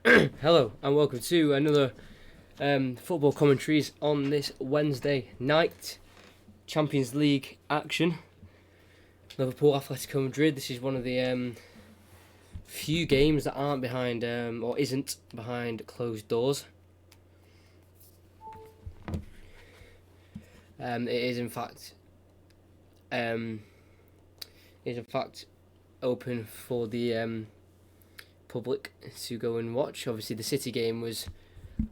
Hello and welcome to another football commentaries on this Wednesday night. Champions League action. Liverpool, Atletico Madrid. This is one of the few games that aren't behind or isn't behind closed doors. It is in fact open for the public to go and watch. Obviously, the City game was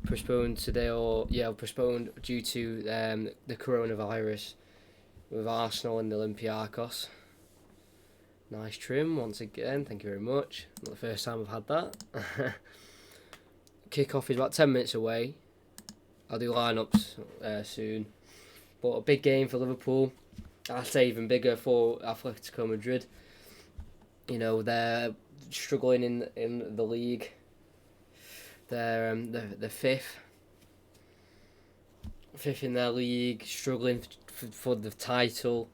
postponed today, postponed due to the coronavirus with Arsenal and the Olympiacos. Nice trim once again, thank you very much. Not the first time I've had that. Kick-off is about 10 minutes away. I'll do lineups soon. But a big game for Liverpool. I'd say even bigger for Atletico Madrid. You know, they're struggling in the league. They're the fifth in their league, struggling for the title.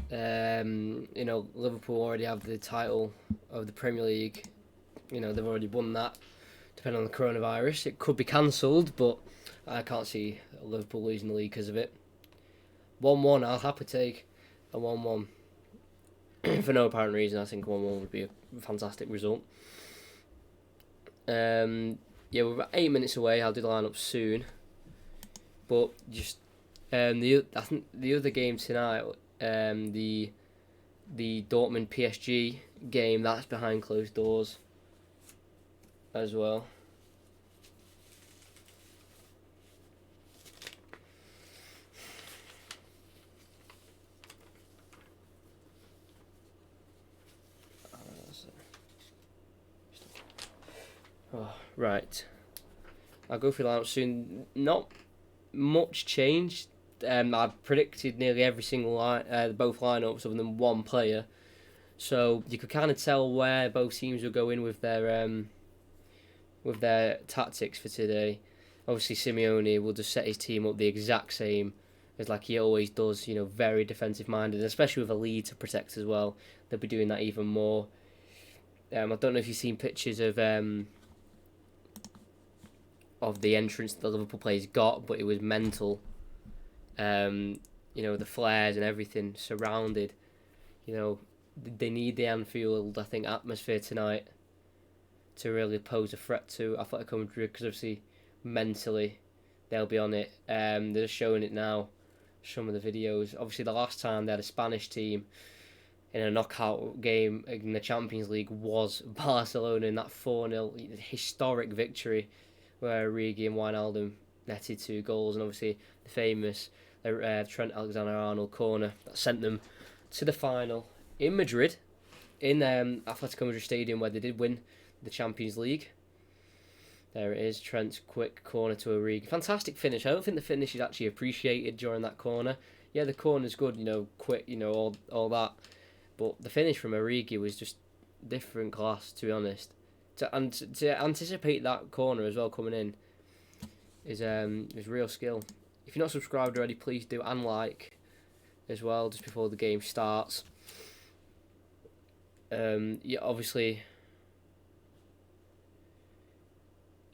Liverpool already have the title of the Premier League. You know, they've already won that. Depending on the coronavirus, it could be cancelled, but I can't see Liverpool losing the league because of it. 1-1, I'll happily take a 1-1. For no apparent reason, I think 1-1 would be a fantastic result. We're about 8 minutes away. I'll do the lineup soon. But just I think the other game tonight, the Dortmund PSG game, that's behind closed doors as well. Right. I'll go through the lineup soon. Not much changed. I've predicted nearly every single both lineups other than one player, so you could kind of tell where both teams were going with their tactics for today. Obviously, Simeone will just set his team up the exact same as like he always does. You know, very defensive minded, especially with a lead to protect as well. They'll be doing that even more. I don't know if you've seen pictures of the entrance the Liverpool players got, but it was mental. The flares and everything surrounded. You know, they need the Anfield, I think, atmosphere tonight to really pose a threat to Atletico Madrid, because obviously mentally they'll be on it. They're just showing it now, some of the videos. Obviously, the last time they had a Spanish team in a knockout game in the Champions League was Barcelona in that 4-0 historic victory where Origi and Wijnaldum netted 2 goals, and obviously the famous Trent Alexander-Arnold corner that sent them to the final in Madrid, in Atletico Madrid Stadium, where they did win the Champions League. There it is, Trent's quick corner to Origi. Fantastic finish. I don't think the finish is actually appreciated during that corner. Yeah, the corner's good, quick, all that. But the finish from Origi was just different class, to be honest. To anticipate that corner as well coming in is real skill. If you're not subscribed already, please do, and like as well just before the game starts. Obviously,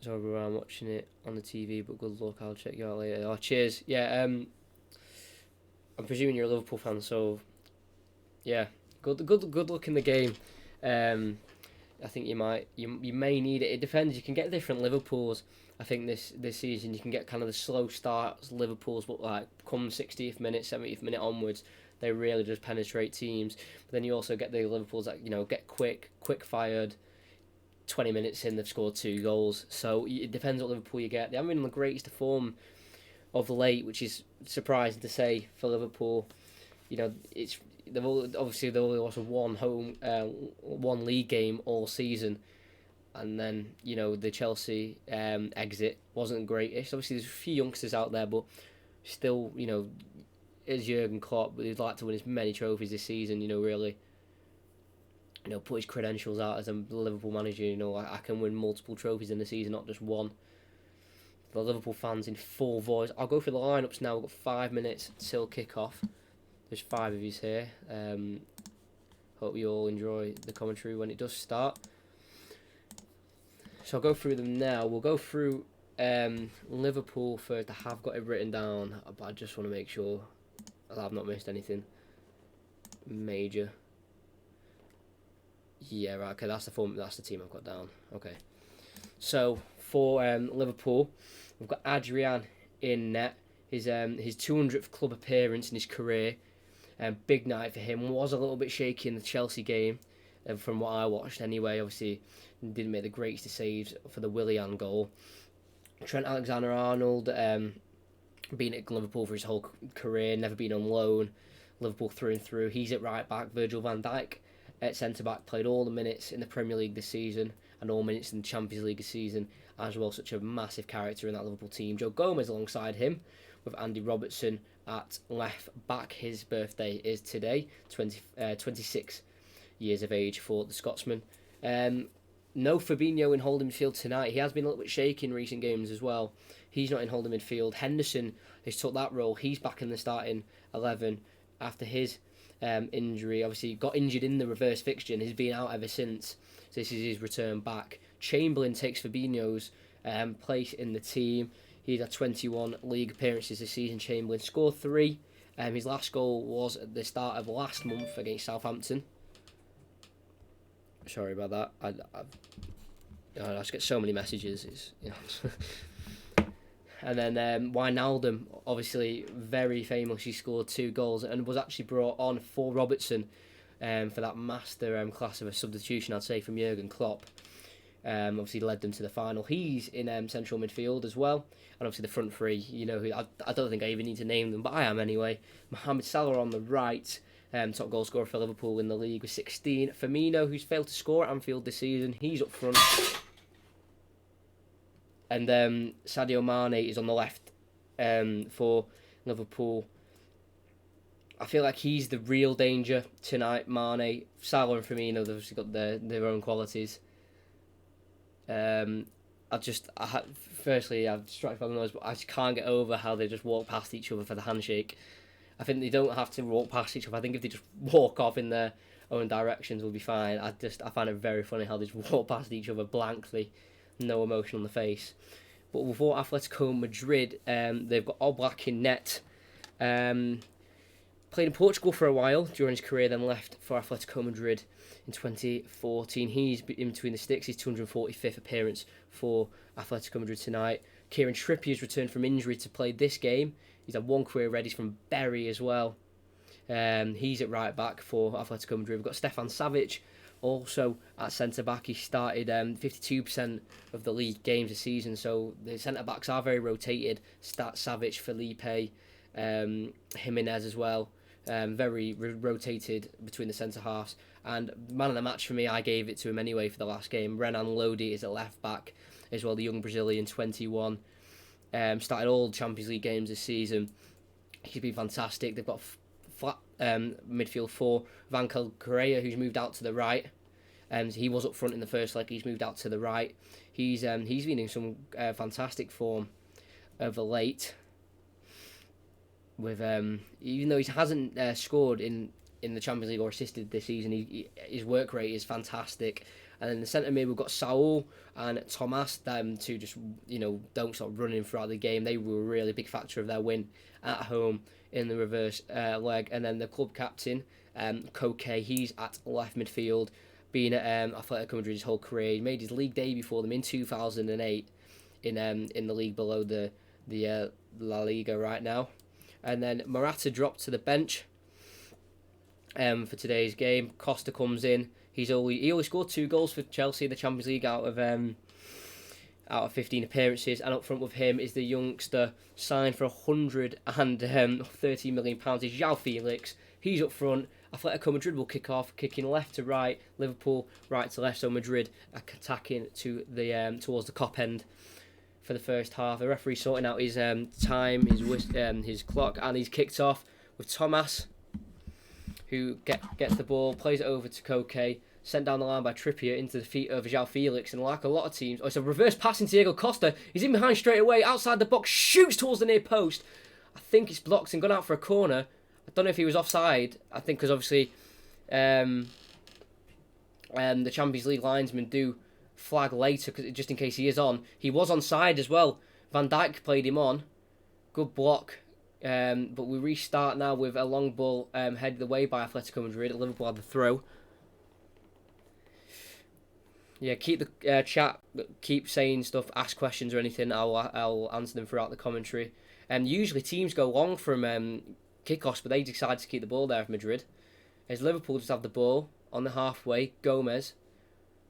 sorry I'm watching it on the TV, but good luck. I'll check you out later. Oh, cheers. Yeah. I'm presuming you're a Liverpool fan, so yeah. Good luck in the game. I think you may need it. It depends. You can get different Liverpools. I think this season you can get kind of the slow starts Liverpools, but like come 60th minute, 70th minute onwards, they really just penetrate teams. But then you also get the Liverpools that get quick fired. 20 minutes in, they've scored 2 goals. So it depends what Liverpool you get. They haven't been in the greatest form of late, which is surprising to say for Liverpool. They've only lost one league game all season, and then the Chelsea exit wasn't greatish. Obviously, there's a few youngsters out there, but still, as Jurgen Klopp, he'd like to win as many trophies this season. Really, put his credentials out as a Liverpool manager. I can win multiple trophies in the season, not just one. The Liverpool fans in full voice. I'll go through the lineups now. We've got 5 minutes till kick-off. There's 5 of you here. Hope you all enjoy the commentary when it does start. So I'll go through them now. We'll go through Liverpool first. I have got it written down, but I just want to make sure I've not missed anything major. Yeah, right. Okay, that's the team I've got down. Okay. So for Liverpool, we've got Adrian in net. His 200th club appearance in his career. Big night for him. Was a little bit shaky in the Chelsea game, from what I watched anyway. Obviously, didn't make the greatest of saves for the Willian goal. Trent Alexander-Arnold, been at Liverpool for his whole career, never been on loan. Liverpool through and through. He's at right back. Virgil van Dijk at centre back, played all the minutes in the Premier League this season and all minutes in the Champions League this season as well. Such a massive character in that Liverpool team. Joe Gomez alongside him with Andy Robertson at left back. His birthday is today, 26 years of age for the Scotsman. No Fabinho in holding midfield tonight. He has been a little bit shaky in recent games as well. He's not in holding midfield. Henderson has took that role. He's back in the starting 11 after his injury. Obviously, got injured in the reverse fixture and has been out ever since. So this is his return back. Chamberlain takes Fabinho's place in the team. He's had 21 league appearances this season. Chamberlain scored 3. His last goal was at the start of last month against Southampton. Sorry about that. I just get so many messages. It's, you know. And then Wijnaldum, obviously very famous. He scored 2 goals and was actually brought on for Robertson for that master class of a substitution, I'd say, from Jurgen Klopp. Obviously led them to the final. He's in central midfield as well. And obviously the front three, you know, who I don't think I even need to name them, but I am anyway. Mohamed Salah on the right. Top goal scorer for Liverpool in the league with 16. Firmino, who's failed to score at Anfield this season, he's up front. And Sadio Mane is on the left for Liverpool. I feel like he's the real danger tonight, Mane. Salah and Firmino, they've obviously got their own qualities. Firstly, I'm distracted by the noise, but I just can't get over how they just walk past each other for the handshake. I think they don't have to walk past each other. I think if they just walk off in their own directions, we'll be fine. I find it very funny how they just walk past each other blankly, no emotion on the face. But before Atletico Madrid, they've got Oblak in net. Played in Portugal for a while during his career, then left for Atletico Madrid in 2014. He's in between the sticks. His 245th appearance for Atletico Madrid tonight. Kieran Trippier's returned from injury to play this game. He's had 1 career red. He's from Bury as well. He's at right back for Atletico Madrid. We've got Stefan Savic also at centre back. He started 52% of the league games this season, so the centre backs are very rotated. Savic, Felipe, Jimenez as well. Very rotated between the centre halves. And man of the match for me, I gave it to him anyway for the last game. Renan Lodi is at left back as well, the young Brazilian, 21. Started all Champions League games this season. He's been fantastic. They've got flat midfield 4. Vankel Correa, who's moved out to the right. He was up front in the first leg. He's moved out to the right. He's been in some fantastic form of late. With even though he hasn't scored in the Champions League or assisted this season, his work rate is fantastic. And in the centre mid, we've got Saul and Thomas. Them two just, don't stop running throughout the game. They were a really big factor of their win at home in the reverse leg. And then the club captain, Koke, he's at left midfield, been at Atletico Madrid his whole career. He made his league debut for them in 2008 in the league below the La Liga right now. And then Morata dropped to the bench for today's game. Costa comes in. He only scored 2 goals for Chelsea in the Champions League out of 15 appearances. And up front with him is the youngster signed for £130 million. Is João Felix. He's up front. Atletico Madrid will kick off, kicking left to right. Liverpool right to left. So Madrid attacking to towards the Kop end for the first half. The referee sorting out his time, his clock, and he's kicked off with Thomas, who gets the ball, plays it over to Koke, sent down the line by Trippier into the feet of João Felix, and like a lot of teams, it's a reverse pass into Diego Costa. He's in behind straight away, outside the box, shoots towards the near post. I think it's blocked and gone out for a corner. I don't know if he was offside. I think because obviously the Champions League linesmen do flag later, just in case he is on. He was onside as well. Van Dijk played him on. Good block. But we restart now with a long ball headed away by Atletico Madrid. Liverpool had the throw. Yeah, keep the chat, keep saying stuff, ask questions or anything. I'll answer them throughout the commentary. Usually teams go long from kickoffs, but they decide to keep the ball there for Madrid. As Liverpool just have the ball on the halfway, Gomez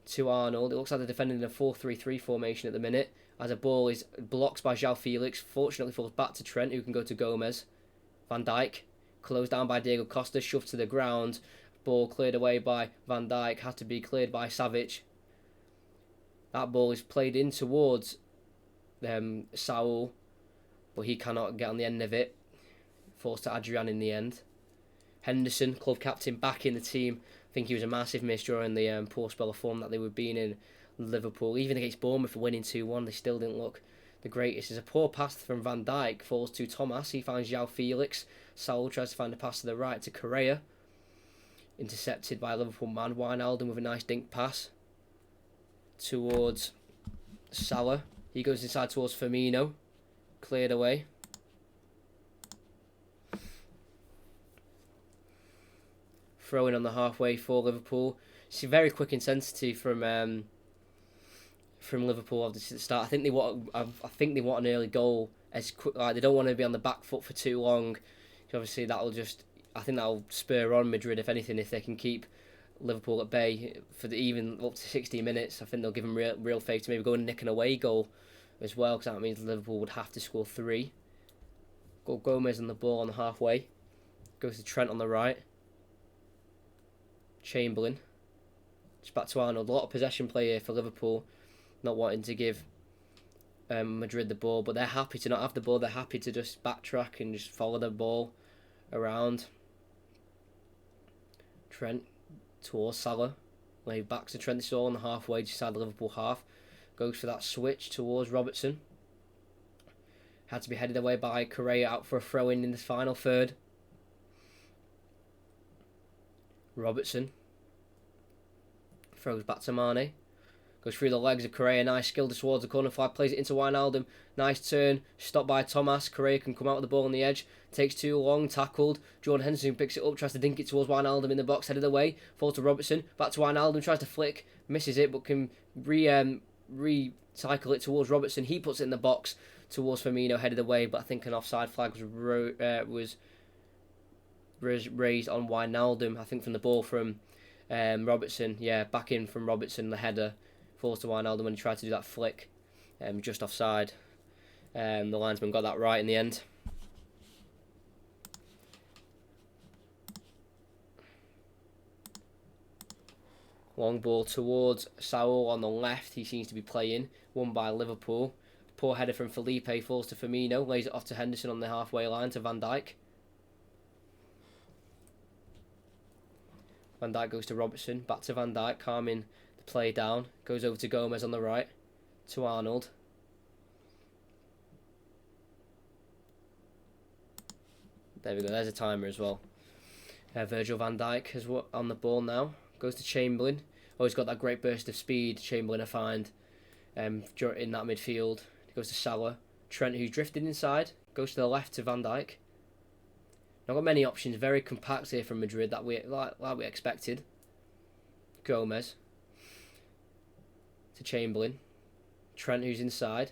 to Arnold. It looks like they're defending in a 4-3-3 formation at the minute, as a ball is blocked by João Felix. Fortunately falls back to Trent, who can go to Gomez. Van Dijk, closed down by Diego Costa, shoved to the ground. Ball cleared away by Van Dijk, had to be cleared by Savic. That ball is played in towards Saul, but he cannot get on the end of it. Forced to Adrian in the end. Henderson, club captain, back in the team. I think he was a massive miss during the poor spell of form that they were being in. Liverpool, even against Bournemouth for winning 2-1, they still didn't look the greatest. There's a poor pass from Van Dijk, falls to Thomas. He finds João Felix. Saul tries to find a pass to the right to Correa. Intercepted by a Liverpool man. Wijnaldum with a nice dink pass towards Salah. He goes inside towards Firmino. Cleared away. Throw in on the halfway for Liverpool. It's very quick intensity from Liverpool at the start. I think they want an early goal as quick. Like, they don't want to be on the back foot for too long. So obviously that'll spur on Madrid, if anything, if they can keep Liverpool at bay for even up to 60 minutes. I think they'll give them real faith to maybe go and nick an away goal as well, because that means Liverpool would have to score 3. Got Gomez on the ball on the halfway. Goes to Trent on the right. Chamberlain. Just back to Arnold. A lot of possession play here for Liverpool, not wanting to give Madrid the ball, but they're happy to not have the ball. They're happy to just backtrack and just follow the ball around. Trent towards Salah. Lay back to Trent. This is all on the halfway, just inside the Liverpool half. Goes for that switch towards Robertson. Had to be headed away by Correa, out for a throw-in the final third. Robertson throws back to Mane. Goes through the legs of Correa. Nice skill towards the corner flag. Plays it into Wijnaldum. Nice turn. Stopped by Thomas. Correa can come out with the ball on the edge. Takes too long. Tackled. Jordan Henderson picks it up. Tries to dink it towards Wijnaldum in the box. Headed away. Falls to Robertson. Back to Wijnaldum. Tries to flick. Misses it, but can recycle it towards Robertson. He puts it in the box towards Firmino. Headed away, but I think an offside flag was raised on Wijnaldum. I think from the ball from Robertson. Yeah, back in from Robertson. The header falls to Wijnaldum when he tried to do that flick, just offside. The linesman got that right in the end. Long ball towards Saul on the left. He seems to be playing. Won by Liverpool. Poor header from Felipe falls to Firmino. Lays it off to Henderson on the halfway line to Van Dijk. Van Dijk goes to Robertson. Back to Van Dijk, calming the play down. Goes over to Gomez on the right. To Arnold. There we go. There's a timer as well. Virgil van Dijk is on the ball now. Goes to Chamberlain. Oh, he's got that great burst of speed. Chamberlain, I find, in that midfield. He goes to Salah. Trent, who's drifted inside, goes to the left to Van Dijk. Not got many options. Very compact here from Madrid, that like we expected. Gomez to Chamberlain. Trent, who's inside,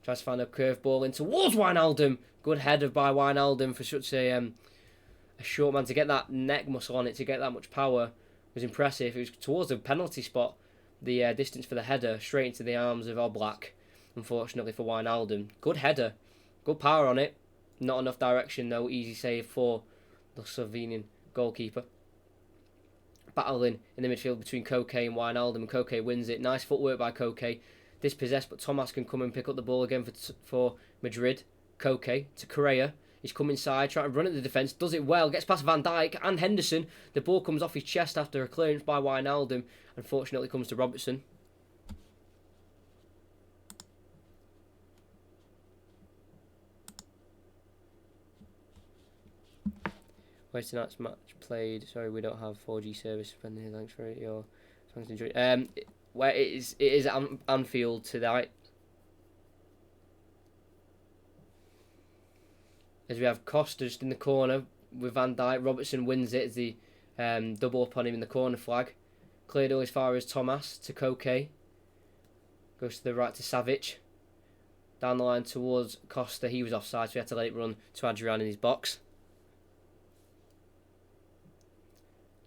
tries to find a curved ball in towards Wijnaldum. Good header by Wijnaldum for such a short man to get that neck muscle on it, to get that much power was impressive. It was towards the penalty spot. The distance for the header straight into the arms of Oblak. Unfortunately for Wijnaldum. Good header, good power on it. Not enough direction though. Easy save for the Slovenian goalkeeper. Battling in the midfield between Koke and Wijnaldum, and Koke wins it. Nice footwork by Koke. Dispossessed, but Thomas can come and pick up the ball again for Madrid. Koke to Correa. He's come inside, trying to run at the defence. Does it well. Gets past Van Dijk and Henderson. The ball comes off his chest after a clearance by Wijnaldum. Unfortunately, comes to Robertson. Where's tonight's match played? Sorry, we don't have 4G service. Thanks for your thanks for enjoying. where it is at Anfield tonight. As we have Costa just in the corner with Van Dijk. Robertson wins it as the double up on him in the corner flag. Cleared all as far as Thomas to Koke. Goes to the right to Savic. Down the line towards Costa. He was offside, so he had to let it run to Adrian in his box.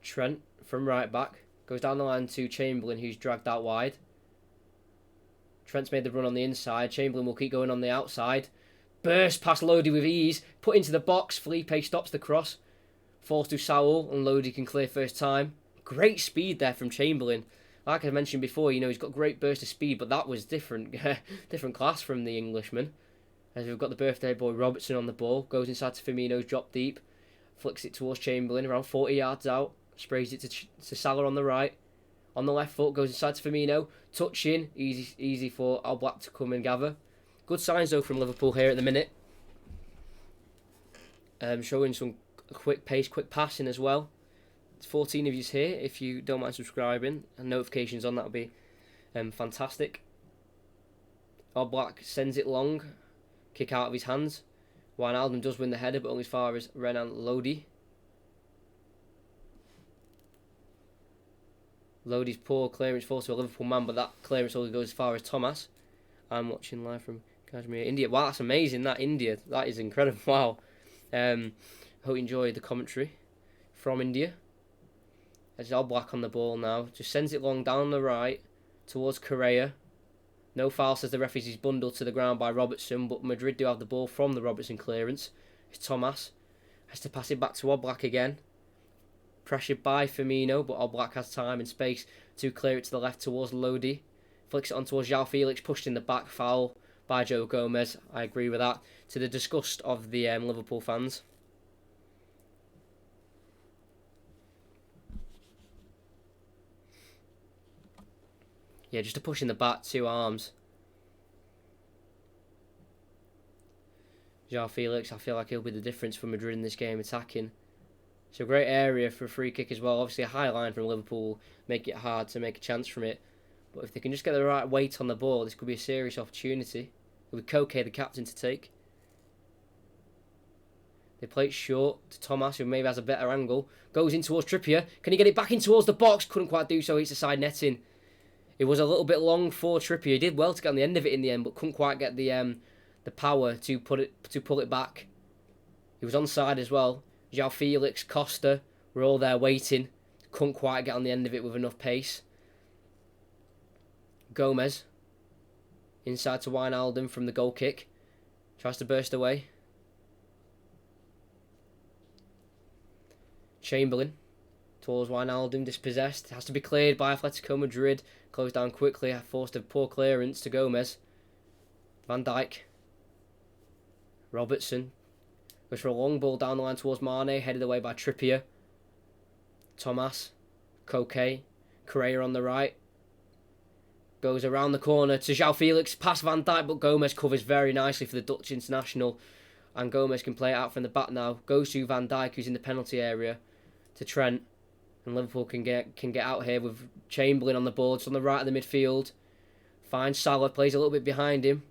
Trent from right back. Goes down the line to Chamberlain, who's dragged out wide. Trent's made the run on the inside. Chamberlain will keep going on the outside. Burst past Lodi with ease. Put into the box. Felipe stops the cross. Falls to Saul, and Lodi can clear first time. Great speed there from Chamberlain. Like I mentioned before, he's got great burst of speed, but that was different. Different class from the Englishman. As we've got the birthday boy Robertson on the ball. Goes inside to Firmino's drop deep. Flicks it towards Chamberlain, around 40 yards out. Sprays it to Salah on the right. On the left foot, goes inside to Firmino. Touching, easy for Al Black to come and gather. Good signs though from Liverpool here at the minute. Showing some quick pace, quick passing as well. There's 14 of you here. If you don't mind subscribing and notifications on, that would be fantastic. Al Black sends it long. Kick out of his hands. Wijnaldum does win the header, but only as far as Renan Lodi. Lodi's poor clearance falls to a Liverpool man, but that clearance only goes as far as Thomas. I'm watching live from Kashmir, India. Wow, that's amazing, that India. That is incredible. Wow. Hope you enjoyed the commentary from India. There's Al Black on the ball now. Just sends it long down the right towards Correa. No foul, says the referee. He's bundled to the ground by Robertson, but Madrid do have the ball from the Robertson clearance. It's Thomas. Has to pass it back to Al Black again. Pressured by Firmino, but Al Black has time and space to clear it to the left towards Lodi. Flicks it on towards João Felix, pushed in the back, foul by Joe Gomez. I agree with that, to the disgust of the Liverpool fans. Yeah, just a push in the back, 2 arms. João Felix, I feel like he'll be the difference for Madrid in this game, attacking. It's a great area for a free kick as well. Obviously a high line from Liverpool make it hard to make a chance from it. But if they can just get the right weight on the ball, this could be a serious opportunity. With Koke, the captain, to take. They play it short to Thomas, who maybe has a better angle. Goes in towards Trippier. Can he get it back in towards the box? Couldn't quite do so. It's the side netting. It was a little bit long for Trippier. He did well to get on the end of it in the end, but couldn't quite get the power to pull it back. He was onside as well. João Felix, Costa were all there waiting. Couldn't quite get on the end of it with enough pace. Gomez. Inside to Wijnaldum from the goal kick. Tries to burst away. Chamberlain. Towards Wijnaldum, dispossessed. Has to be cleared by Atletico Madrid. Closed down quickly. Forced a poor clearance to Gomez. Van Dijk. Robertson. Goes for a long ball down the line towards Mane, headed away by Trippier. Thomas. Koke. Correa on the right. Goes around the corner to João Felix, past Van Dijk, but Gomez covers very nicely for the Dutch international. And Gomez can play it out from the back now. Goes to Van Dijk, who's in the penalty area, to Trent. And Liverpool can get out here with Chamberlain on the ball. It's on the right of the midfield. Finds Salah, plays a little bit behind him.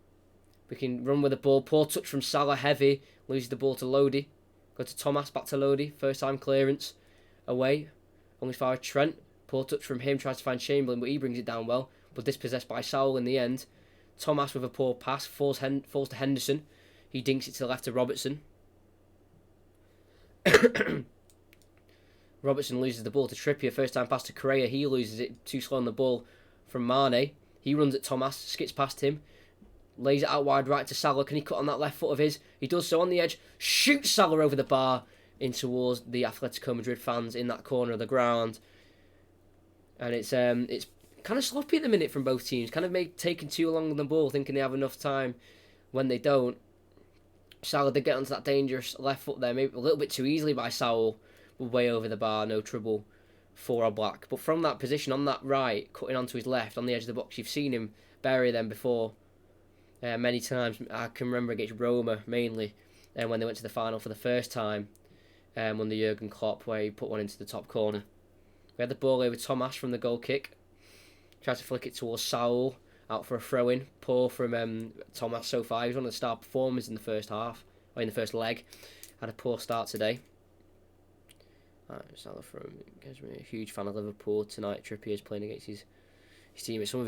We can run with the ball. Poor touch from Salah, heavy. Loses the ball to Lodi. Go to Thomas, back to Lodi. First time clearance. Away. Only as far as Trent. Poor touch from him. Tries to find Chamberlain, but he brings it down well. But dispossessed by Saul in the end. Thomas with a poor pass. Falls to Henderson. He dinks it to the left to Robertson. Robertson loses the ball to Trippier. First time pass to Correa. He loses it. Too slow on the ball from Mane. He runs at Thomas. Skips past him. Lays it out wide right to Salah. Can he cut on that left foot of his? He does so on the edge. Shoots Salah over the bar in towards the Atletico Madrid fans in that corner of the ground. And it's kind of sloppy at the minute from both teams. Kind of taking too long on the ball, thinking they have enough time when they don't. Salah did get onto that dangerous left foot there, maybe a little bit too easily by Saul, but way over the bar, no trouble for our Black. But from that position on that right, cutting onto his left on the edge of the box, you've seen him bury them before many times. I can remember against Roma mainly, when they went to the final for the first time, under Jurgen Klopp, where he put one into the top corner. We had the ball over Thomas from the goal kick. Tried to flick it towards Saul, out for a throw-in. Poor from Thomas so far. He was one of the star performers in the first half, or in the first leg. Had a poor start today. Salah from a huge fan of Liverpool tonight. Trippier's playing against his teammates. Some of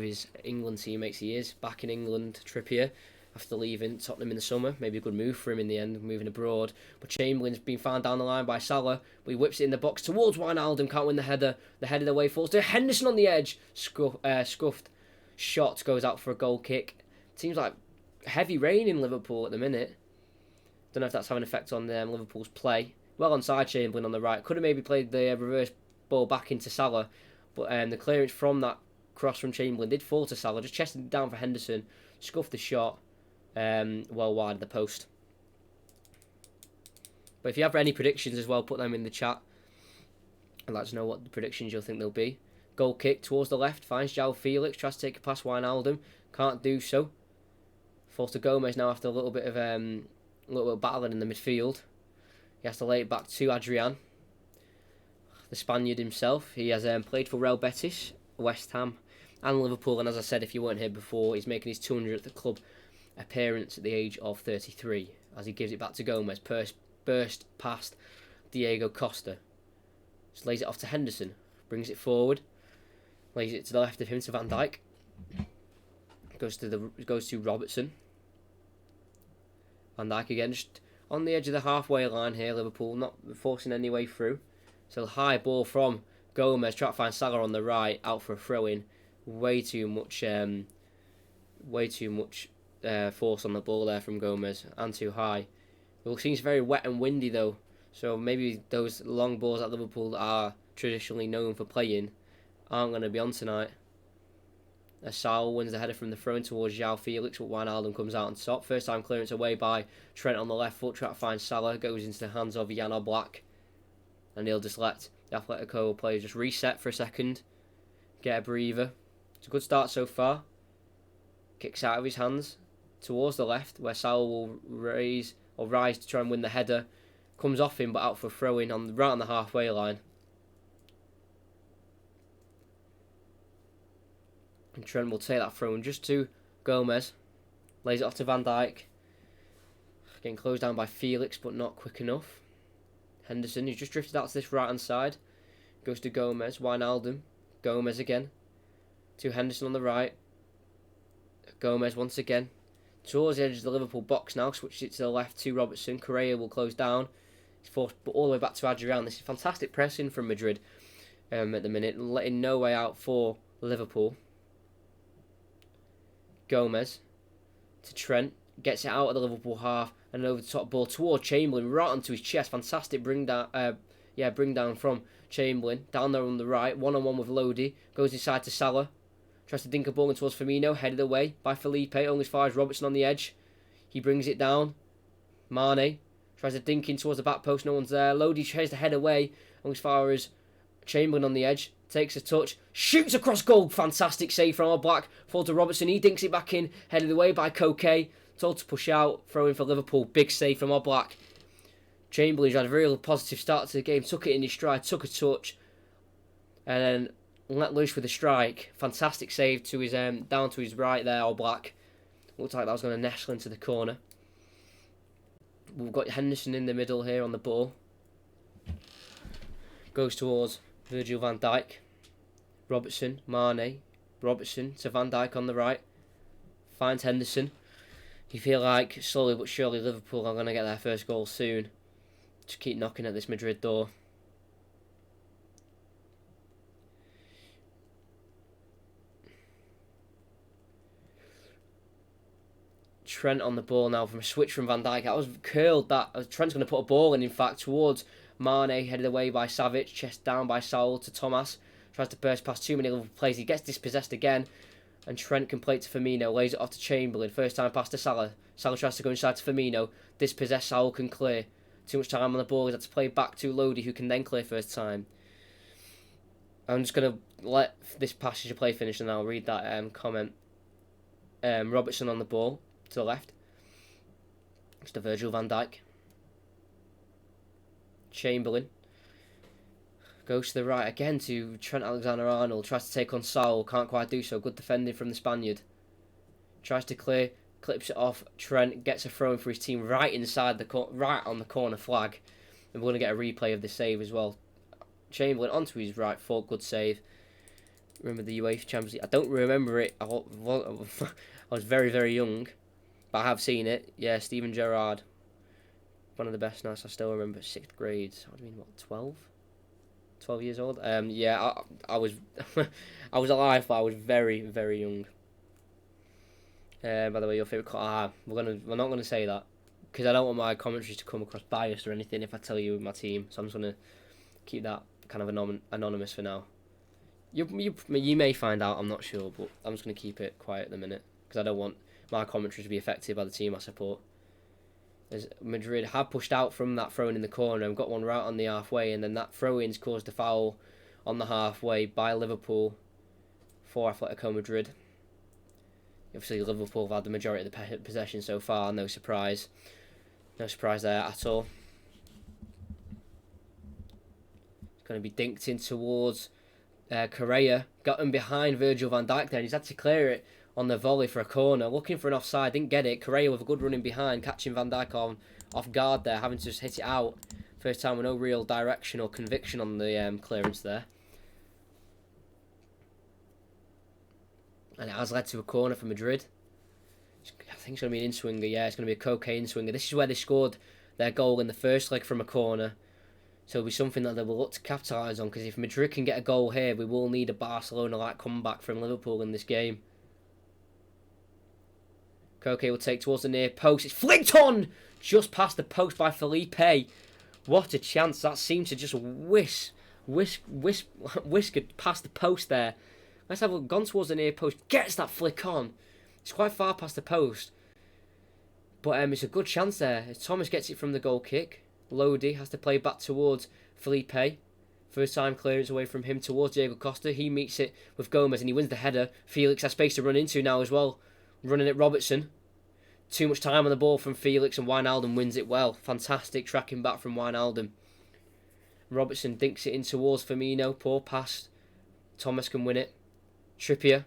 his England teammates. He is back in England. Trippier, after leaving Tottenham in the summer. Maybe a good move for him in the end, moving abroad. But Chamberlain's been found down the line by Salah. But he whips it in the box towards Wijnaldum. Can't win the header. The header away falls to Henderson on the edge. Scuffed shot goes out for a goal kick. Seems like heavy rain in Liverpool at the minute. Don't know if that's having an effect on Liverpool's play. Well onside Chamberlain on the right. Could have maybe played the reverse ball back into Salah. But the clearance from that cross from Chamberlain did fall to Salah. Just chested it down for Henderson. Scuffed the shot. Well wide of the post. But if you have any predictions as well, put them in the chat. I'd like to know what the predictions you'll think they'll be. Goal kick towards the left. Finds João Felix. Tries to take it past Wijnaldum. Can't do so. Falls to Gomez now after a little bit of battling in the midfield. He has to lay it back to Adrian, the Spaniard himself. He has played for Real Betis, West Ham and Liverpool. And as I said, if you weren't here before, he's making his 200th club appearance at the age of 33. As he gives it back to Gomez. Burst past Diego Costa. Just lays it off to Henderson. Brings it forward. Lays it to the left of him to Van Dijk. Goes to Robertson. Van Dijk again, just on the edge of the halfway line here. Liverpool not forcing any way through. So high ball from Gomez. Try to find Salah on the right, out for a throw-in. Way too much force on the ball there from Gomez, and too high. It seems very wet and windy though. So maybe those long balls that Liverpool are traditionally known for playing aren't going to be on tonight. As Saul wins the header from the throw-in towards João Felix, but Wijnaldum comes out on top. First time clearance away by Trent on the left foot. Try to find Salah. Goes into the hands of Jan Oblak. And he'll just let the Atletico players just reset for a second. Get a breather. It's a good start so far. Kicks out of his hands towards the left, where Salah will rise to try and win the header. Comes off him, but out for a throw-in right on the halfway line. And Trent will take that throw-in just to Gomez. Lays it off to Van Dijk. Getting closed down by Felix, but not quick enough. Henderson, who's just drifted out to this right-hand side. Goes to Gomez. Wijnaldum. Gomez again. To Henderson on the right. Gomez once again. Towards the edge of the Liverpool box now. Switches it to the left to Robertson. Correa will close down. He's forced all the way back to Adrian. This is fantastic pressing from Madrid at the minute. Letting no way out for Liverpool. Gomez to Trent. Gets it out of the Liverpool half. And over the top ball towards Chamberlain. Right onto his chest. Fantastic bring down from Chamberlain. Down there on the right. One-on-one with Lodi. Goes inside to Salah. Tries to dink a ball in towards Firmino. Headed away by Felipe. Only as far as Robertson on the edge. He brings it down. Mane. Tries to dink in towards the back post. No one's there. Lodi tries to head away. Only as far as Chamberlain on the edge. Takes a touch. Shoots across goal. Fantastic save from Oblak. Fall to Robertson. He dinks it back in. Headed away by Koke. Told to push out. Throw in for Liverpool. Big save from Oblak. Chamberlain had a real positive start to the game. Took it in his stride. Took a touch. And then let loose with a strike. Fantastic save to his down to his right there, Oblak. Looked like that was going to nestle into the corner. We've got Henderson in the middle here on the ball. Goes towards Virgil van Dijk. Robertson, Mane. Robertson to Van Dijk on the right. Finds Henderson. You feel like slowly but surely Liverpool are going to get their first goal soon. Just keep knocking at this Madrid door. Trent on the ball now from a switch from Van Dijk. That was curled. Trent's going to put a ball in fact, towards Mane, headed away by Savic. Chest down by Saul to Thomas. Tries to burst past too many Liverpool players. He gets dispossessed again. And Trent can play it to Firmino. Lays it off to Chamberlain. First time pass to Salah. Salah tries to go inside to Firmino. Dispossessed, Saul can clear. Too much time on the ball. He's had to play back to Lodi, who can then clear first time. I'm just going to let this passage of play finish and I'll read that comment. Robertson on the ball to the left. It's to Virgil van Dijk. Chamberlain. Goes to the right again to Trent Alexander-Arnold. Tries to take on Saul. Can't quite do so. Good defending from the Spaniard. Tries to clear. Clips it off. Trent gets a throw in for his team right inside right on the corner flag. And we're going to get a replay of the save as well. Chamberlain onto his right foot. Good save. Remember the UEFA Champions League? I don't remember it. I was very, very young. But I have seen it. Yeah, Steven Gerrard. One of the best nights I still remember. 6th grade. I mean, what, 12? 12 years old. Yeah, I was I was alive, but I was very, very young. By the way, your favourite we're not gonna say that because I don't want my commentaries to come across biased or anything if I tell you my team. So I'm just gonna keep that kind of anonymous for now. You may find out. I'm not sure, but I'm just gonna keep it quiet at the minute because I don't want my commentary to be affected by the team I support. As Madrid have pushed out from that throw-in in the corner and got one right on the halfway, and then that throw-in's caused a foul on the halfway by Liverpool for Atletico Madrid. Obviously, Liverpool have had the majority of the possession so far. No surprise. No surprise there at all. It's going to be dinked in towards Correa. Got him behind Virgil van Dijk there. He's had to clear it on the volley for a corner. Looking for an offside. Didn't get it. Correa with a good run in behind. Catching Van Dijk off guard there. Having to just hit it out. First time with no real direction or conviction on the clearance there. And it has led to a corner for Madrid. I think it's going to be an in-swinger. Yeah, it's going to be a cocaine swinger. This is where they scored their goal in the first leg from a corner. So it'll be something that they will look to capitalise on. Because if Madrid can get a goal here, we will need a Barcelona-like comeback from Liverpool in this game. Koke will take towards the near post. It's flicked on! Just past the post by Felipe. What a chance. That seemed to just whisk it past the post there. Let's have a look. Gone towards the near post. Gets that flick on. It's quite far past the post. But it's a good chance there. As Thomas gets it from the goal kick. Lodi has to play back towards Felipe. First time clearance away from him towards Diego Costa. He meets it with Gomez and he wins the header. Felix has space to run into now as well. Running at Robertson. Too much time on the ball from Felix and Wijnaldum wins it well. Fantastic tracking back from Wijnaldum. Robertson dinks it in towards Firmino. Poor pass. Thomas can win it. Trippier.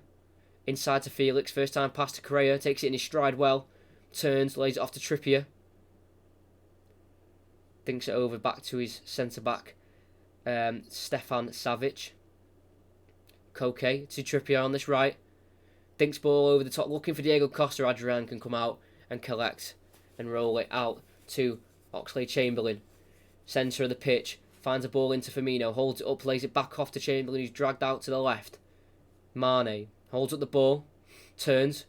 Inside to Felix. First time pass to Correa. Takes it in his stride well. Turns. Lays it off to Trippier. Dinks it over back to his centre-back. Stefan Savic. Koke to Trippier on this right. Dinks ball over the top. Looking for Diego Costa. Adrian can come out and collect. And roll it out to Oxlade-Chamberlain. Centre of the pitch. Finds a ball into Firmino. Holds it up. Lays it back off to Chamberlain. He's dragged out to the left. Mane holds up the ball, turns,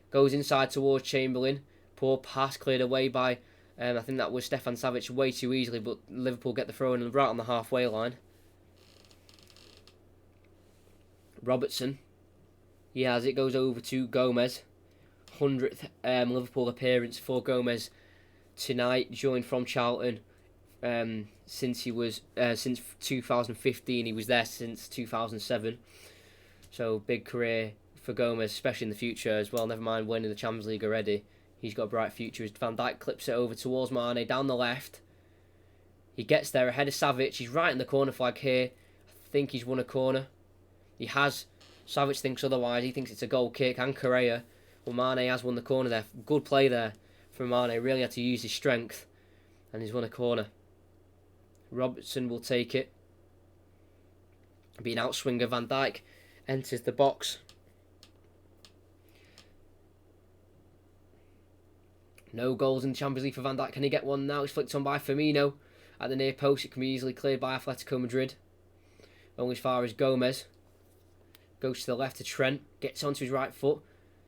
goes inside towards Chamberlain. Poor pass cleared away by, I think that was Stefan Savic way too easily, but Liverpool get the throw in right on the halfway line. Robertson, he has it, goes over to Gomez. 100th Liverpool appearance for Gomez tonight, joined from Charlton. Since 2015, he was there since 2007. So, big career for Gomez, especially in the future as well. Never mind winning the Champions League already. He's got a bright future as Van Dijk clips it over towards Mane, down the left. He gets there ahead of Savic. He's right in the corner flag here. I think he's won a corner. He has. Savic thinks otherwise. He thinks it's a goal kick. And Correa. Well, Mane has won the corner there. Good play there from Mane. Really had to use his strength. And he's won a corner. Robertson will take it. Being outswinger, Van Dijk enters the box. No goals in the Champions League for Van Dijk. Can he get one now? It's flicked on by Firmino at the near post. It can be easily cleared by Atletico Madrid. Only as far as Gomez. Goes to the left to Trent. Gets onto his right foot.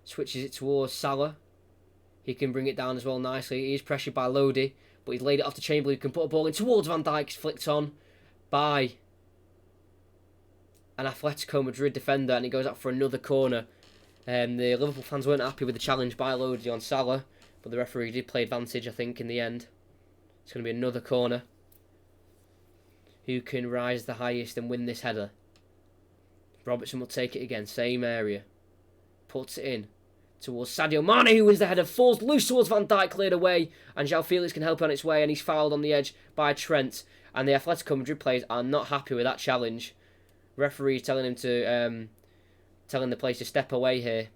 Switches it towards Salah. He can bring it down as well nicely. He is pressured by Lodi. But he's laid it off to Chamberlain. He can put a ball in towards Van Dijk. It's flicked on by an Atletico Madrid defender, and he goes out for another corner. The Liverpool fans weren't happy with the challenge by Lodi on Salah, but the referee did play advantage, I think, in the end. It's going to be another corner. Who can rise the highest and win this header? Robertson will take it again, same area. Puts it in towards Sadio Mane, who wins the header, falls loose towards Van Dijk, cleared away, and João Felix can help on its way, and he's fouled on the edge by Trent. And the Atletico Madrid players are not happy with that challenge. Referee telling him to, telling the players to step away here.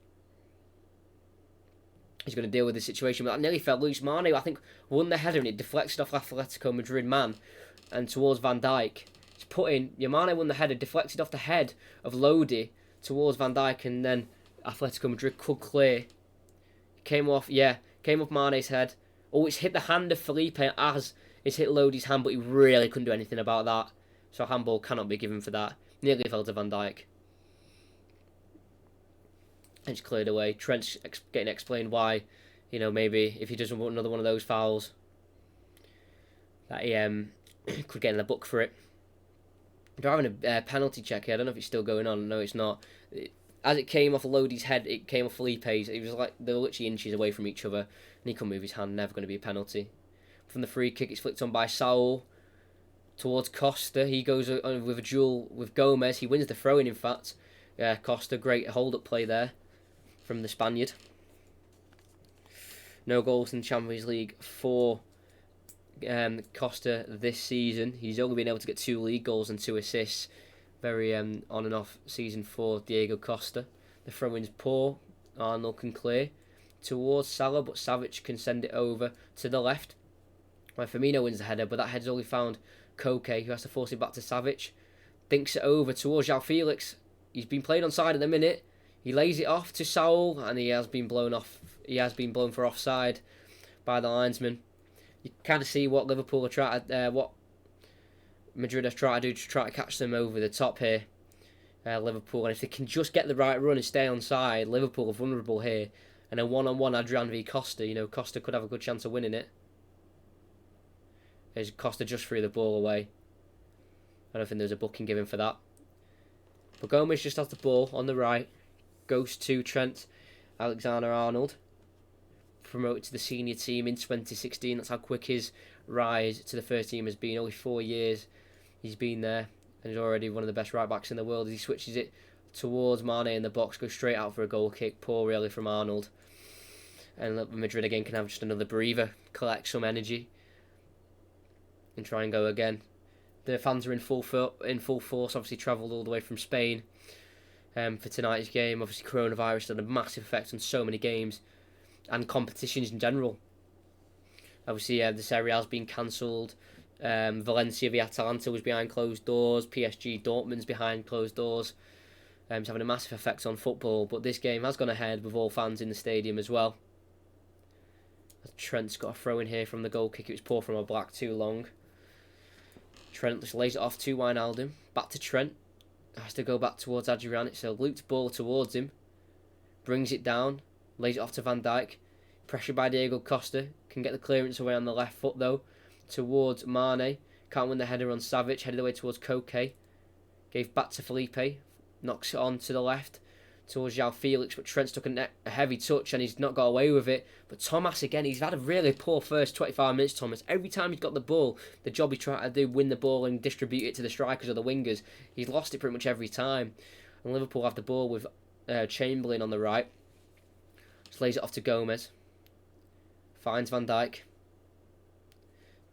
He's going to deal with the situation, but that nearly fell loose. Mane, I think, won the header, and it deflected off Atletico Madrid man and towards Van Dijk. It's put in. Mane won the header, deflected off the head of Lodi towards Van Dijk, and then Atletico Madrid could clear. Came off Mane's head. Oh, it's hit the hand of Felipe as it's hit Lodi's hand, but he really couldn't do anything about that. So handball cannot be given for that. Nearly fell to Van Dijk. And it's cleared away. Trent's getting explained why, maybe if he doesn't want another one of those fouls, that he could get in the book for it. They're having a penalty check here. I don't know if it's still going on. No, it's not. As it came off Lodi's head, it came off Felipe's. It was like they were literally inches away from each other, and he couldn't move his hand. Never going to be a penalty. From the free kick, it's flicked on by Saul towards Costa. He goes with a duel with Gomez. He wins the throw-in, in fact. Costa, great hold-up play there from the Spaniard. No goals in the Champions League for Costa this season. He's only been able to get 2 league goals and 2 assists. Very on and off season for Diego Costa. The throw-in's poor. Arnold can clear towards Salah, but Savic can send it over to the left. Where Firmino wins the header, but that header's only found Koke, who has to force it back to Savic. Dinks it over towards João Felix. He's been played onside at the minute. He lays it off to Saul, and he has been blown off. He has been blown for offside by the linesman. You kind of see what Liverpool are trying to, what Madrid are trying to do to try to catch them over the top here. Liverpool, and if they can just get the right run and stay onside, Liverpool are vulnerable here. And a one-on-one Adrian v Costa, Costa could have a good chance of winning it. As Costa just threw the ball away. I don't think there's a booking given for that. But Gomez just has the ball on the right. Goes to Trent Alexander-Arnold. Promoted to the senior team in 2016. That's how quick his rise to the first team has been. Only 4 years he's been there. And he's already one of the best right-backs in the world. As he switches it towards Mane in the box. Goes straight out for a goal kick. Poor really from Arnold. And Madrid again can have just another breather. Collect some energy. And try and go again. The fans are in full force. Obviously travelled all the way from Spain for tonight's game. Obviously coronavirus had a massive effect on so many games and competitions in general. Obviously the Serie A has been cancelled. Valencia v Atalanta was behind closed doors. PSG Dortmund's behind closed doors. It's having a massive effect on football. But this game has gone ahead with all fans in the stadium as well. Trent's got a throw in here from the goal kick. It was poor from Oblak, too long. Trent just lays it off to Wijnaldum. Back to Trent. Has to go back towards Adrian. It's a looped ball towards him. Brings it down. Lays it off to Van Dijk. Pressured by Diego Costa. Can get the clearance away on the left foot though. Towards Mane. Can't win the header on Savic. Headed away towards Koke. Gave back to Felipe. Knocks it on to the left. Towards João Felix, but Trent's took a heavy touch and he's not got away with it. But Thomas again, he's had a really poor first 25 minutes, Thomas. Every time he's got the ball, the job he's trying to do, win the ball and distribute it to the strikers or the wingers, he's lost it pretty much every time. And Liverpool have the ball with Chamberlain on the right. Just lays it off to Gomez. Finds Van Dijk.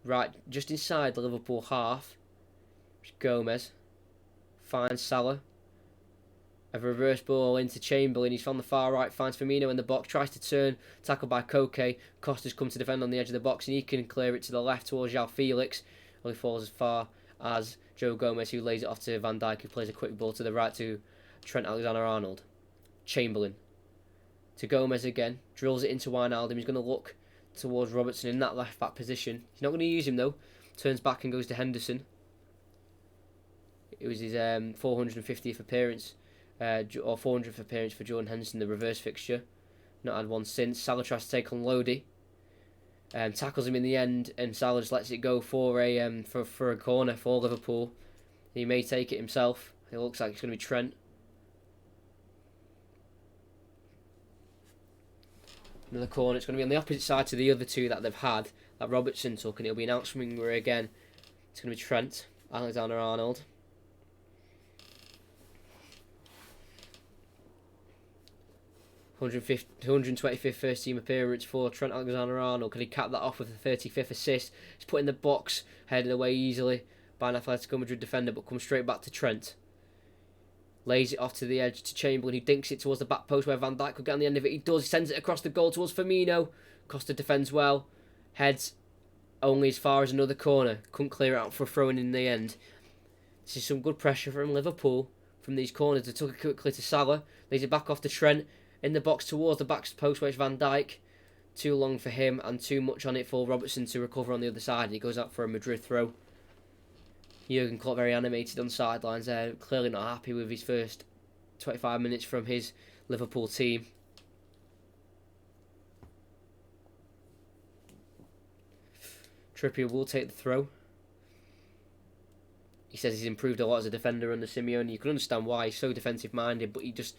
Right, just inside the Liverpool half. Gomez. Finds Salah. A reverse ball into Chamberlain. He's from the far right. Finds Firmino in the box. Tries to turn. Tackled by Koke. Costa's come to defend on the edge of the box. And he can clear it to the left towards João Felix. Only falls as far as Joe Gomez, who lays it off to Van Dijk, who plays a quick ball to the right to Trent Alexander-Arnold. Chamberlain. To Gomez again. Drills it into Wijnaldum. He's going to look towards Robertson in that left back position. He's not going to use him though. Turns back and goes to Henderson. It was his 450th appearance. Or 400th appearance for Jordan Henderson, the reverse fixture. Not had one since. Salah tries to take on Lodi. Tackles him in the end, and Salah just lets it go for a corner for Liverpool. He may take it himself. It looks like it's going to be Trent. Another corner. It's going to be on the opposite side to the other two that they've had, that Robertson took, and it'll be an outswinger again. It's going to be Trent Alexander-Arnold. 125th first team appearance for Trent Alexander-Arnold. Can he cap that off with a 35th assist? He's put in the box, headed away easily by an Atletico Madrid defender, but comes straight back to Trent. Lays it off to the edge to Chamberlain, who dinks it towards the back post where Van Dijk could get on the end of it. He does. He sends it across the goal towards Firmino. Costa defends well. Heads only as far as another corner. Couldn't clear it out for a throw-in in the end. This is some good pressure from Liverpool from these corners. They took it quickly to Salah. Lays it back off to Trent. In the box towards the back post where it's Van Dijk. Too long for him and too much on it for Robertson to recover on the other side. And he goes out for a Madrid throw. Jurgen Klopp very animated on the sidelines there. Clearly not happy with his first 25 minutes from his Liverpool team. Trippier will take the throw. He says he's improved a lot as a defender under Simeone. You can understand why. He's so defensive minded, but he just,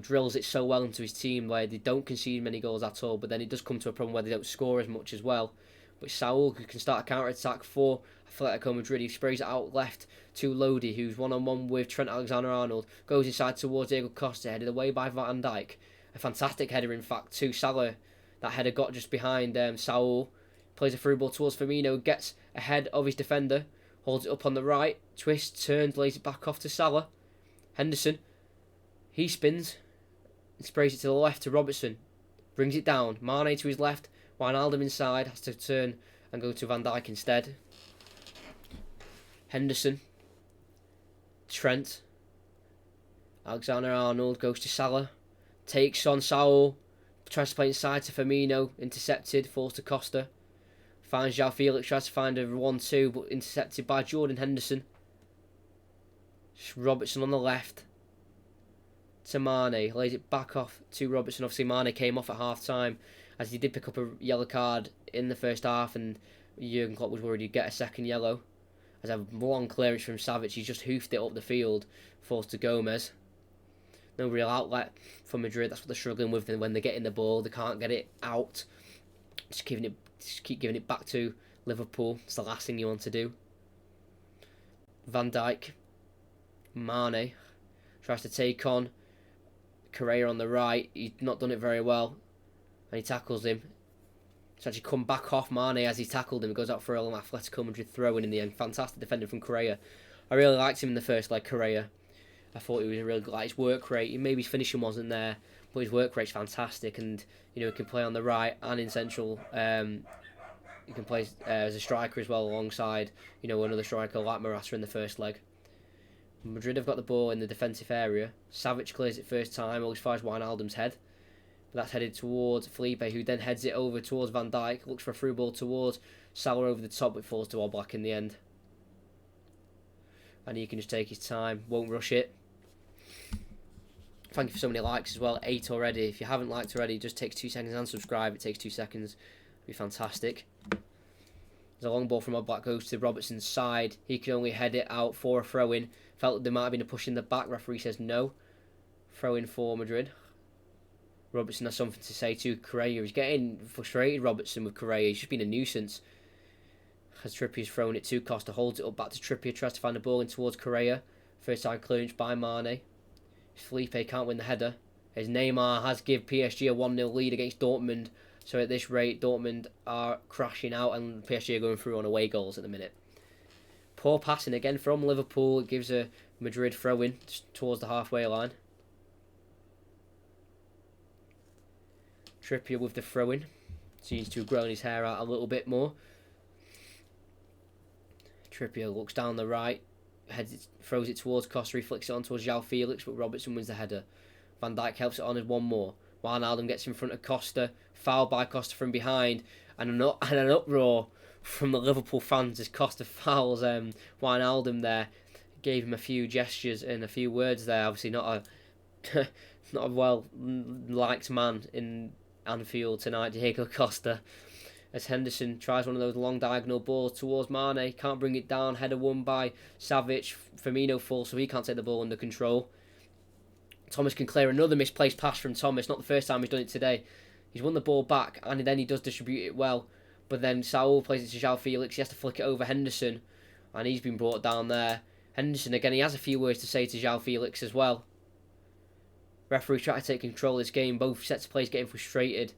drills it so well into his team where they don't concede many goals at all, but then it does come to a problem where they don't score as much as well. But Saul, who can start a counter-attack for Atletico Madrid, he sprays it out left to Lodi, who's one-on-one with Trent Alexander-Arnold, goes inside towards Diego Costa, headed away by Van Dijk. A fantastic header, in fact, to Salah. That header got just behind Saul. Plays a through ball towards Firmino, gets ahead of his defender, holds it up on the right, twists, turns, lays it back off to Salah. Henderson, he spins and sprays it to the left to Robertson. Brings it down. Mane to his left. Wijnaldum inside, has to turn and go to Van Dijk instead. Henderson. Trent. Alexander-Arnold goes to Salah. Takes on Saul. Tries to play inside to Firmino. Intercepted. Falls to Costa. Finds João Felix. Tries to find a 1-2, but intercepted by Jordan Henderson. Robertson on the left. To Mane. Lays it back off to Robertson. Obviously, Mane came off at half-time, as he did pick up a yellow card in the first half, and Jurgen Klopp was worried he'd get a second yellow. As a long clearance from Savic, he's just hoofed it up the field, falls to Gomez. No real outlet for Madrid. That's what they're struggling with. When they're getting the ball, they can't get it out. Just keep giving it back to Liverpool. It's the last thing you want to do. Van Dijk, Mane tries to take on Correa on the right. He's not done it very well. And he tackles him. He's actually come back off Mane as he tackled him. He goes out for an Atletico Madrid throw-in in the end. Fantastic defender from Correa. I really liked him in the first leg, Correa. I thought he was really good. Like his work rate, maybe his finishing wasn't there, but his work rate's fantastic. And he can play on the right and in central. He can play as a striker as well, alongside another striker like Morata in the first leg. Madrid have got the ball in the defensive area. Savic clears it first time, always fires Wijnaldum's head. That's headed towards Felipe, who then heads it over towards Van Dijk. Looks for a through ball towards Salah over the top, but falls to Oblak in the end. And he can just take his time, won't rush it. Thank you for so many likes as well, 8 already. If you haven't liked already, it just takes 2 seconds, and subscribe, it takes 2 seconds. It'd be fantastic. There's a long ball from Oblak, goes to Robertson's side. He can only head it out for a throw-in. Felt there might have been a push in the back. Referee says no. Throw-in for Madrid. Robertson has something to say to Correa. He's getting frustrated, Robertson, with Correa. He's just been a nuisance. As Trippier's thrown it to Costa, holds it up back to Trippier, tries to find the ball in towards Correa. First time clearance by Mane. Felipe can't win the header. As Neymar has give PSG a 1-0 lead against Dortmund. So at this rate, Dortmund are crashing out and PSG are going through on away goals at the minute. Poor passing again from Liverpool. It gives a Madrid throw-in towards the halfway line. Trippier with the throw-in. Seems to have grown his hair out a little bit more. Trippier looks down the right. Throws it towards Costa. He flicks it on towards João Felix, but Robertson wins the header. Van Dijk helps it on as one more. Wijnaldum gets in front of Costa. Fouled by Costa from behind. And an uproar from the Liverpool fans as Costa fouls Wijnaldum there. Gave him a few gestures and a few words there. Obviously not a not a well-liked man in Anfield tonight, Diego Costa. As Henderson tries one of those long diagonal balls towards Mane. Can't bring it down. Header won by Savic. Firmino falls, so he can't take the ball under control. Thomas can clear another misplaced pass from Thomas. Not the first time he's done it today. He's won the ball back, and then he does distribute it well. But then Saul plays it to João Felix. He has to flick it over Henderson, and he's been brought down there. Henderson, again, he has a few words to say to João Felix as well. Referee try to take control of this game. Both sets of players getting frustrated.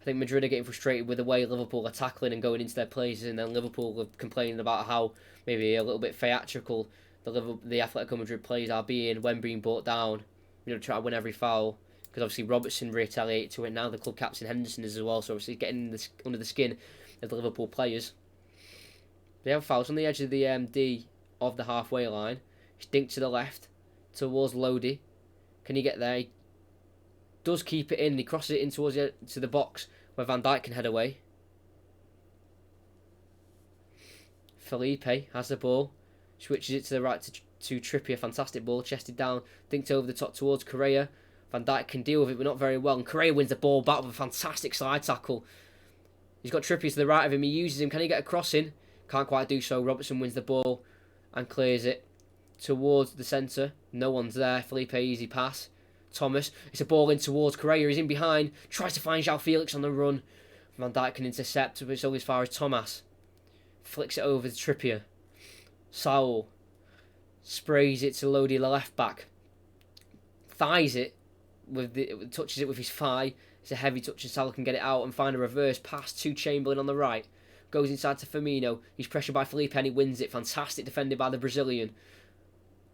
I think Madrid are getting frustrated with the way Liverpool are tackling and going into their places, and then Liverpool are complaining about how maybe a little bit theatrical the Atletico Madrid players are being when being brought down. Try to win every foul, because obviously Robertson retaliated to it. Now the club captain Henderson is as well, so obviously getting under the skin of the Liverpool players. They have fouls on the edge of the D of the halfway line. He's dinked to the left towards Lodi. Can he get there? He does keep it in. He crosses it in towards to the box where Van Dijk can head away. Felipe has the ball. Switches it to the right to Trippier. Fantastic ball. Chested down. Dinked over the top towards Correa. Van Dijk can deal with it, but not very well. And Correa wins the ball back with a fantastic slide tackle. He's got Trippier to the right of him. He uses him. Can he get a cross in? Can't quite do so. Robertson wins the ball and clears it towards the centre. No one's there. Felipe, easy pass. Thomas. It's a ball in towards Correa. He's in behind. Tries to find João Felix on the run. Van Dijk can intercept, but it's only as far as Thomas. Flicks it over to Trippier. Saul sprays it to Lodi, the left back. Thighs it. Touches it with his thigh. It's a heavy touch and Salah can get it out and find a reverse pass to Chamberlain on the right. Goes inside to Firmino. He's pressured by Felipe and he wins it. Fantastic defended by the Brazilian.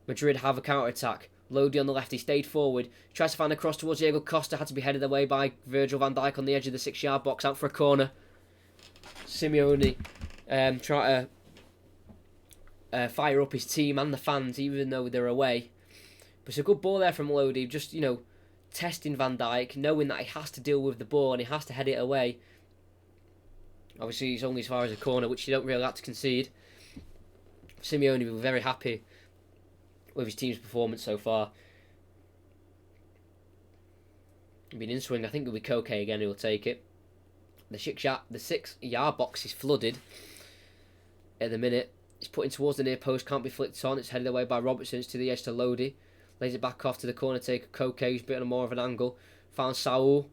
Madrid have a counter-attack. Lodi on the left, he stayed forward. Tries to find a cross towards Diego Costa. Had to be headed away by Virgil van Dijk on the edge of the 6-yard box. Out for a corner. Simeone try to fire up his team and the fans even though they're away. But it's a good ball there from Lodi. Just, testing Van Dijk, knowing that he has to deal with the ball and he has to head it away. Obviously, it's only as far as a corner, which you don't really have to concede. Simeone will be very happy with his team's performance so far. Being in swing, I think it'll be Koke again who will take it. The 6-yard box is flooded at the minute. It's put in towards the near post, can't be flicked on. It's headed away by Robertson. It's to the edge to Lodi. Lays it back off to the corner taker. Koke, who's a bit on more of an angle. Found Saul.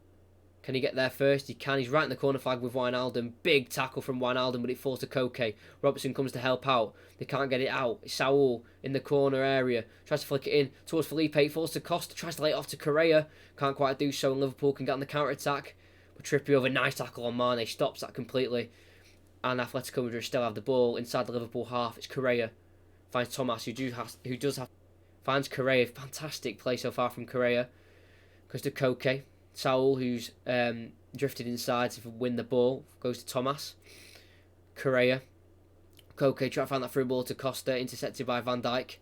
Can he get there first? He can. He's right in the corner flag with Wijnaldum. Big tackle from Wijnaldum, but it falls to Koke. Robertson comes to help out. They can't get it out. It's Saul in the corner area. Tries to flick it in towards Felipe. It falls to Costa. Tries to lay it off to Correa. Can't quite do so, and Liverpool can get on the counter-attack. But Trippier with a nice tackle on Mane. Stops that completely. And Atletico Madrid still have the ball inside the Liverpool half. It's Correa. Finds Thomas, finds Correa. Fantastic play so far from Correa. Goes to Koke. Saul, who's drifted inside to win the ball, goes to Thomas. Correa. Koke try to find that through ball to Costa, intercepted by Van Dijk.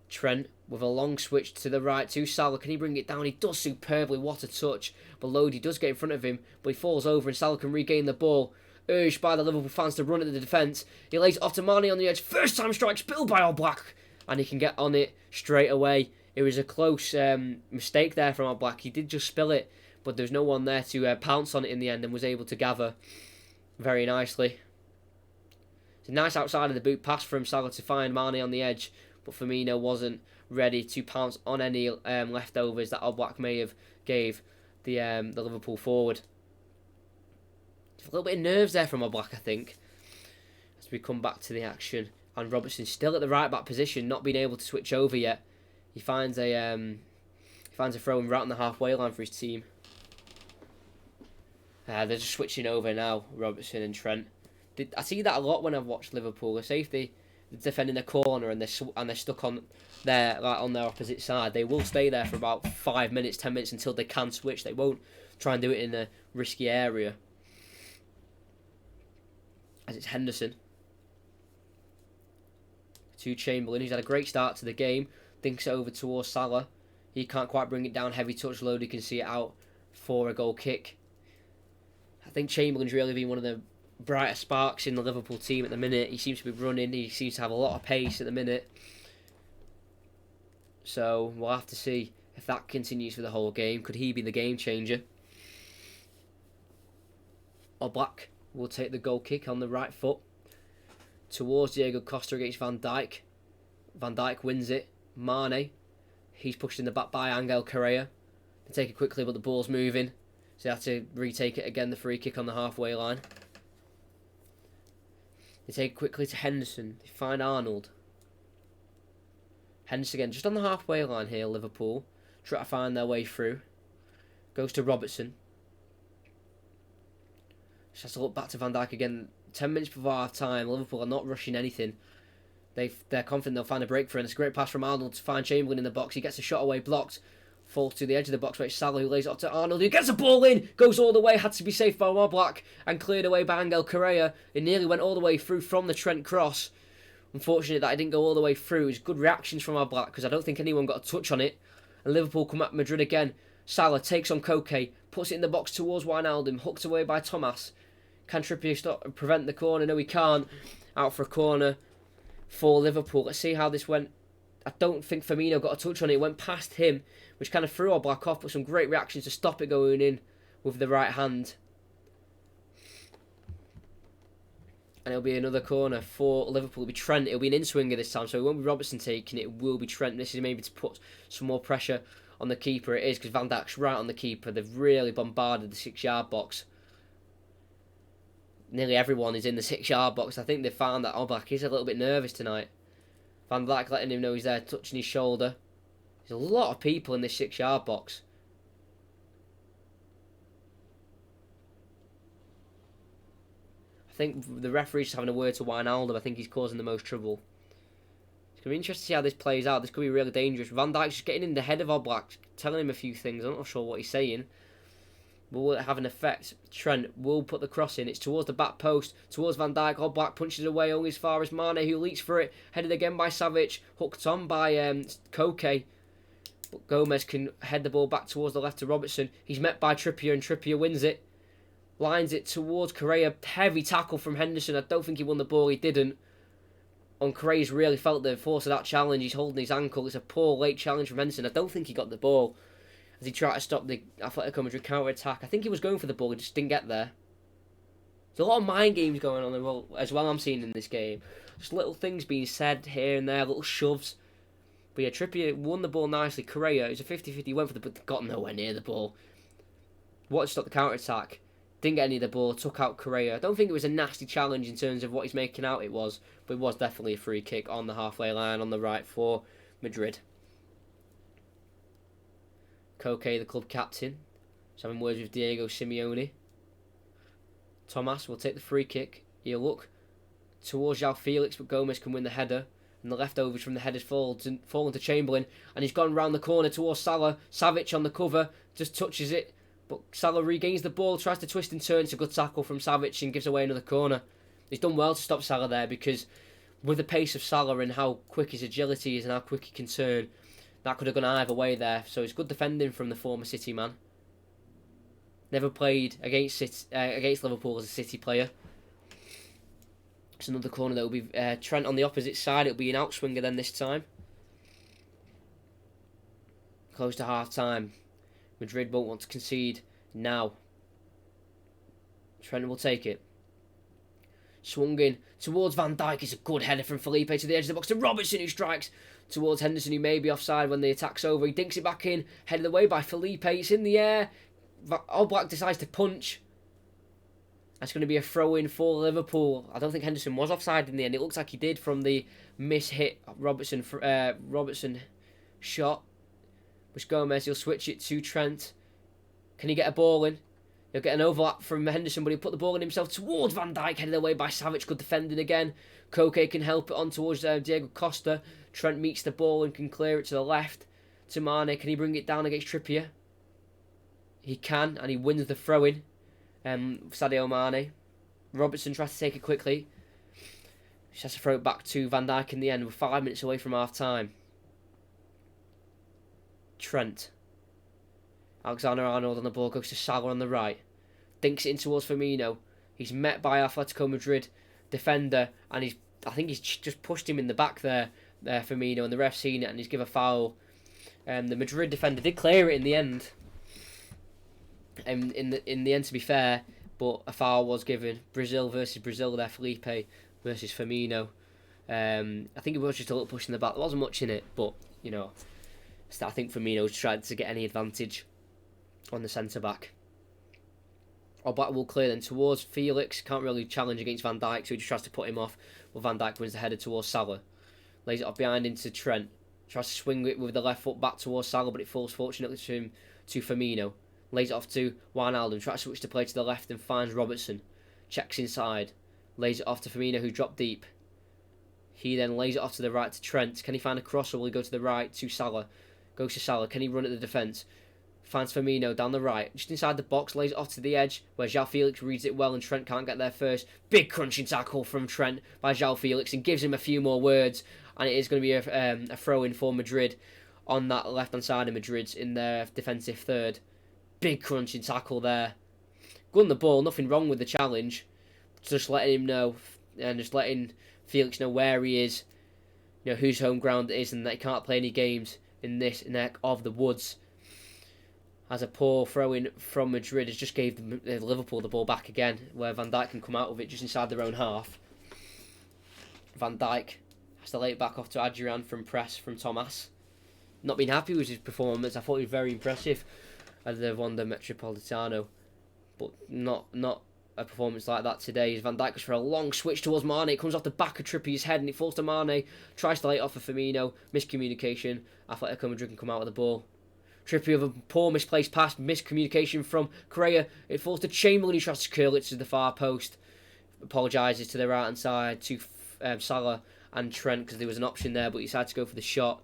Trent with a long switch to the right to Salah. Can he bring it down? He does superbly. What a touch. But Lodi does get in front of him, but he falls over and Salah can regain the ball. Urged by the Liverpool fans to run at the defence. He lays it off to Mane on the edge. First time strike spilled by All Black. And he can get on it straight away. It was a close mistake there from All Black. He did just spill it, but there's no one there to pounce on it in the end and was able to gather very nicely. It's a nice outside of the boot pass from Salah to find Mane on the edge, but Firmino wasn't ready to pounce on any leftovers that All Black may have gave the Liverpool forward. A little bit of nerves there from All Black, I think, as we come back to the action. And Robertson still at the right back position, not being able to switch over yet. He finds a throw in right on the halfway line for his team. They're just switching over now, Robertson and Trent. I see that a lot when I've watched Liverpool. If they're defending a corner and they're stuck on their opposite side, they will stay there for about 5 minutes, 10 minutes until they can switch. They won't try and do it in a risky area. As it's Henderson to Chamberlain, who's had a great start to the game. Thinks it over towards Salah. He can't quite bring it down. Heavy touch. Lodi can see it out for a goal kick. I think Chamberlain's really been one of the brighter sparks in the Liverpool team at the minute. He seems to be running. He seems to have a lot of pace at the minute. So we'll have to see if that continues for the whole game. Could he be the game changer? All Black will take the goal kick on the right foot towards Diego Costa against Van Dijk. Van Dijk wins it. Mane, he's pushed in the back by Angel Correa. They take it quickly, but the ball's moving, so they have to retake it again. The free kick on the halfway line. They take it quickly to Henderson. They find Arnold. Henderson again, just on the halfway line here. Liverpool try to find their way through. Goes to Robertson. Just has to look back to Van Dijk again. 10 minutes before half time. Liverpool are not rushing anything. They're confident they'll find a breakthrough. And it's a great pass from Arnold to find Chamberlain in the box. He gets a shot away, blocked. Falls to the edge of the box where it's Salah who lays it up to Arnold, who gets the ball in, goes all the way, had to be saved by Oblak and cleared away by Angel Correa. It nearly went all the way through from the Trent cross. Unfortunate that it didn't go all the way through. It was good reactions from Oblak because I don't think anyone got a touch on it. And Liverpool come at Madrid again. Salah takes on Koke, puts it in the box towards Wijnaldum, hooked away by Thomas. Can Trippier prevent the corner? No, he can't. Out for a corner for Liverpool. Let's see how this went. I don't think Firmino got a touch on it. It went past him, which kind of threw Oblak off, but some great reactions to stop it going in with the right hand. And it'll be another corner for Liverpool. It'll be Trent. It'll be an in-swinger this time, so it won't be Robertson taking it. It will be Trent. This is maybe to put some more pressure on the keeper. It is, because Van Dijk's right on the keeper. They've really bombarded the 6-yard box. Nearly everyone is in the 6-yard box. I think they found that Oblak is a little bit nervous tonight. Van Dijk letting him know he's there, touching his shoulder. There's a lot of people in this 6-yard box. I think the referee's just having a word to Wijnaldum. I think he's causing the most trouble. It's going to be interesting to see how this plays out. This could be really dangerous. Van Dijk's just getting in the head of Oblak, telling him a few things. I'm not sure what he's saying. But will it have an effect? Trent will put the cross in. It's towards the back post, towards Van Dijk. Oblak punches away only as far as Mane, who leaks for it. Headed again by Savic. Hooked on by Koke. But Gomez can head the ball back towards the left to Robertson. He's met by Trippier, and Trippier wins it. Lines it towards Correa. Heavy tackle from Henderson. I don't think he won the ball. He didn't. On Correa's really felt the force of that challenge. He's holding his ankle. It's a poor late challenge from Henderson. I don't think he got the ball as he tried to stop the Atletico Madrid counter-attack. I think he was going for the ball. He just didn't get there. There's a lot of mind games going on as well I'm seeing in this game. Just little things being said here and there. Little shoves. But yeah, Trippier won the ball nicely. Correa, it was a 50-50. He went for the but got nowhere near the ball. Wanted to stop the counter-attack. Didn't get any of the ball. Took out Correa. I don't think it was a nasty challenge in terms of what he's making out it was. But it was definitely a free kick on the halfway line on the right for Madrid. Koke, the club captain, is having words with Diego Simeone. Thomas will take the free kick. He'll look towards João Felix, but Gomez can win the header. And the leftovers from the headers fall to Chamberlain. And he's gone round the corner towards Salah. Savic on the cover, just touches it. But Salah regains the ball, tries to twist and turn. It's a good tackle from Savic and gives away another corner. He's done well to stop Salah there, because with the pace of Salah and how quick his agility is and how quick he can turn, that could have gone either way there. So it's good defending from the former City man. Never played against Liverpool as a City player. It's another corner that will be Trent on the opposite side. It'll be an outswinger then this time. Close to half time. Madrid won't want to concede now. Trent will take it. Swung in towards Van Dijk. It's a good header from Felipe to the edge of the box to Robertson, who strikes towards Henderson, who may be offside when the attack's over. He dinks it back in, headed away by Felipe. It's in the air. Oblak decides to punch. That's going to be a throw-in for Liverpool. I don't think Henderson was offside in the end. It looks like he did from the miss-hit Robertson shot. Which Gomez, he'll switch it to Trent. Can he get a ball in? He'll get an overlap from Henderson, but he'll put the ball in himself towards Van Dijk, headed away by Savic. Good defending again. Koke can help it on towards Diego Costa. Trent meets the ball and can clear it to the left to Mane. Can he bring it down against Trippier? He can, and he wins the throw-in. Sadio Mane. Robertson tries to take it quickly. She has to throw it back to Van Dijk in the end. We're 5 minutes away from half-time. Trent. Alexander-Arnold on the ball, goes to Salah on the right. Dinks it in towards Firmino. He's met by Atletico Madrid defender, and I think he's just pushed him in the back there, Firmino, and the ref's seen it, and he's given a foul. The Madrid defender did clear it in the end. In the end, to be fair, but a foul was given. Brazil versus Brazil there, Felipe versus Firmino. I think it was just a little push in the back. There wasn't much in it, but, you know, I think Firmino's tried to get any advantage on the centre-back. Oblak will clear then towards Felix. Can't really challenge against Van Dijk, so he just tries to put him off. But Van Dijk wins the header towards Salah. Lays it off behind into Trent. Tries to swing it with the left foot back towards Salah, but it falls fortunately to Firmino. Lays it off to Wijnaldum. Tries to switch the play to the left and finds Robertson. Checks inside. Lays it off to Firmino, who dropped deep. He then lays it off to the right to Trent. Can he find a cross, or will he go to the right to Salah? Goes to Salah. Can he run at the defence? Finds Firmino down the right. Just inside the box. Lays it off to the edge, where João Felix reads it well and Trent can't get there first. Big crunching tackle from Trent by João Felix and gives him a few more words. And it is going to be a throw-in for Madrid on that left-hand side of Madrid's in their defensive third. Big crunching tackle there. Good on the ball. Nothing wrong with the challenge. Just letting him know and just letting Felix know where he is, whose home ground it is, and that he can't play any games in this neck of the woods. As a poor throw-in from Madrid has just gave Liverpool the ball back again, where Van Dijk can come out with it just inside their own half. Van Dijk has to lay it back off to Adrian from press from Thomas. Not been happy with his performance. I thought he was very impressive at the Wanda Metropolitano, but not a performance like that today. As Van Dijk goes for a long switch towards Mane. It comes off the back of Trippier's head and it falls to Mane. Tries to lay it off for Firmino. Miscommunication. Atletico Madrid can come out with the ball. Trippier with a poor misplaced pass. Miscommunication from Correa. It falls to Chamberlain. He tries to curl it to the far post. Apologises to the right hand side to Salah and Trent because there was an option there, but he decided to go for the shot.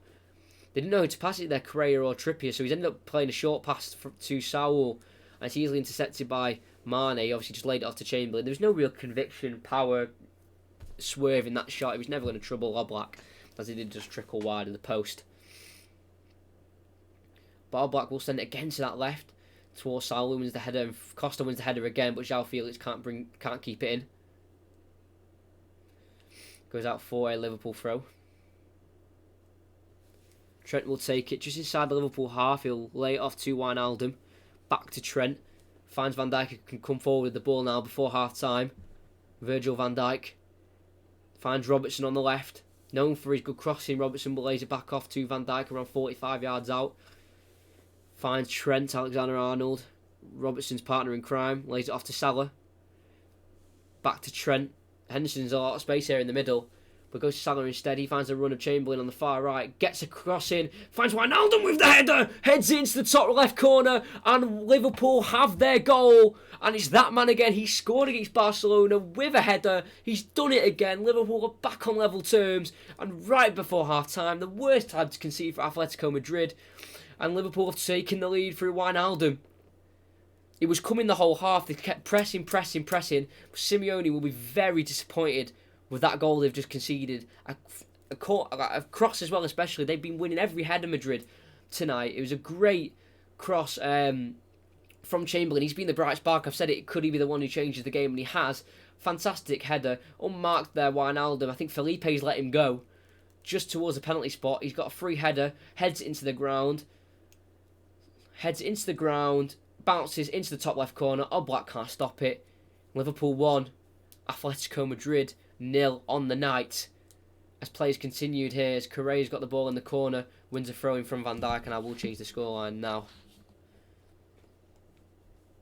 They didn't know who to pass it there, Correa or Trippier, so he's ended up playing a short pass to Saul, and it's easily intercepted by Mane. He obviously just laid it off to Chamberlain. There was no real conviction, power, swerve in that shot. He was never going to trouble Oblak, as he did just trickle wide of the post. But Oblak will send it again to that left, towards Saul, who wins the header, and Costa wins the header again, but João Felix can't keep it in. Goes out for a Liverpool throw. Trent will take it just inside the Liverpool half. He'll lay it off to Wijnaldum. Back to Trent. Finds Van Dijk, who can come forward with the ball now before half time. Virgil van Dijk. Finds Robertson on the left. Known for his good crossing, Robertson will lays it back off to Van Dijk around 45 yards out. Finds Trent Alexander-Arnold. Robertson's partner in crime. Lays it off to Salah. Back to Trent. Henderson's a lot of space here in the middle, but goes to Salah instead. He finds a run of Chamberlain on the far right, gets a cross in, finds Wijnaldum with the header, heads into the top left corner, and Liverpool have their goal. And it's that man again. He scored against Barcelona with a header. He's done it again. Liverpool are back on level terms, and right before half-time, the worst time to concede for Atletico Madrid, and Liverpool have taken the lead through Wijnaldum. It was coming the whole half. They kept pressing. Simeone will be very disappointed with that goal they've just conceded. A cross as well, especially. They've been winning every header, Madrid, tonight. It was a great cross from Chamberlain. He's been the bright spark. I've said it could he be the one who changes the game, and he has. Fantastic header. Unmarked there, Wijnaldum. I think Felipe's let him go just towards the penalty spot. He's got a free header. Heads into the ground. Bounces into the top left corner. Oblak can't stop it. Liverpool 1. Atletico Madrid 0 on the night. As plays continued here, as Correa's got the ball in the corner, wins a throw-in from Van Dijk, and I will change the scoreline now.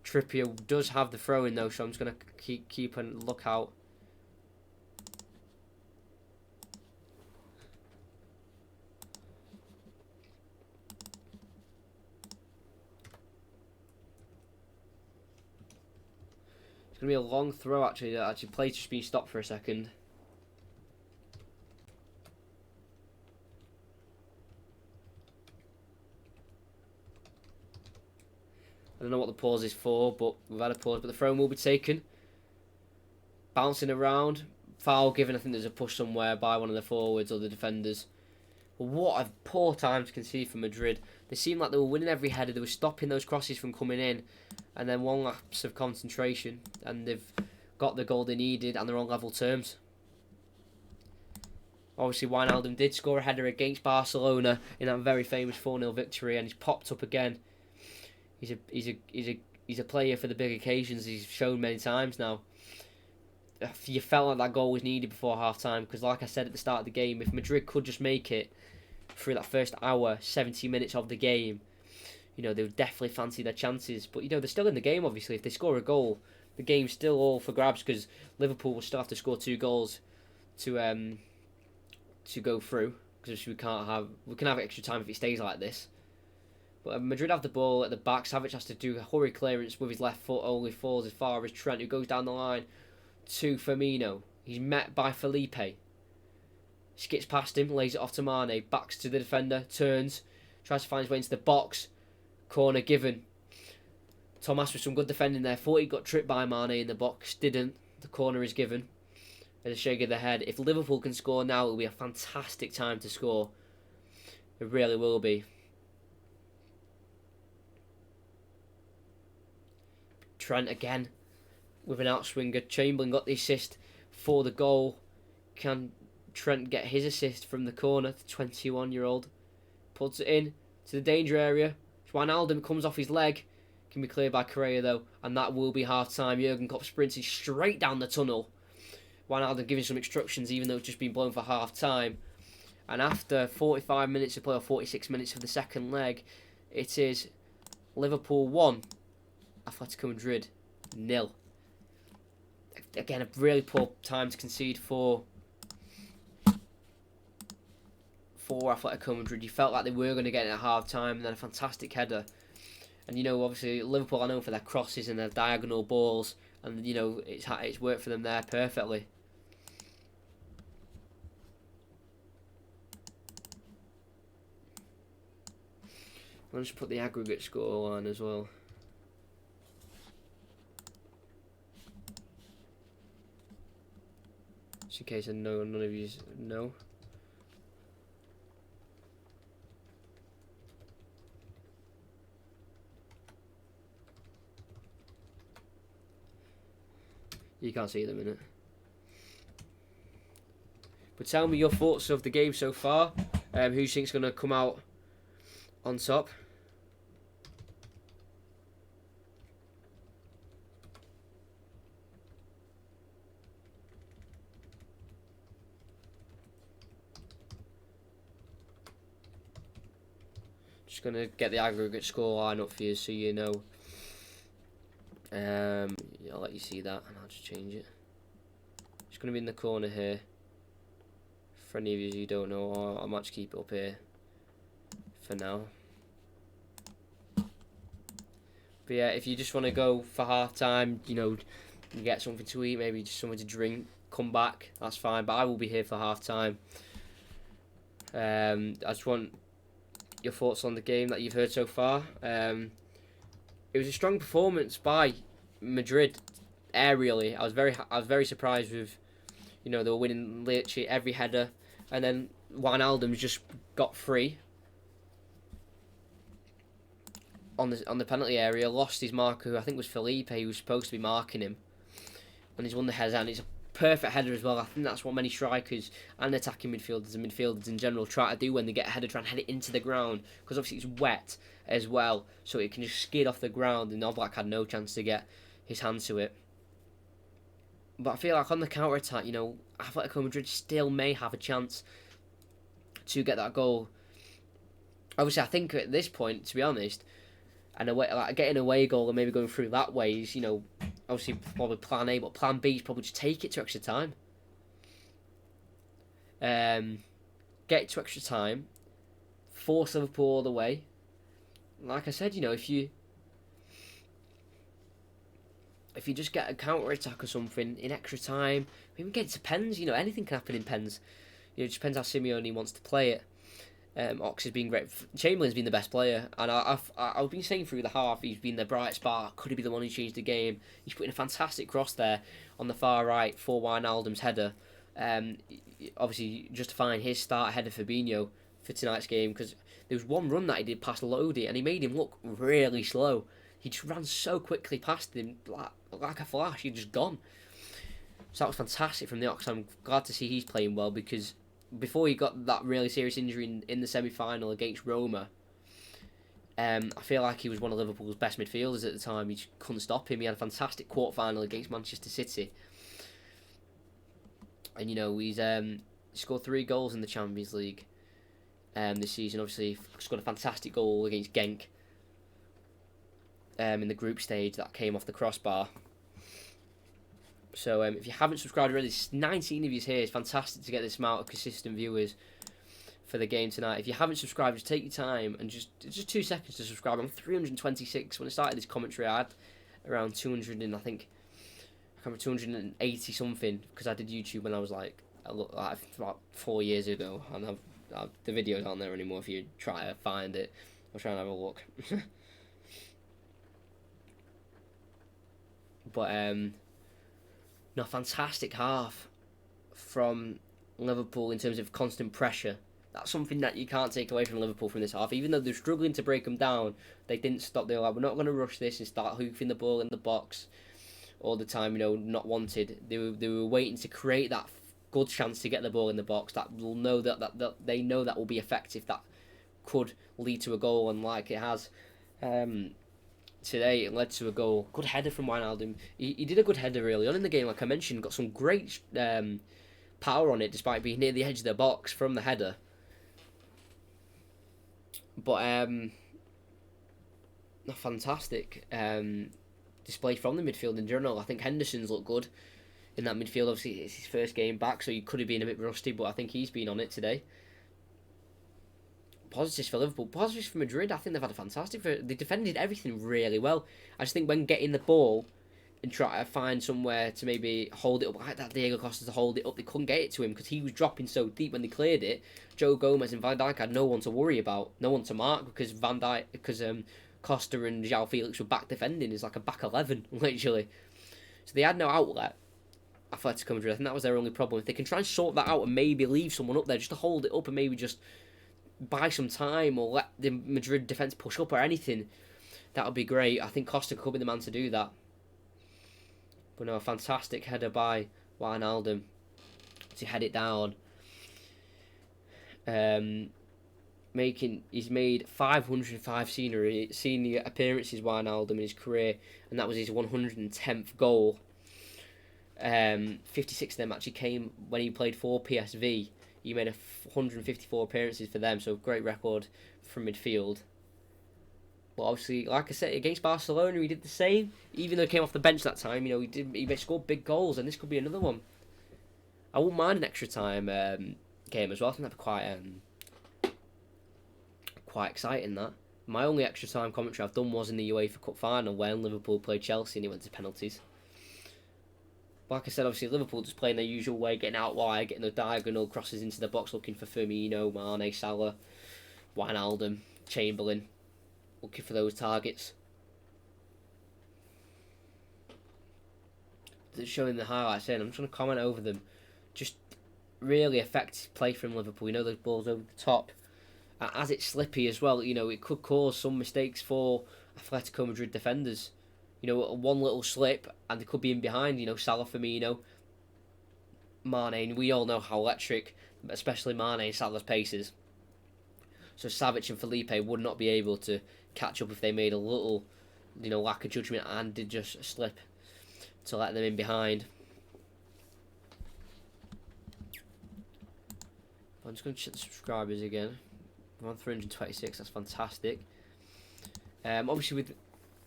Trippier does have the throw-in though, so I'm just going to keep a lookout. It's going to be a long throw actually. Play's just been stopped for a second. I don't know what the pause is for, but we've had a pause. But the throw will be taken. Bouncing around. Foul given. I think there's a push somewhere by one of the forwards or the defenders. But what a poor time to concede for Madrid. They seemed like they were winning every header. They were stopping those crosses from coming in. And then one lapse of concentration. And they've got the goal they needed. And they're on level terms. Obviously, Wijnaldum did score a header against Barcelona in that very famous 4-0 victory. And he's popped up again. He's a player for the big occasions. He's shown many times now. You felt like that goal was needed before half-time. Because like I said at the start of the game, if Madrid could just make it through that first hour, 70 minutes of the game, they would definitely fancy their chances. But, they're still in the game, obviously. If they score a goal, the game's still all for grabs because Liverpool will still have to score 2 goals to go through. because we can have extra time if it stays like this. But Madrid have the ball at the back. Savic has to do a hurry clearance with his left foot, only falls as far as Trent, who goes down the line to Firmino. He's met by Felipe. Skips past him, lays it off to Mane, backs to the defender, turns, tries to find his way into the box. Corner given. Thomas with some good defending there. Thought he got tripped by Mane in the box. Didn't. The corner is given. There's a shake of the head. If Liverpool can score now, it'll be a fantastic time to score. It really will be. Trent again with an outswinger. Chamberlain got the assist for the goal. Can Trent get his assist from the corner? The 21-year-old puts it in to the danger area. Wijnaldum comes off his leg. Can be cleared by Correa though, and that will be half time. Jurgen Klopp sprinting straight down the tunnel. Wijnaldum giving some instructions, even though it's just been blown for half time. And after 45 minutes of play, or 46 minutes of the second leg, it is Liverpool 1, Atletico Madrid 0. Again, a really poor time to concede for Atletico Madrid. You felt like they were going to get it at half time, and then a fantastic header. And you know, obviously Liverpool are known for their crosses and their diagonal balls, and you know it's worked for them there perfectly. I'll just put the aggregate score on as well. Just in case none of you know. You can't see them in it. But tell me your thoughts of the game so far. Who do you think's going to come out on top? Just going to get the aggregate score line up for you so you know. I'll let you see that and I'll just change it. It's going to be in the corner here. For any of you who don't know, I might just keep it up here for now. But yeah, if you just want to go for half time, you know, you get something to eat, maybe just something to drink, come back, that's fine. But I will be here for half time. I just want your thoughts on the game that you've heard so far. It was a strong performance by Madrid aerially. I was very surprised with, you know, they were winning literally every header, and then Wijnaldum just got free on the penalty area, lost his marker, who I think was Felipe, who was supposed to be marking him, and he's won the header, and it's a perfect header as well. I think that's what many strikers and attacking midfielders and midfielders in general try to do when they get a header, try and head it into the ground, because obviously it's wet as well, so it can just skid off the ground, and Oblak had no chance to get his hand to it. But I feel like on the counter-attack, you know, Atletico Madrid still may have a chance to get that goal. Obviously, I think at this point, to be honest, and getting an away goal and maybe going through that way is, you know, obviously probably plan A, but plan B is probably just take it to extra time. Get it to extra time, force Liverpool all the way. Like I said, you know, if you just get a counter-attack or something in extra time, maybe get it to pens, you know, anything can happen in pens. You know, it just depends how Simeone wants to play it. Ox has been great. Chamberlain's been the best player, and I've been saying through the half he's been the bright spark. Could he be the one who changed the game? He's putting a fantastic cross there on the far right for Wijnaldum's header. Obviously justifying his start ahead of Fabinho for tonight's game, because there was one run that he did past Lodi and he made him look really slow. He just ran so quickly past him, like a flash. He'd just gone. So that was fantastic from the Ox. I'm glad to see he's playing well, because before he got that really serious injury in the semi-final against Roma, I feel like he was one of Liverpool's best midfielders at the time. He just couldn't stop him. He had a fantastic quarter-final against Manchester City. And, you know, he's scored 3 goals in the Champions League this season. Obviously, scored a fantastic goal against Genk in the group stage that came off the crossbar. So if you haven't subscribed already, 19 of you here. It's fantastic to get this amount of consistent viewers. for the game tonight. If you haven't subscribed, just take your time and just 2 seconds to subscribe. I'm 326. When I started this commentary, I had around 200 and I think I can't remember 280 something because I did YouTube when I was like about 4 years ago, and the videos aren't there anymore. If you try to find it, I'll try and have a look. But no, fantastic half from Liverpool in terms of constant pressure. That's something that you can't take away from Liverpool from this half. Even though they're struggling to break them down, they didn't stop. They were like, we're not going to rush this and start hoofing the ball in the box all the time, not wanted. They were waiting to create that good chance to get the ball in the box that will know that they know that will be effective, that could lead to a goal, and like it has today, it led to a goal. Good header from Wijnaldum. He did a good header early on in the game, like I mentioned, got some great power on it despite being near the edge of the box from the header. But not fantastic display from the midfield in general. I think Henderson's looked good in that midfield. Obviously, it's his first game back, so he could have been a bit rusty, but I think he's been on it today. Positives for Liverpool. Positives for Madrid. I think they've had a fantastic... They defended everything really well. I just think when getting the ball and try to find somewhere to maybe hold it up, like that Diego Costa to hold it up, they couldn't get it to him because he was dropping so deep when they cleared it. Joe Gomez and Van Dijk had no one to worry about, no one to mark because Costa and João Felix were back defending. It's like a back 11, literally. So they had no outlet. Atletico Madrid. I think that was their only problem. If they can try and sort that out and maybe leave someone up there just to hold it up and maybe just buy some time or let the Madrid defence push up or anything, that would be great. I think Costa could be the man to do that. But no, a fantastic header by Wijnaldum to head it down. He's made 505 senior appearances, Wijnaldum, in his career, and that was his 110th goal. 56 of them actually came when he played for PSV. He made 154 appearances for them, so great record from midfield. But obviously, like I said, against Barcelona, he did the same. Even though he came off the bench that time, he scored big goals, and this could be another one. I wouldn't mind an extra time game as well. I think that'd be quite exciting. That my only extra time commentary I've done was in the UEFA Cup final when Liverpool played Chelsea and it went to penalties. Like I said, obviously Liverpool just playing their usual way, getting out wide, getting the diagonal crosses into the box, looking for Firmino, Mane, Salah, Wijnaldum, Chamberlain, looking for those targets. They're showing the highlights in. I'm just going to comment over them. Just really effective play from Liverpool. Those balls over the top. As it's slippy as well, it could cause some mistakes for Atletico Madrid defenders. One little slip and they could be in behind. Salah, Firmino, Mane, and we all know how electric, especially Mane and Salah's pace is. So Savic and Felipe would not be able to catch up if they made a little, lack of judgment and did just slip to let them in behind. I'm just going to check the subscribers again. We're on 326. That's fantastic. Obviously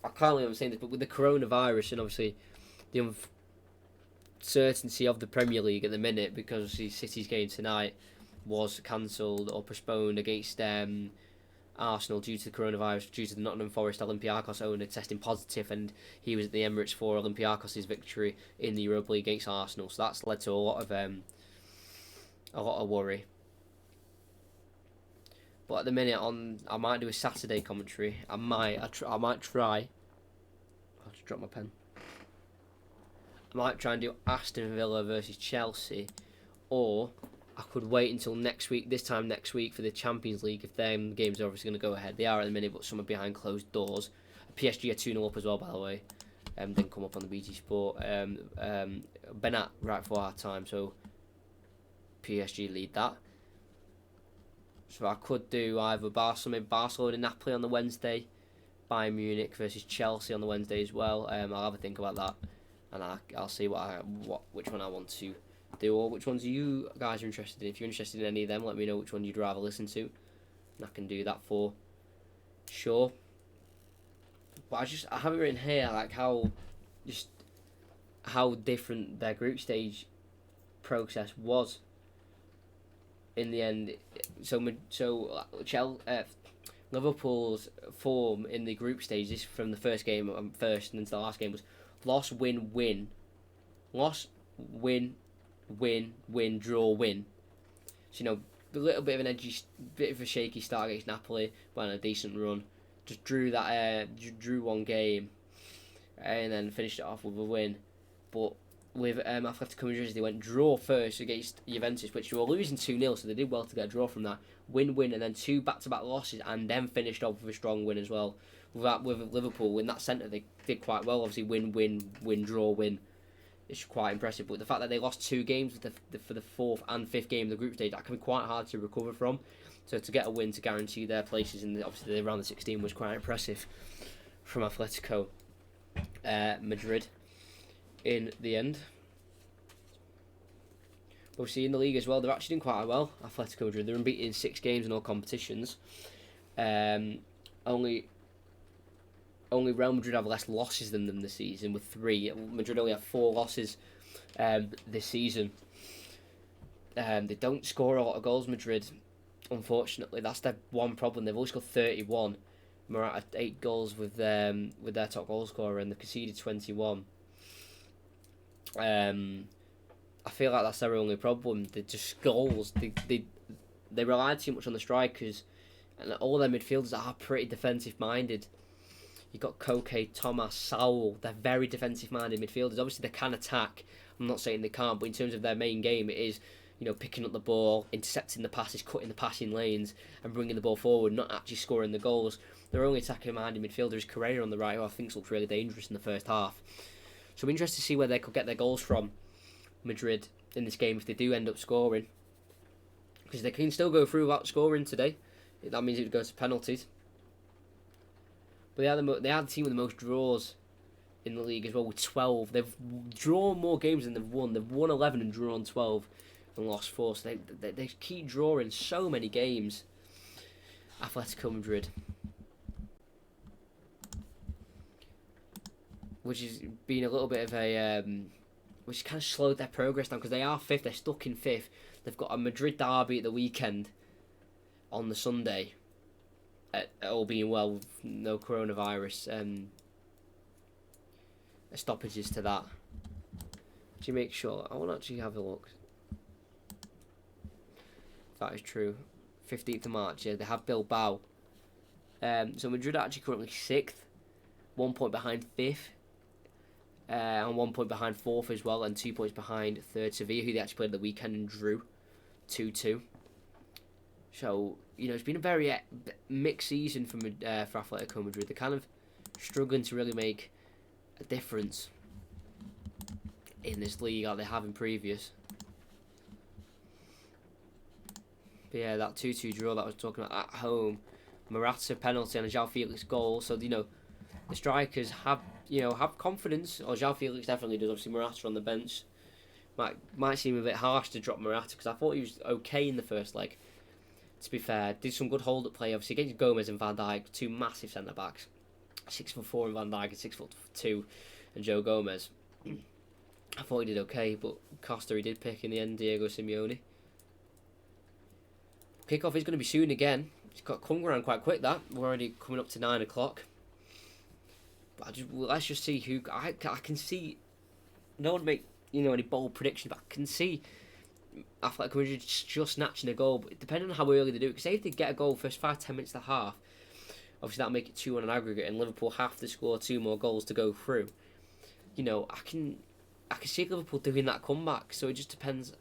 I can't believe I'm saying this, but with the coronavirus and obviously the uncertainty of the Premier League at the minute, because City's game tonight was cancelled or postponed against Arsenal due to the coronavirus, due to the Nottingham Forest Olympiacos owner testing positive, and he was at the Emirates for Olympiacos' victory in the Europa League against Arsenal. So that's led to a lot of worry. But at the minute, I might do a Saturday commentary. I might try. I'll just drop my pen. I might try and do Aston Villa versus Chelsea, or I could wait until this time next week for the Champions League if them games are obviously going to go ahead. They are at the minute, but some are behind closed doors. PSG are 2-0 up as well, by the way. Didn't come up on the BT Sport. Benat right for our time, so PSG lead that. So I could do either Barcelona Napoli on the Wednesday, Bayern Munich versus Chelsea on the Wednesday as well. I'll have a think about that, and I'll see which one I want to do, or which ones you guys are interested in. If you're interested in any of them, let me know which one you'd rather listen to, and I can do that for sure. But I have it written here like how different their group stage process was. in the end. Liverpool's form in the group stage, this from the first game first and into the last game, was loss, win, win, loss, win, win, draw, win. So a little bit of an edgy, bit of a shaky start against Napoli, but a decent run. Just drew one game, and then finished it off with a win. But with Atletico Madrid, they went draw first against Juventus, which were losing 2-0, so they did well to get a draw from that. Win, and then 2 back-to-back losses, and then finished off with a strong win as well. With Liverpool, in that centre, they did quite well. Obviously, win, draw, win. It's quite impressive. But the fact that they lost 2 games for the 4th and 5th game of the group stage, that can be quite hard to recover from. So to get a win to guarantee their places in obviously the round of 16 was quite impressive from Atletico Madrid in the end. Obviously in the league as well, they're actually doing quite well. Atletico Madrid, they're unbeaten in 6 games in all competitions. Only Real Madrid have less losses than them this season with 3. Madrid only have 4 losses this season. They don't score a lot of goals, Madrid. Unfortunately, that's their one problem. They've only scored 31. Morata 8 goals with their top goal scorer, and they've conceded 21. I feel like that's their only problem. They're just goals. They rely too much on the strikers, and all their midfielders are pretty defensive minded. You've got Koke, Thomas, Saul. They're very defensive minded midfielders. Obviously, they can attack. I'm not saying they can't, but in terms of their main game, it is picking up the ball, intercepting the passes, cutting the passing lanes, and bringing the ball forward, not actually scoring the goals. Their only attacking-minded midfielder is Correa on the right, who I think looks really dangerous in the first half. So I'm interested to see where they could get their goals from, Madrid, in this game if they do end up scoring. Because they can still go through without scoring today. That means it would go to penalties. But they are the team with the most draws in the league as well, with 12. They've drawn more games than they've won. They've won 11 and drawn 12. And lost 4, so they keep drawing so many games. Atletico Madrid, which has been a little bit of a which kind of slowed their progress down because they are 5th. They're stuck in 5th. They've got a Madrid derby at the weekend on the Sunday. All being well, with no coronavirus stoppages to that. Do you make sure? I want to actually have a look. That is true. 15th of March, yeah, they have Bilbao. So Madrid are actually currently 6th, 1 point behind 5th, and 1 point behind 4th as well, and 2 points behind 3rd Sevilla, who they actually played the weekend and drew 2-2. So, it's been a very mixed season for Atletico Madrid. They're kind of struggling to really make a difference in this league like they have in previous. But yeah, that 2-2 draw that I was talking about at home, Morata penalty and a João Felix goal. So the strikers have confidence. Or João Felix definitely does. Obviously Morata on the bench might seem a bit harsh to drop Morata because I thought he was okay in the first leg. To be fair, did some good hold up play. Obviously against Gomez and Van Dijk, 2 massive centre backs, 6'4" in Van Dijk and 6'2" and Joe Gomez. I thought he did okay, but Costa he did pick in the end, Diego Simeone. Kickoff is going to be soon again. It's got come around quite quick. That we're already coming up to 9 o'clock. But let's just see who I can see. No one make any bold predictions, but I can see Atletico Madrid just snatching a goal. But depending on how early they do it, because if they get a goal first 5-10 minutes of the half, obviously that'll make it 2 on an aggregate, and Liverpool have to score 2 more goals to go through. I can see Liverpool doing that comeback. So it just depends.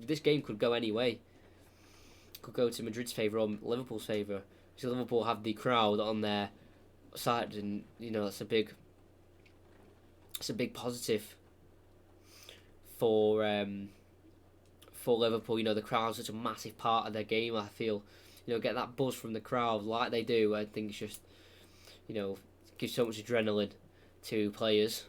This game could go any way. Could go to Madrid's favour or Liverpool's favour. So Liverpool have the crowd on their side, and that's a big positive for Liverpool. The crowd's such a massive part of their game. I feel get that buzz from the crowd like they do. I think it's just gives so much adrenaline to players.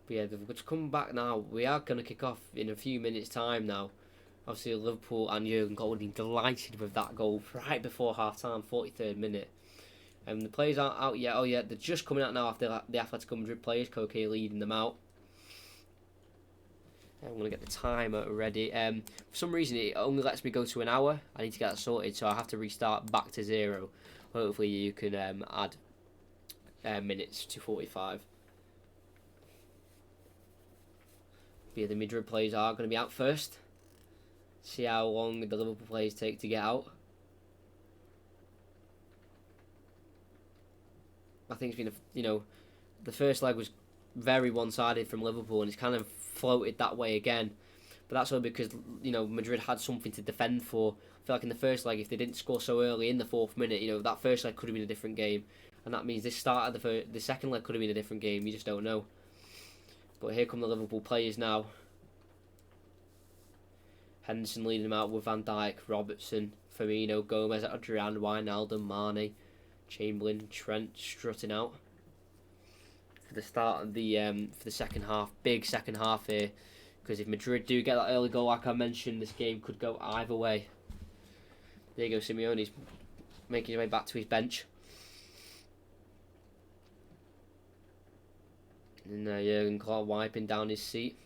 But yeah, they've come back now. We are going to kick off in a few minutes' time now. Obviously, Liverpool and Jurgen Klopp would be delighted with that goal right before half-time, 43rd minute. The players aren't out yet. Oh, yeah, they're just coming out now after the Atletico Madrid players. Koke leading them out. I'm going to get the timer ready. For some reason, it only lets me go to an hour. I need to get that sorted, so I have to restart back to 0. Hopefully, you can add minutes to 45. But yeah, the Madrid players are going to be out first. See how long the Liverpool players take to get out. I think it's been, the first leg was very one-sided from Liverpool, and it's kind of floated that way again. But that's only because, Madrid had something to defend for. I feel like in the first leg, if they didn't score so early in the 4th minute, that first leg could have been a different game. And that means this start of the second leg could have been a different game. You just don't know. But here come the Liverpool players now. Henderson leading them out with Van Dijk, Robertson, Firmino, Gomez, Adrian, Wijnaldum, Mane, Chamberlain, Trent strutting out for the start of the second half. Big second half here, because if Madrid do get that early goal, like I mentioned, this game could go either way. There you go, Simeone's making his way back to his bench. And Jurgen Klopp wiping down his seat.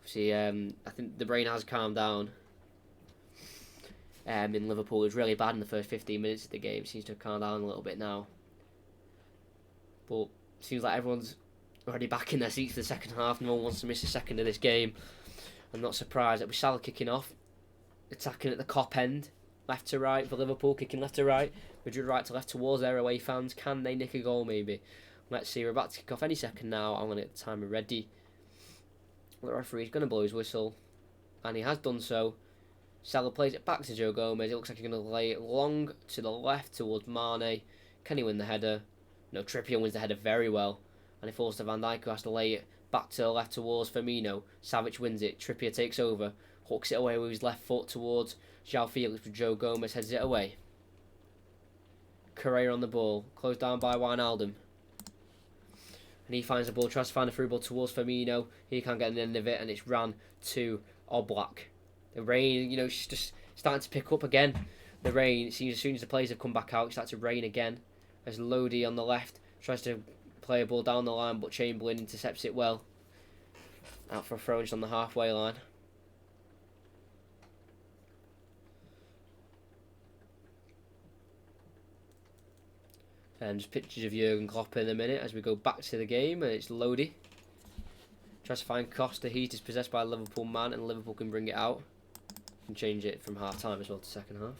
See, I think the brain has calmed down. In Liverpool, it was really bad in the first 15 minutes of the game. Seems to have calmed down a little bit now. But it seems like everyone's already back in their seats for the second half. No one wants to miss a second of this game. I'm not surprised that with Salah kicking off, attacking at the Kop end, left to right for Liverpool, kicking left to right, Madrid right to left towards their away fans. Can they nick a goal maybe? Let's see, we're about to kick off any second now. I'm going to get the timer ready. The referee's going to blow his whistle, and he has done so. Salah plays it back to Joe Gomez. It looks like he's going to lay it long to the left towards Mane. Can he win the header? No, Trippier wins the header very well, and it falls to Van Dijk, who has to lay it back to the left towards Firmino. Savic wins it. Trippier takes over, hooks it away with his left foot towards João Felix, but Joe Gomez heads it away. Correa on the ball, closed down by Wijnaldum. And he finds the ball, tries to find a through ball towards Firmino. He can't get the end of it, and it's ran to Oblak. The rain, it's just starting to pick up again. The rain, it seems as soon as the players have come back out, it starts to rain again. As Lodi on the left tries to play a ball down the line, but Chamberlain intercepts it well. Out for a throw just on the halfway line. And just pictures of Jurgen Klopp in a minute as we go back to the game, and it's Lodi. Tries to find Costa. Heat is possessed by a Liverpool man, and Liverpool can bring it out. Can change it from half time as well to second half.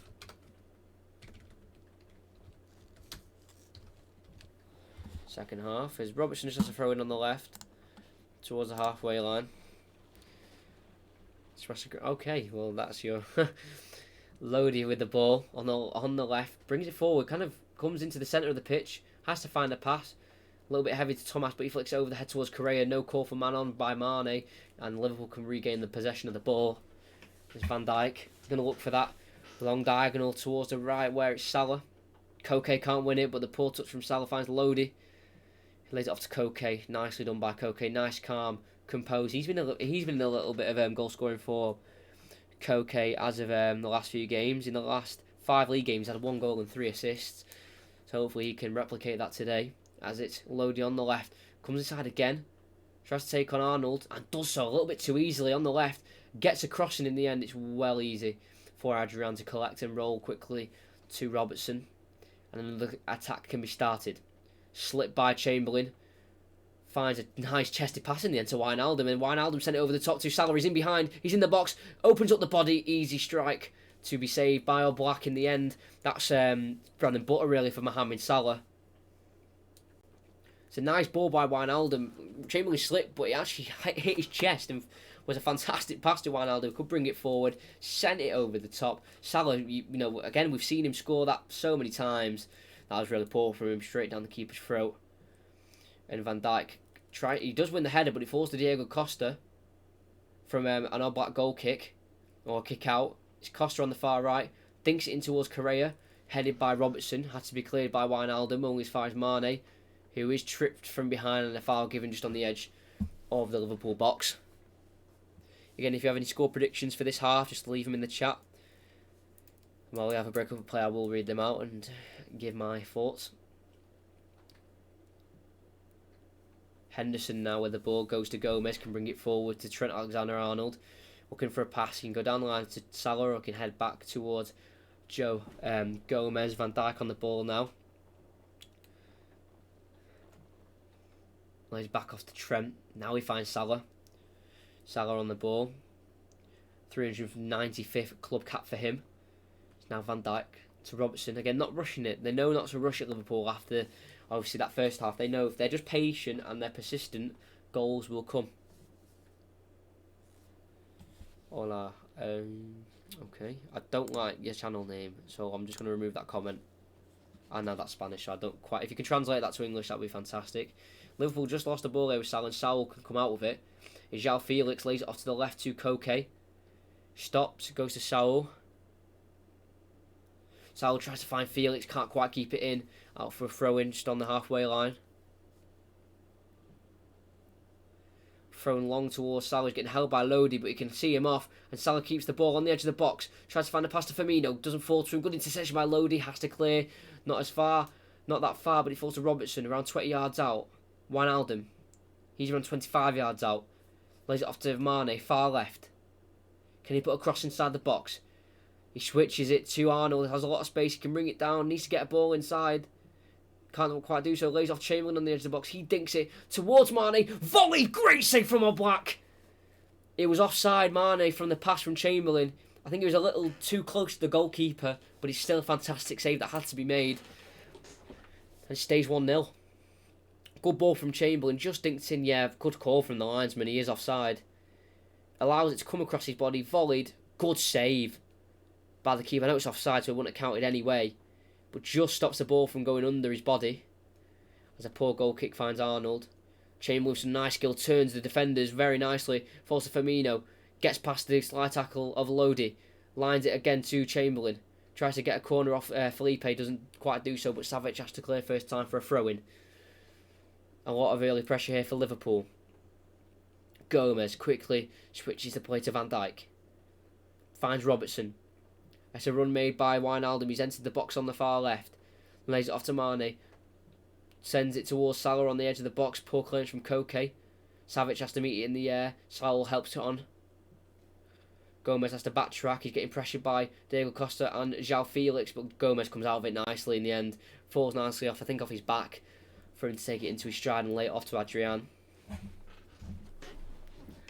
Second half is Robertson just has to throw in on the left towards the halfway line. Okay, well that's your Lodi with the ball on the left, brings it forward, kind of comes into the centre of the pitch, has to find a pass. A little bit heavy to Thomas, but he flicks it over the head towards Correa. No call for man on by Mane, and Liverpool can regain the possession of the ball. There's Van Dijk, going to look for that long diagonal towards the right where it's Salah. Koke can't win it, but the poor touch from Salah finds Lodi. He lays it off to Koke. Nicely done by Koke. Nice, calm, composed. He's been in a little bit of goal scoring for Koke as of the last few games. In the last 5 league games, he had 1 goal and 3 assists. So hopefully he can replicate that today. As it's Lodi on the left, comes inside again, tries to take on Arnold, and does so a little bit too easily on the left. Gets a crossing in the end. It's well easy for Adrian to collect and roll quickly to Robertson, and then the attack can be started. Slipped by Chamberlain, finds a nice chesty pass in the end to Wijnaldum, and Wijnaldum sent it over the top to Salah. He's in behind, he's in the box, opens up the body, easy strike to be saved by Oblak in the end. That's bread and butter really for Mohamed Salah. It's a nice ball by Wijnaldum. Chamberlain slipped, but it actually hit his chest and was a fantastic pass to Wijnaldum. Could bring it forward, sent it over the top. Salah, again, we've seen him score that so many times. That was really poor from him, straight down the keeper's throat. And Van Dijk, he does win the header, but it falls to Diego Costa from an Oblak goal kick, or kick out. It's Costa on the far right, dinks it in towards Correa, headed by Robertson. Had to be cleared by Wijnaldum, only as far as Mane, who is tripped from behind, and a foul given just on the edge of the Liverpool box. Again, if you have any score predictions for this half, just leave them in the chat. While we have a break of play, I will read them out and give my thoughts. Henderson now with the ball goes to Gomez, can bring it forward to Trent Alexander-Arnold. Looking for a pass, he can go down the line to Salah or can head back towards Joe Gomez. Van Dijk on the ball now. He's back off to Trent. Now he finds Salah. Salah on the ball. 395th club cap for him. It's now Van Dijk to Robertson. Again, not rushing it. They know not to rush at Liverpool after, obviously, that first half. They know if they're just patient and they're persistent, goals will come. Hola. Okay. I don't like your channel name, so I'm just going to remove that comment. I know that's Spanish, so I don't quite... If you can translate that to English, that would be fantastic. Liverpool just lost the ball there with Salah, and Salah can come out with it. João Felix lays it off to the left to Koke. Stops, goes to Saul. Saul tries to find Felix, can't quite keep it in. Out for a throw-in just on the halfway line. Thrown long towards Salah, he's getting held by Lodi, but he can see him off. And Salah keeps the ball on the edge of the box. Tries to find a pass to Firmino, doesn't fall to him. Good interception by Lodi, has to clear. Not as far, not that far, but it falls to Robertson, around 20 yards out. Wijnaldum, he's around 25 yards out. Lays it off to Mane, far left. Can he put a cross inside the box? He switches it to Arnold, has a lot of space, he can bring it down, needs to get a ball inside. Can't quite do so, lays off Chamberlain on the edge of the box, he dinks it towards Mane, volley, great save from Oblak. It was offside, Mane, from the pass from Chamberlain. I think he was a little too close to the goalkeeper, but it's still a fantastic save that had to be made. And it stays 1-0. Good ball from Chamberlain, just dinked in, yeah, good call from the linesman, he is offside. Allows it to come across his body, volleyed, good save by the keeper. I know it's offside, so it wouldn't have counted anyway, but just stops the ball from going under his body. As a poor goal kick finds Arnold. Chamberlain with some nice skill, turns the defenders very nicely, falls to Firmino, gets past the slide tackle of Lodi, lines it again to Chamberlain, tries to get a corner off Felipe, doesn't quite do so, but Savic has to clear first time for a throw-in. A lot of early pressure here for Liverpool. Gomez quickly switches the play to Van Dijk. Finds Robertson. That's a run made by Wijnaldum. He's entered the box on the far left. Lays it off to Mane. Sends it towards Salah on the edge of the box. Poor clearance from Koke. Savic has to meet it in the air. Salah helps it on. Gomez has to backtrack. He's getting pressured by Diego Costa and João Felix, but Gomez comes out of it nicely in the end. Falls nicely off, I think off his back, for him to take it into his stride and lay it off to Adrian.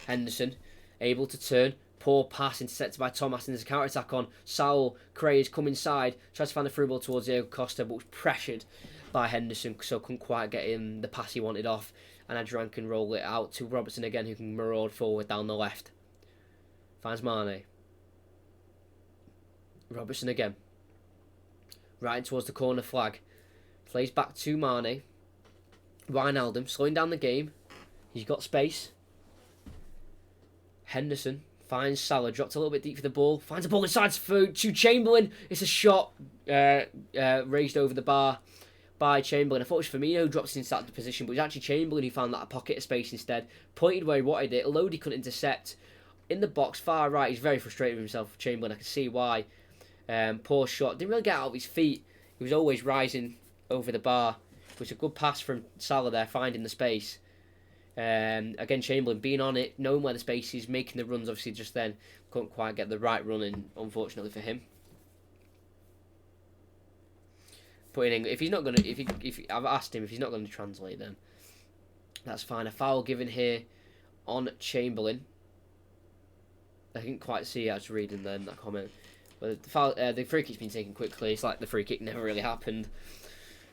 Henderson, able to turn. Poor pass intercepted by Thomas, and there's a counter-attack on. Saul Craze come inside, tries to find a through ball towards Diego Costa, but was pressured by Henderson, so couldn't quite get him the pass he wanted off. And Adrian can roll it out to Robertson again, who can maraud forward down the left. Finds Mane. Robertson again. Right towards the corner flag. Plays back to Mane. Wijnaldum slowing down the game. He's got space. Henderson finds Salah, dropped a little bit deep for the ball, finds a ball inside to Chamberlain. It's a shot raised over the bar by Chamberlain. I thought it was Firmino who dropped it inside the position, but it was actually Chamberlain who found that a pocket of space instead. Pointed where he wanted it. Lodi couldn't intercept. In the box, far right, he's very frustrated with himself, Chamberlain. I can see why. Poor shot. Didn't really get out of his feet. He was always rising over the bar. It was a good pass from Salah there, finding the space. Again, Chamberlain being on it, knowing where the space is, making the runs. Obviously, just then couldn't quite get the right run in, unfortunately for him. Put in, if he's not gonna, if I've asked him if he's not going to translate them, that's fine. A foul given here on Chamberlain. I didn't quite see. I was reading then that comment. But the free kick's been taken quickly. It's like the free kick never really happened.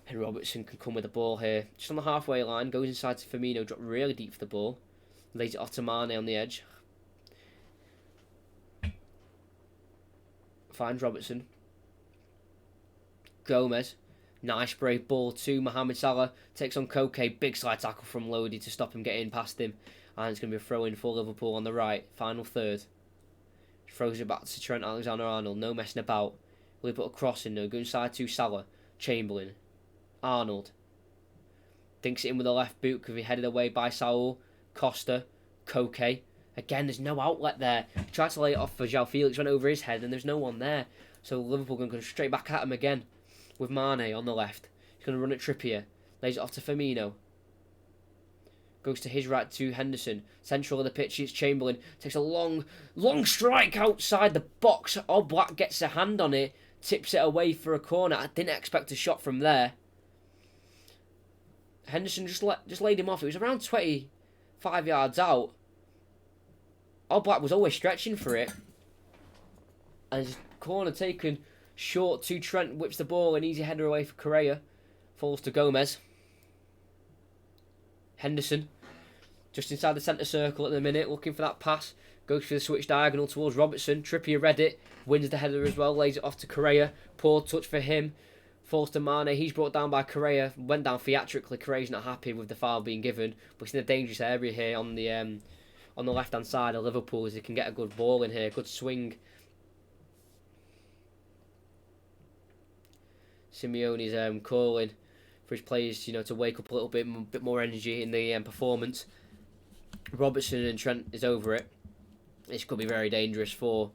And Robertson can come with the ball here. Just on the halfway line. Goes inside to Firmino. Dropped really deep for the ball. Lays it off to Mane on the edge. Finds Robertson. Gomez. Nice brave ball to Mohamed Salah. Takes on Koke. Big slide tackle from Lodi to stop him getting past him. And it's going to be a throw in for Liverpool on the right. Final third. Throws it back to Trent Alexander-Arnold. No messing about. Will he put a cross in? No. Go inside to Salah. Chamberlain. Arnold. Dinks it in with the left boot because he headed away by Saul. Costa. Koke. Again, there's no outlet there. Tried to lay it off for João Felix. Went over his head and there's no one there. So Liverpool going to go straight back at him again. With Mane on the left. He's going to run at Trippier. Lays it off to Firmino. Goes to his right to Henderson. Central of the pitch, it's Chamberlain. Takes a long strike outside the box. Oblak gets a hand on it. Tips it away for a corner. I didn't expect a shot from there. Henderson just laid him off. It was around 25 yards out. Oblak was always stretching for it. And his corner taken short to Trent. Whips the ball. An easy header away for Correa. Falls to Gomez. Henderson. Just inside the centre circle at the minute, looking for that pass. Goes for the switch diagonal towards Robertson. Trippier read it. Wins the header as well. Lays it off to Correa. Poor touch for him. Falls to Mane. He's brought down by Correa. Went down theatrically. Correa's not happy with the foul being given. But he's in a dangerous area here on the left-hand side of Liverpool, as he can get a good ball in here. Good swing. Simeone's calling for his players, to wake up a little bit more energy in the performance. Robertson and Trent is over it. This could be very dangerous for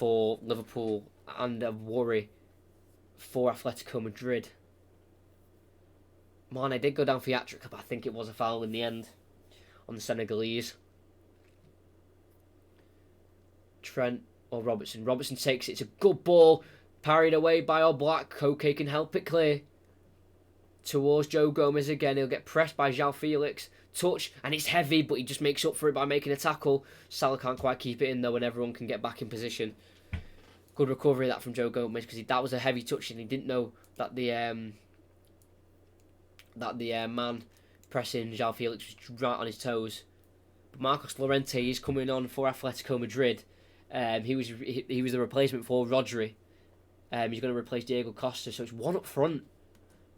Liverpool, and a worry for Atletico Madrid. Mane did go down theatrical, but I think it was a foul in the end on the Senegalese. Trent or Robertson. Robertson takes it. It's a good ball. Parried away by Oblak. Koke can help it clear. Towards Joe Gomez again. He'll get pressed by João Felix. Touch, and it's heavy, but he just makes up for it by making a tackle. Salah can't quite keep it in though, and everyone can get back in position. Good recovery of that from Joe Gomez, because that was a heavy touch, and he didn't know that the man pressing João Felix was right on his toes. But Marcos Llorente is coming on for Atletico Madrid. He was the replacement for Rodri. He's going to replace Diego Costa, so it's one up front.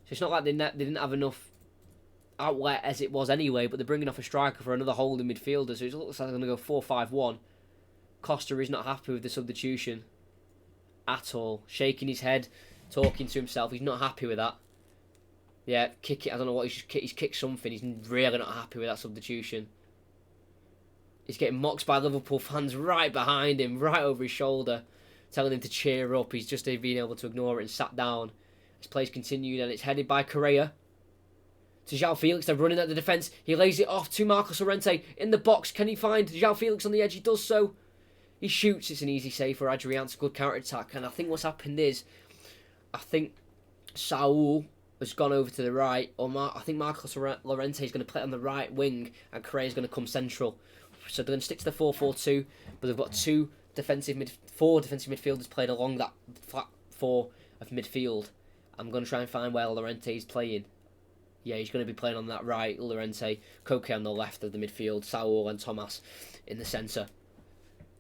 So it's not like they didn't have enough outlet as it was anyway, but they're bringing off a striker for another holding midfielder, so it looks like they're going to go 4-5-1. Costa is not happy with the substitution at all. Shaking his head, talking to himself. He's not happy with that. Yeah, kick it. I don't know what he's kicked something. He's really not happy with that substitution. He's getting mocked by Liverpool fans right behind him, right over his shoulder, telling him to cheer up. He's just been able to ignore it and sat down. His play's continued, and it's headed by Correa to João Felix. They're running at the defence. He lays it off to Marcos Llorente in the box. Can he find João Felix on the edge? He does so. He shoots. It's an easy save for Adrian. It's a good counter-attack. And I think what's happened is, I think Saul has gone over to the right. I think Marcos Llorente is going to play on the right wing, and Correa is going to come central. So they're going to stick to the 4-4-2, but they've got four defensive midfielders played along that flat four of midfield. I'm going to try and find where Llorente is playing. Yeah, he's going to be playing on that right. Llorente, Koke on the left of the midfield, Saul and Thomas in the centre.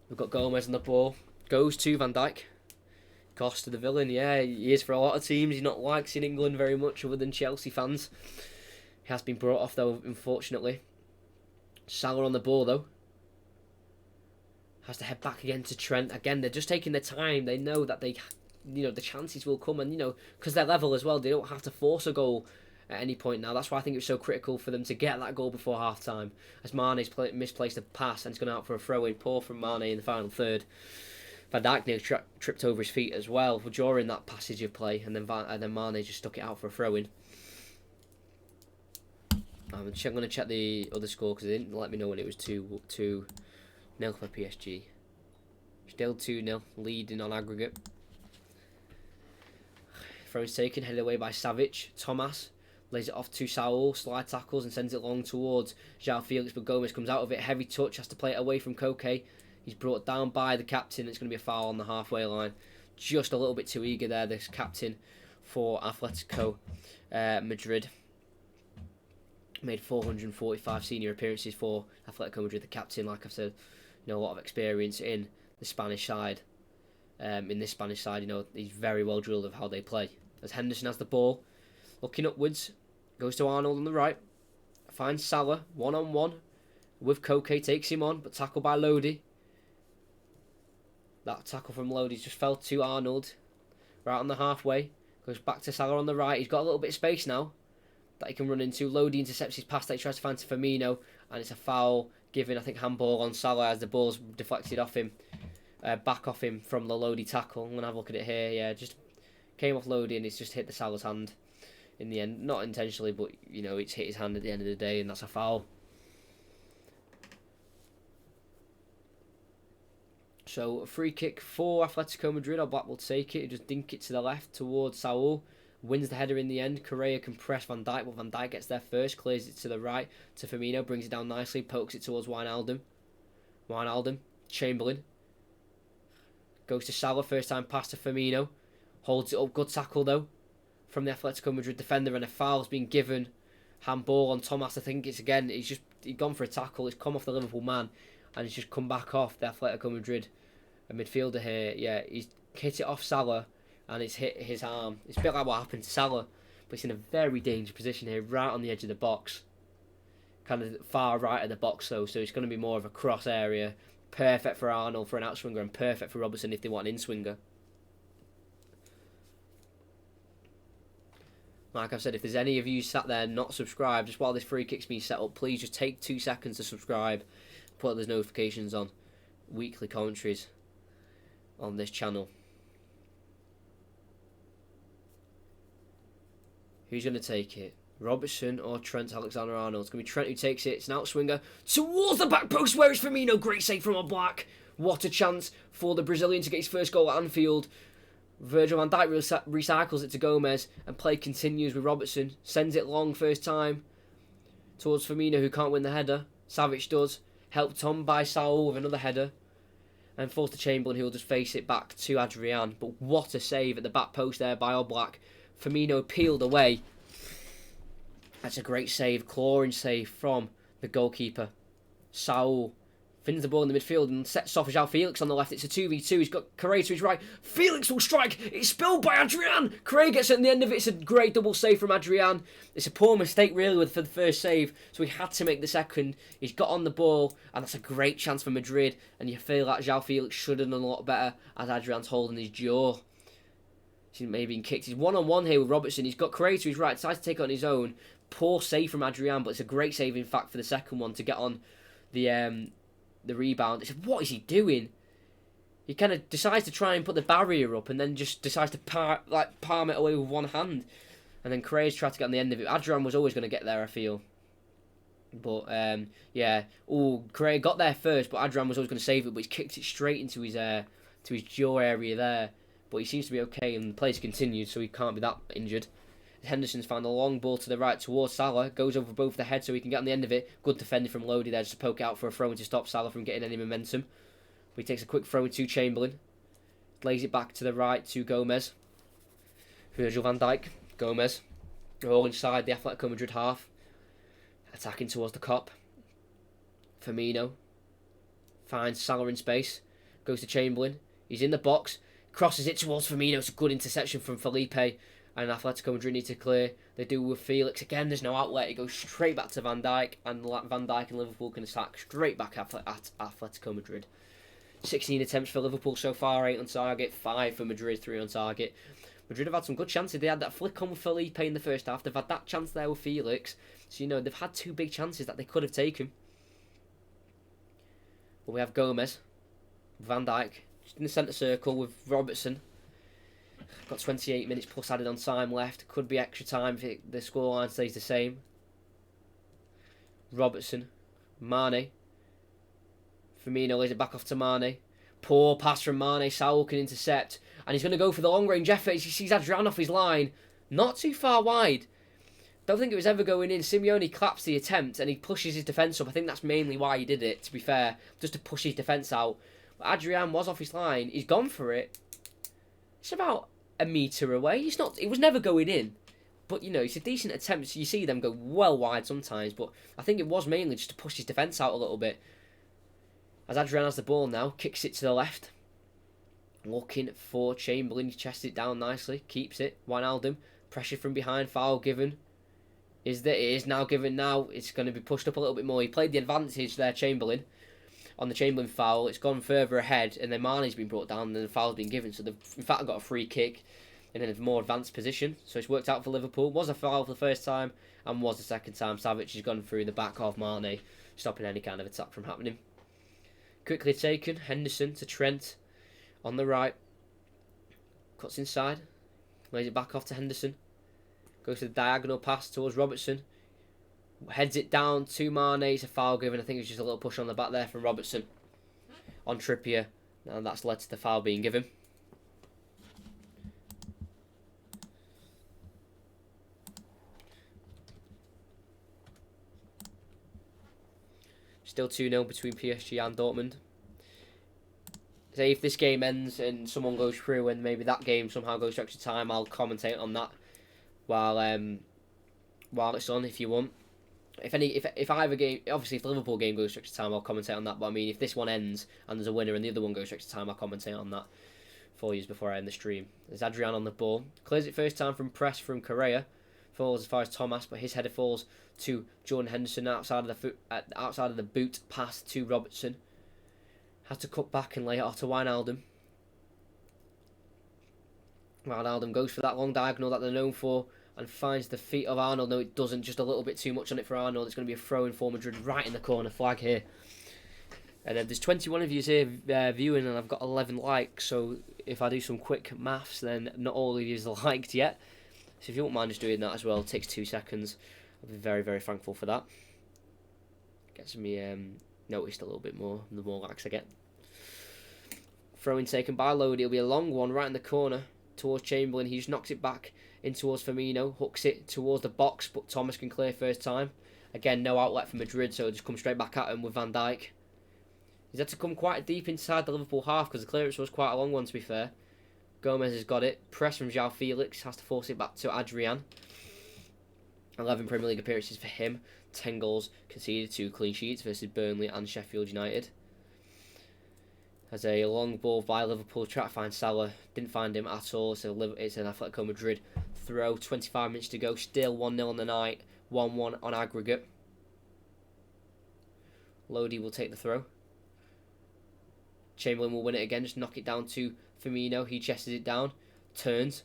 We've got Gomez on the ball. Goes to Van Dijk. Costa the villain, yeah, he is for a lot of teams. He's not liked in England very much other than Chelsea fans. He has been brought off though, unfortunately. Salah on the ball though. Has to head back again to Trent. Again, they're just taking their time. They know that the chances will come, and because they're level as well, they don't have to force a goal at any point now. That's why I think it's so critical for them to get that goal before half time, as Mane's misplaced a pass and it's gone out for a throw-in. Poor from Mane in the final third. Van Dijk nearly tripped over his feet as well during that passage of play, and then Mane just stuck it out for a throw-in. I'm going to check the other score because they didn't let me know when it was 2-0 for PSG. Still 2-0, leading on aggregate. Throws taken, headed away by Savic. Thomas lays it off to Saul, slide tackles and sends it long towards João Felix, but Gomez comes out of it. Heavy touch, has to play it away from Koke. He's brought down by the captain. It's going to be a foul on the halfway line. Just a little bit too eager there, this captain for Atletico Madrid. Made 445 senior appearances for Atletico Madrid. The captain, like I've said, a lot of experience in the Spanish side. In this Spanish side, he's very well drilled of how they play. As Henderson has the ball, looking upwards, goes to Arnold on the right, finds Salah one-on-one with Koke, takes him on, but tackled by Lodi. That tackle from Lodi just fell to Arnold, right on the halfway. Goes back to Salah on the right. He's got a little bit of space now that he can run into. Lodi intercepts his pass that he tries to find to Firmino, and it's a foul given, I think, handball on Salah as the ball's deflected off him, back off him from the Lodi tackle. I'm going to have a look at it here. Yeah, just came off Lodi and it's just hit the Salah's hand in the end. Not intentionally, but, you know, it's hit his hand at the end of the day, and that's a foul. So, a free kick for Atletico Madrid. Oblak will take it. He just dink it to the left towards Saul. Wins the header in the end. Correa can press Van Dijk, but Van Dijk gets there first. Clears it to the right to Firmino. Brings it down nicely. Pokes it towards Wijnaldum. Chamberlain. Goes to Salah. First time pass to Firmino. Holds it up. Good tackle, though, from the Atletico Madrid defender. And a foul's been given. Handball on Thomas. I think it's again. He's gone for a tackle. It's come off the Liverpool man. And he's just come back off the Atletico Madrid. A midfielder here. Yeah, he's hit it off Salah. And it's hit his arm. It's a bit like what happened to Salah. But it's in a very dangerous position here. Right on the edge of the box. Kind of far right of the box, though. So it's going to be more of a cross area. Perfect for Arnold for an outswinger. And perfect for Robertson if they want an in-swinger. Like I've said, if there's any of you sat there not subscribed, just while this free kick's being set up, please just take 2 seconds to subscribe. Put those notifications on. Weekly commentaries on this channel. Who's going to take it? Robertson or Trent Alexander-Arnold? It's going to be Trent who takes it. It's an outswinger towards the back post. Where is Firmino? Great save from Oblak. What a chance for the Brazilian to get his first goal at Anfield. Virgil van Dijk recycles it to Gomez. And play continues with Robertson. Sends it long first time towards Firmino, who can't win the header. Savic does. Helped on by Saul with another header. And falls to Chamberlain, who will just face it back to Adrian. But what a save at the back post there by Oblak. Firmino peeled away. That's a great save, clawing save from the goalkeeper. Saul finds the ball in the midfield and sets off João Felix on the left. It's a 2v2. He's got Correa to his right. Felix will strike. It's spilled by Adrian. Correa gets it at the end of it. It's a great double save from Adrian. It's a poor mistake, really, for the first save. So he had to make the second. He's got on the ball, and that's a great chance for Madrid. And you feel like João Felix should have done a lot better as Adrian's holding his jaw. He's maybe been kicked. He's one-on-one here with Robertson. He's got Correa to his right. Decides to take it on his own. Poor save from Adrian, but it's a great save, in fact, for the second one to get on the rebound. It's, what is he doing? He kind of decides to try and put the barrier up and then just decides to palm it away with one hand. And then Correa's tried to get on the end of it. Adrian was always going to get there, I feel. But, yeah. Oh, Correa got there first, but Adrian was always going to save it, but he's kicked it straight into his jaw area there. But he seems to be okay, and the play's continued, so he can't be that injured. Henderson's found a long ball to the right towards Salah. Goes over both the head so he can get on the end of it. Good defending from Lodi there just to poke out for a throw and to stop Salah from getting any momentum. But he takes a quick throw to Chamberlain. Lays it back to the right to Gomez. Virgil van Dijk. Gomez. All inside the Atletico Madrid half. Attacking towards the Kop. Firmino. Finds Salah in space. Goes to Chamberlain. He's in the box. Crosses it towards Firmino. It's a good interception from Felipe. And Atletico Madrid need to clear. They do with Felix. Again, there's no outlet. It goes straight back to Van Dijk. And Van Dijk and Liverpool can attack straight back at Atletico Madrid. 16 attempts for Liverpool so far. 8 on target. 5 for Madrid. 3 on target. Madrid have had some good chances. They had that flick on with Felipe in the first half. They've had that chance there with Felix. So, you know, they've had 2 big chances that they could have taken. But we have Gomez. Van Dijk. Just in the centre circle with Robertson. Got 28 minutes plus added on time left. Could be extra time if the scoreline stays the same. Robertson. Mane. Firmino lays it back off to Mane. Poor pass from Mane. Saul can intercept. And he's going to go for the long range effort. He sees Adrian off his line. Not too far wide. Don't think it was ever going in. Simeone claps the attempt and he pushes his defence up. I think that's mainly why he did it, to be fair. Just to push his defence out. But Adrian was off his line. He's gone for it. It's about a metre away. It was never going in. But, you know, it's a decent attempt. You see them go well wide sometimes. But I think it was mainly just to push his defence out a little bit. As Adrian has the ball now. Kicks it to the left. Looking for Chamberlain. He chests it down nicely. Keeps it. Wijnaldum. Pressure from behind. Foul given. It is now given now. It's going to be pushed up a little bit more. He played the advantage there, Chamberlain. On the Chamberlain foul, it's gone further ahead, and then Mane's been brought down, and the foul's been given. So they've, in fact, got a free kick in a more advanced position. So it's worked out for Liverpool. Was a foul for the first time, and was the second time. Savic has gone through the back of Mane, stopping any kind of attack from happening. Quickly taken, Henderson to Trent on the right. Cuts inside, lays it back off to Henderson. Goes to the diagonal pass towards Robertson. Heads it down to Mane. It's a foul given. I think it's just a little push on the back there from Robertson on Trippier. And that's led to the foul being given. Still 2-0 between PSG and Dortmund. Say if this game ends and someone goes through and maybe that game somehow goes to extra time, I'll commentate on that while it's on if you want. If either game, obviously if the Liverpool game goes to extra time, I'll commentate on that. But I mean, if this one ends and there's a winner and the other one goes to extra time, I'll commentate on that for you before I end the stream. There's Adrian on the ball, clears it first time from press from Correa, falls as far as Thomas, but his header falls to Jordan Henderson outside of the boot pass to Robertson. Has to cut back and lay it off to Wijnaldum. Wijnaldum goes for that long diagonal that they're known for and finds the feet of Arnold. No, it doesn't. Just a little bit too much on it for Arnold. It's going to be a throw-in for Madrid right in the corner flag here. And there's 21 of you here viewing, and I've got 11 likes. So if I do some quick maths, then not all of you are liked yet. So if you won't mind just doing that as well, it takes 2 seconds. I'll be very, very thankful for that. Gets me noticed a little bit more, the more likes I get. Throw-in taken by Lodi. It'll be a long one right in the corner towards Chamberlain. He just knocks it back in towards Firmino, hooks it towards the box, but Thomas can clear first time. Again, no outlet for Madrid, so it'll just come straight back at him with Van Dijk. He's had to come quite deep inside the Liverpool half because the clearance was quite a long one, to be fair. Gomez has got it. Press from João Felix. Has to force it back to Adrian. 11 Premier League appearances for him. 10 goals conceded, 2 clean sheets versus Burnley and Sheffield United. Has a long ball by Liverpool. Try to find Salah. Didn't find him at all. So it's an Atletico Madrid throw. 25 minutes to go. Still 1-0 on the night. 1-1 on aggregate. Lodi will take the throw. Chamberlain will win it again. Just knock it down to Firmino. He chests it down. Turns.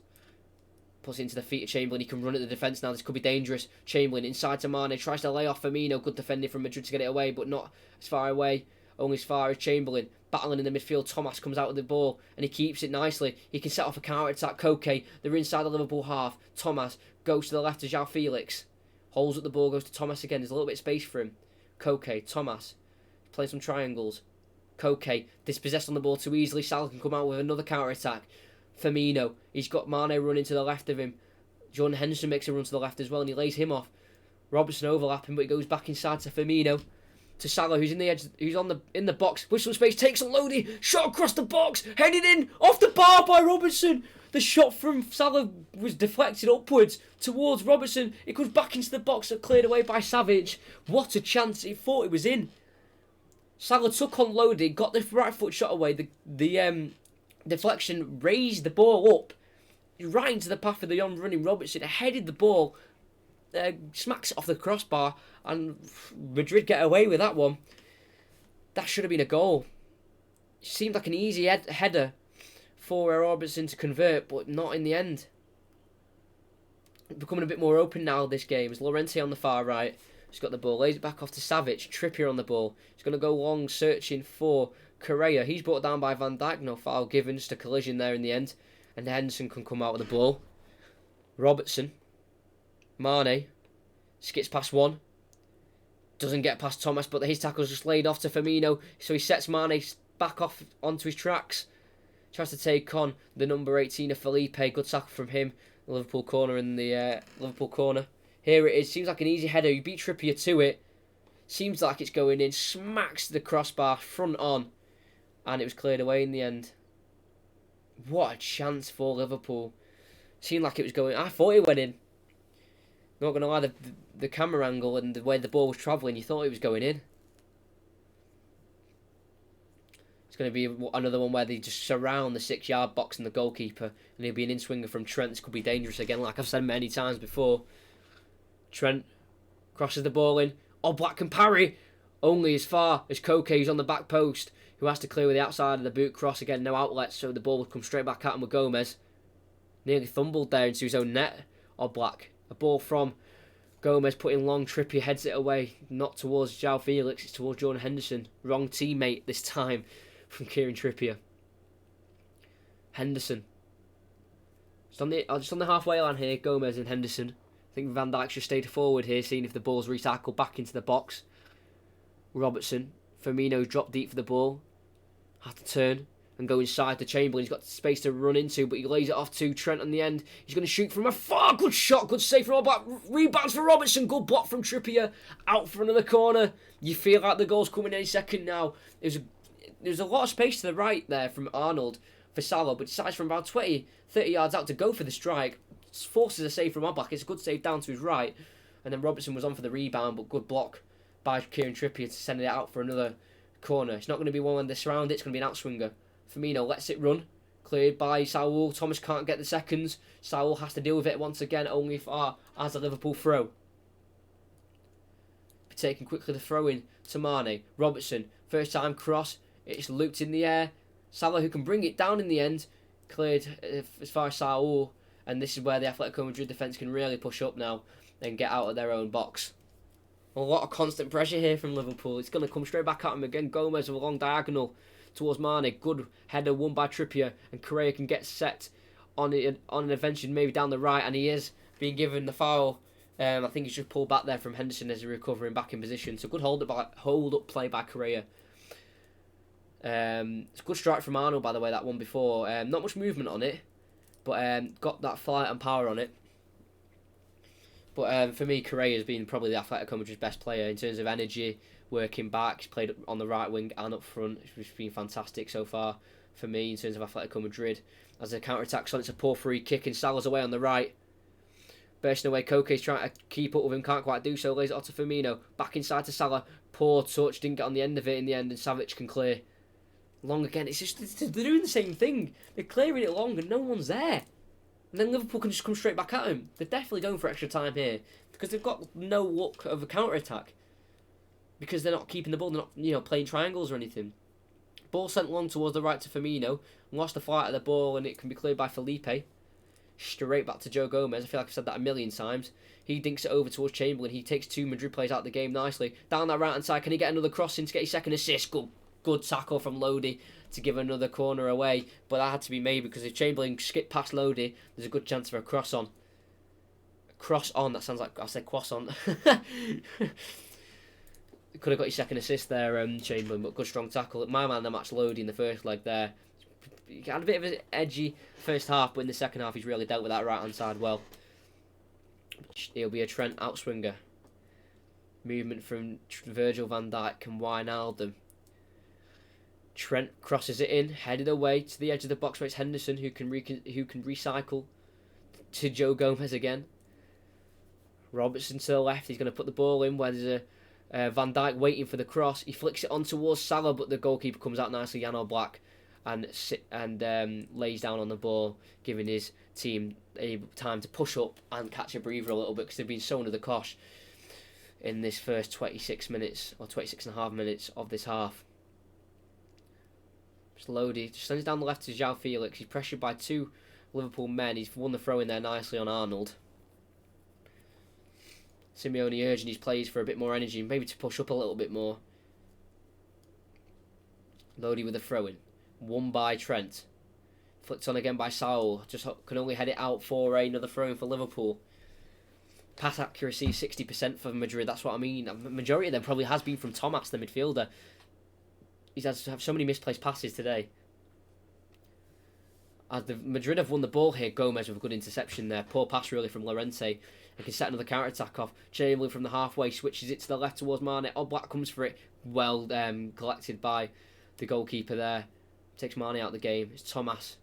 Puts it into the feet of Chamberlain. He can run at the defence now. This could be dangerous. Chamberlain inside to Mane. Tries to lay off Firmino. Good defending from Madrid to get it away, but not as far away. Only as far as Chamberlain. Battling in the midfield. Thomas comes out with the ball and he keeps it nicely. He can set off a counter-attack. Koke. They're inside the Liverpool half. Thomas goes to the left to João Felix. Holds up the ball. Goes to Thomas again. There's a little bit of space for him. Koke. Thomas. Playing some triangles. Koke. Dispossessed on the ball too easily. Salah can come out with another counter-attack. Firmino. He's got Mane running to the left of him. Jordan Henderson makes a run to the left as well and he lays him off. Robertson overlapping, but he goes back inside to Firmino. To Salah, who's in the edge, who's in the box, with some space, takes a Lodi, shot across the box, headed in, off the bar by Robertson. The shot from Salah was deflected upwards towards Robertson. It goes back into the box, cleared away by Savage. What a chance! He thought it was in. Salah took on Lodi, got the right foot shot away. The deflection raised the ball up, right into the path of the on-running Robertson. Headed the ball. Smacks it off the crossbar and Madrid get away with that one. That should have been a goal. It seemed like an easy header for Robertson to convert, but not in the end. Becoming a bit more open now this game. As Llorente on the far right. He's got the ball, lays it back off to Savage. Trippier on the ball. He's going to go long searching for Correa. He's brought down by Van Dijk. No foul given, just a collision there in the end. And Henderson can come out with the ball. Robertson. Mane skips past one. Doesn't get past Thomas, but his tackle's just laid off to Firmino. So he sets Mane back off onto his tracks. Tries to take on the number 18 of Felipe. Good tackle from him. Liverpool corner in the Liverpool corner. Here it is. Seems like an easy header. You beat Trippier to it. Seems like it's going in. Smacks the crossbar front on. And it was cleared away in the end. What a chance for Liverpool. Seemed like it was going... I thought it went in. Not going to lie, the camera angle and the way the ball was travelling, you thought it was going in. It's going to be another one where they just surround the 6-yard box and the goalkeeper, and he'll be an in-swinger from Trent. This could be dangerous again, like I've said many times before. Trent crosses the ball in. Oblak can parry, only as far as Koke, who's on the back post, who has to clear with the outside of the boot cross. Again, no outlets, so the ball will come straight back at him with Gomez. Nearly fumbled there into his own net. Oblak. A ball from Gomez putting long. Trippier heads it away. Not towards João Felix. It's towards Jordan Henderson. Wrong teammate this time from Kieran Trippier. Henderson. Just on the halfway line here. Gomez and Henderson. think Van Dijk should stay forward here, seeing if the ball's recycled back into the box. Robertson. Firmino dropped deep for the ball. Had to turn and go inside to Chamberlain. He's got space to run into, but he lays it off to Trent on the end. He's going to shoot from afar. Good shot, good save from All Black. Rebounds for Robertson. Good block from Trippier. Out for another corner. You feel like the goal's coming any second now. There's a lot of space to the right there from Arnold for Salah, but decides from about 20, 30 yards out to go for the strike. Forces a save from Oblak. It's a good save down to his right. And then Robertson was on for the rebound, but good block by Kieran Trippier to send it out for another corner. It's not going to be one when they surround it. It's going to be an outswinger. Firmino lets it run. Cleared by Saul. Thomas can't get the seconds. Saul has to deal with it once again, only as a Liverpool throw. Taking quickly the throw in to Mane. Robertson. First time cross. It's looped in the air. Salah, who can bring it down in the end, cleared as far as Saul. And this is where the Atletico Madrid defence can really push up now and get out of their own box. A lot of constant pressure here from Liverpool. It's going to come straight back at him again. Gomez with a long diagonal towards Mane. Good header won by Trippier. And Correa can get set on an intervention maybe down the right. And he is being given the foul. I think he's just pulled back there from Henderson as he's recovering back in position. So good hold up play by Correa. It's a good strike from Arnold, by the way, that one before. Not much movement on it, but got that flight and power on it. But for me, Correa has been probably the Atletico Madrid's best player in terms of energy, working back. He's played on the right wing and up front. It's been fantastic so far for me in terms of Atletico Madrid. As the counter-attack's on, it's a poor free kick and Salah's away on the right. Bursting away, Koke's trying to keep up with him, can't quite do so. Lays it off to Firmino. Back inside to Salah. Poor touch, didn't get on the end of it in the end, and Savic can clear. Long again. It's just, they're doing the same thing. They're clearing it long and no one's there. And then Liverpool can just come straight back at him. They're definitely going for extra time here because they've got no luck of a counter-attack. Because they're not keeping the ball, they're not playing triangles or anything. Ball sent long towards the right to Firmino. Lost the flight of the ball and it can be cleared by Felipe. Straight back to Joe Gomez. I feel like I've said that a million times. He dinks it over towards Chamberlain. He takes two Madrid players out of the game nicely. Down that right-hand side, can he get another cross in to get his second assist? Good tackle from Lodi to give another corner away. But that had to be made because if Chamberlain skipped past Lodi, there's a good chance for a cross on. Cross on, that sounds like I said croissant. Could have got his second assist there, Chamberlain, but good strong tackle. My man, the match Lodi in the first leg there. He had a bit of an edgy first half, but in the second half he's really dealt with that right-hand side well. He'll be a Trent outswinger. Movement from Virgil van Dijk and Wijnaldum. Trent crosses it in, headed away to the edge of the box where it's Henderson who can recycle to Joe Gomez again. Robertson to the left, he's going to put the ball in where there's a Van Dijk waiting for the cross. He flicks it on towards Salah, but the goalkeeper comes out nicely, Jan Oblak, and lays down on the ball, giving his team time to push up and catch a breather a little bit because they've been so under the cosh in this first 26 minutes or 26 and a half minutes of this half. Just Lodi just sends down the left to João Felix. He's pressured by two Liverpool men. He's won the throw in there nicely on Arnold. Simeone urging his players for a bit more energy, maybe to push up a little bit more. Lodi with a throw in. Won by Trent. Flicked on again by Saul. Just can only head it out for another throw in for Liverpool. Pass accuracy 60% for Madrid. That's what I mean. The majority of them probably has been from Thomas, the midfielder. He's had to have so many misplaced passes today. As the Madrid have won the ball here, Gomez with a good interception there. Poor pass really from Llorente. And can set another counter-attack off. Chamberlain from the halfway switches it to the left towards Mane. Oblak comes for it. Well collected by the goalkeeper there. Takes Mane out of the game. It's Thomas.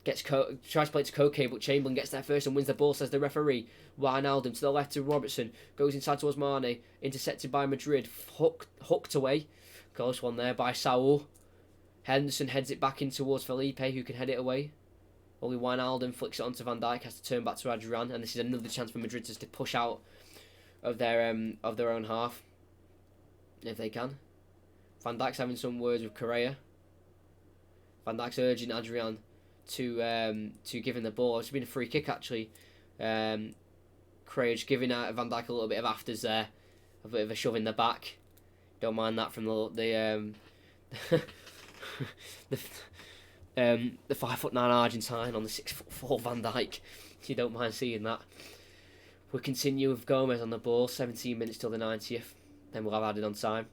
Tries to play it to Koke, but Chamberlain gets there first and wins the ball, says the referee. Wijnaldum to the left to Robertson. Goes inside towards Mane. Intercepted by Madrid. Hooked away. Close one there by Saul. Henderson heads it back in towards Felipe, who can head it away. Only Wijnaldum flicks it onto Van Dijk, has to turn back to Adrian, and this is another chance for Madrid to push out of their own half, if they can. Van Dijk's having some words with Correa. Van Dijk's urging Adrian to give him the ball. It's been a free kick actually. Correa's giving Van Dijk a little bit of afters there, a bit of a shove in the back. Don't mind that from the 5'9" Argentine on the 6'4" Van Dijk. You don't mind seeing that. We continue with Gomez on the ball, 17 minutes till the 90th. Then we'll have added on time.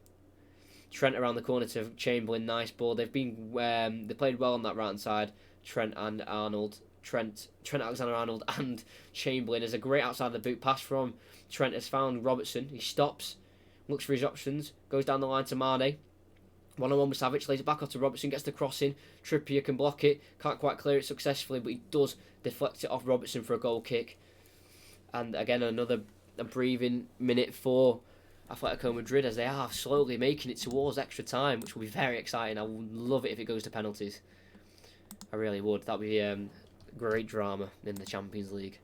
Trent around the corner to Chamberlain, nice ball. They played well on that right hand side. Trent Alexander-Arnold and Chamberlain. There's a great outside the boot pass from Trent. Has found Robertson. He stops, looks for his options, goes down the line to Mane. 1-on-1 with Savic, lays it back off to Robertson, gets the cross in. Trippier can block it, can't quite clear it successfully, but he does deflect it off Robertson for a goal kick. And again, another breathing minute for Atletico Madrid as they are slowly making it towards extra time, which will be very exciting. I would love it if it goes to penalties. I really would. That would be great drama in the Champions League.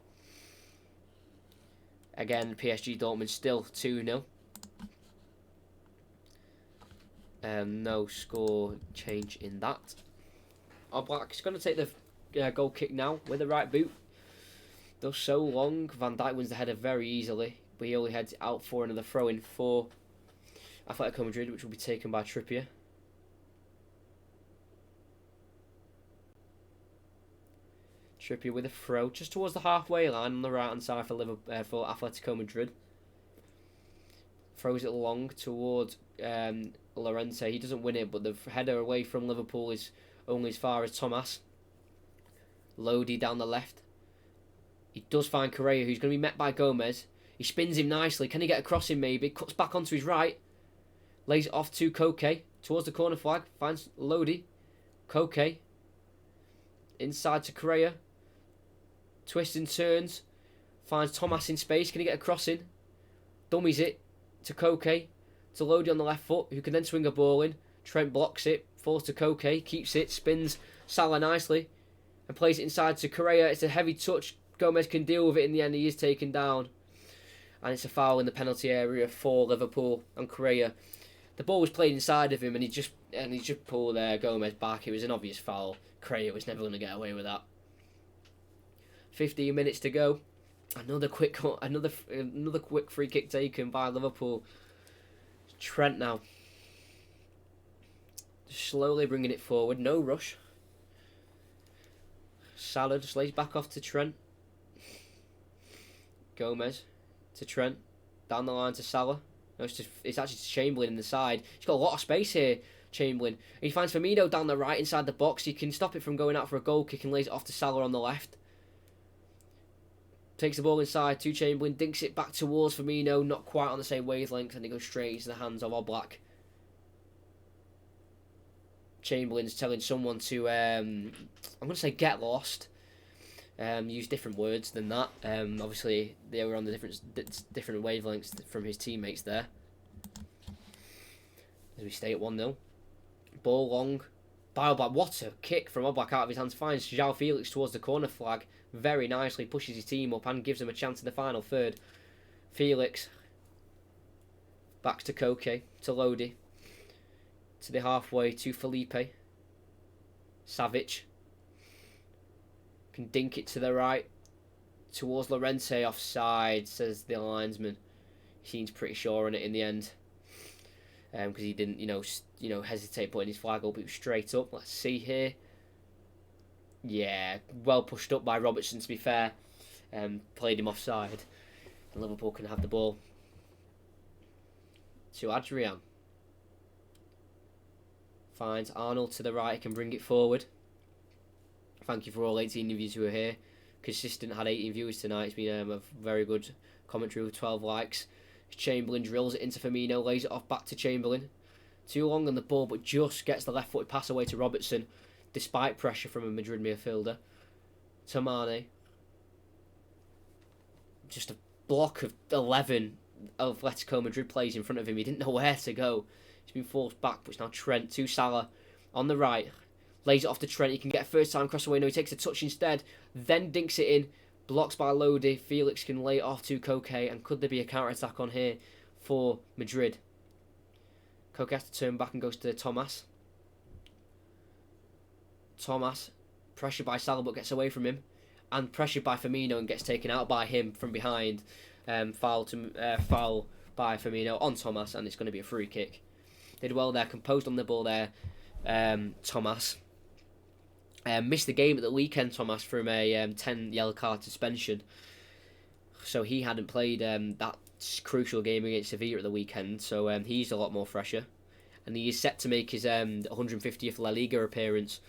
Again, PSG Dortmund still 2-0. No score change in that. Oblak's going to take the goal kick now with the right boot. Does so long. Van Dijk wins the header very easily, but he only heads out for another throw-in for Atletico Madrid, which will be taken by Trippier. Trippier with a throw just towards the halfway line on the right-hand side for Atletico Madrid. Throws it long towards Llorente. He doesn't win it, but the header away from Liverpool is only as far as Thomas. Lodi down the left. He does find Correa, who's going to be met by Gomez. He spins him nicely. Can he get a crossing maybe? Cuts back onto his right. Lays it off to Koke towards the corner flag. Finds Lodi. Koke. Inside to Correa. Twists and turns. Finds Thomas in space. Can he get a crossing? Dummies it to Koke. To Lodi on the left foot, who can then swing a ball in. Trent blocks it. Falls to Koke. Keeps it. Spins Salah nicely. And plays it inside to Correa. It's a heavy touch. Gomez can deal with it in the end. He is taken down. And it's a foul in the penalty area for Liverpool and Correa. The ball was played inside of him and he just pulled Gomez back. It was an obvious foul. Correa was never going to get away with that. 15 minutes to go. Another quick free kick taken by Liverpool. Trent now. Slowly bringing it forward. No rush. Salah just lays back off to Trent. Gomez to Trent. Down the line to Salah. No, it's actually to Chamberlain in the side. He's got a lot of space here, Chamberlain. He finds Firmino down the right inside the box. He can stop it from going out for a goal kick and lays it off to Salah on the left. Takes the ball inside to Chamberlain. Dinks it back towards Firmino. Not quite on the same wavelength. And it goes straight into the hands of Oblak. Chamberlain's telling someone to, I'm going to say get lost. Use different words than that. Obviously, they were on the different wavelengths from his teammates there. As we stay at 1-0. Ball long. By Oblak. What a kick from Oblak out of his hands. Finds João Felix towards the corner flag. Very nicely. Pushes his team up and gives them a chance in the final third. Felix. Back to Koke. To Lodi. To the halfway to Felipe. Savic. Can dink it to the right. Towards Llorente, offside, says the linesman. He seems pretty sure on it in the end. Because he didn't, hesitate putting his flag up. It was straight up. Let's see here. Yeah, well pushed up by Robertson, to be fair. Played him offside. And Liverpool can have the ball. To Adrian. Finds Arnold to the right. He can bring it forward. Thank you for all 18 of you who are here. Consistent had 18 viewers tonight. It's been a very good commentary with 12 likes. Chamberlain drills it into Firmino, lays it off back to Chamberlain. Too long on the ball, but just gets the left-footed pass away to Robertson, despite pressure from a Madrid midfielder. To Mane. Just a block of 11 Atletico Madrid players in front of him. He didn't know where to go. He's been forced back, but it's now Trent to Salah on the right. Lays it off to Trent. He can get a first time cross away. No, he takes a touch instead. Then dinks it in. Blocks by Lodi. Felix can lay it off to Koke. And could there be a counter-attack on here for Madrid? Koke has to turn back and goes to Thomas. Thomas, pressured by Salah but gets away from him. And pressured by Firmino and gets taken out by him from behind. Foul by Firmino on Thomas. And it's going to be a free kick. Did well there. Composed on the ball there. Thomas. Missed the game at the weekend, Thomas, from a 10 yellow card suspension. so he hadn't played that crucial game against Sevilla at the weekend, so he's a lot more fresher. And he is set to make his 150th La Liga appearance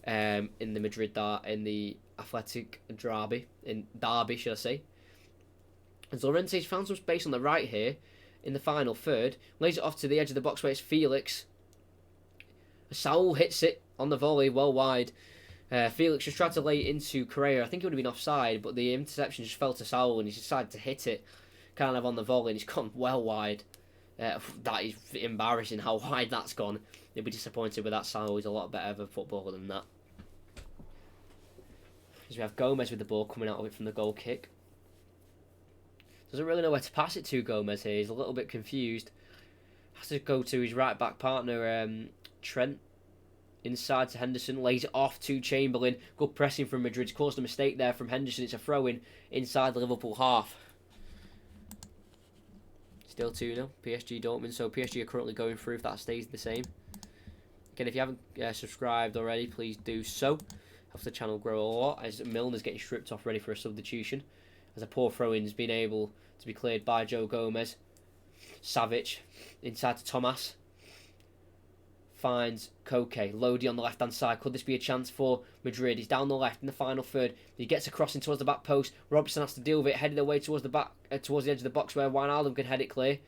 in the Athletic derby, should I say. And Llorente's found some space on the right here in the final third, lays it off to the edge of the box where it's Felix. Saul hits it on the volley, well wide. Felix just tried to lay it into Correa. I think it would have been offside, but the interception just fell to Saul and he decided to hit it kind of on the volley and he's gone well wide. That is embarrassing how wide that's gone. You'll be disappointed with that. Saul is a lot better of a footballer than that. As we have Gomez with the ball coming out of it from the goal kick. Doesn't really know where to pass it to, Gomez here. He's a little bit confused. Has to go to his right back partner, Trent. Inside to Henderson, lays it off to Chamberlain. Good pressing from Madrid's caused a mistake there from Henderson. It's a throw-in inside the Liverpool half. Still 2-0, PSG Dortmund. So PSG are currently going through if that stays the same. Again, if you haven't subscribed already, please do so. Helps the channel grow a lot as Milner's getting stripped off ready for a substitution. As a poor throw-in has been able to be cleared by Joe Gomez. Savic inside to Thomas. Finds Koke. Lodi on the left-hand side. Could this be a chance for Madrid? He's down the left in the final third. He gets a crossing towards the back post. Robertson has to deal with it. Headed away towards the back, towards the edge of the box where Wijnaldum can head it clear.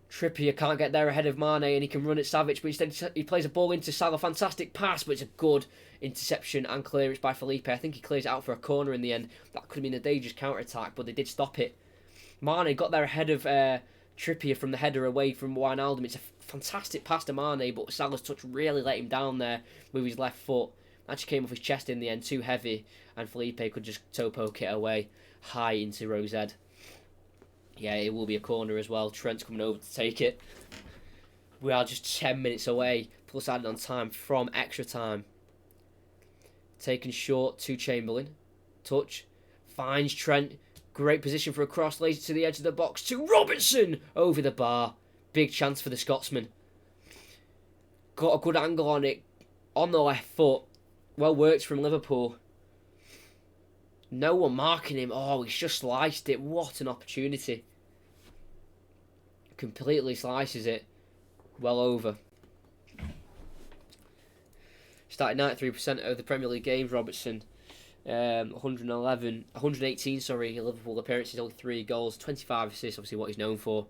Trippier can't get there ahead of Mane and he can run at Savic, but instead he plays a ball into Salah. Fantastic pass, but it's a good interception and clearance by Felipe. I think he clears it out for a corner in the end. That could have been a dangerous counter-attack, but they did stop it. Mane got there ahead of Trippier from the header away from Wijnaldum. It's a fantastic pass to Mane, but Salah's touch really let him down there with his left foot. Actually came off his chest in the end, too heavy, and Felipe could just toe poke it away high into Rosed. Yeah, it will be a corner as well. Trent's coming over to take it. We are just 10 minutes away, plus added on time from extra time. Taken short to Chamberlain. Touch. Finds Trent. Great position for a cross. Lays it to the edge of the box to Robertson. Over the bar. Big chance for the Scotsman. Got a good angle on it. On the left foot. Well worked from Liverpool. No one marking him. Oh, he's just sliced it. What an opportunity. Completely slices it. Well over. Started 93% of the Premier League games, Robertson. 118, Liverpool appearances, only 3 goals, 25 assists, obviously what he's known for.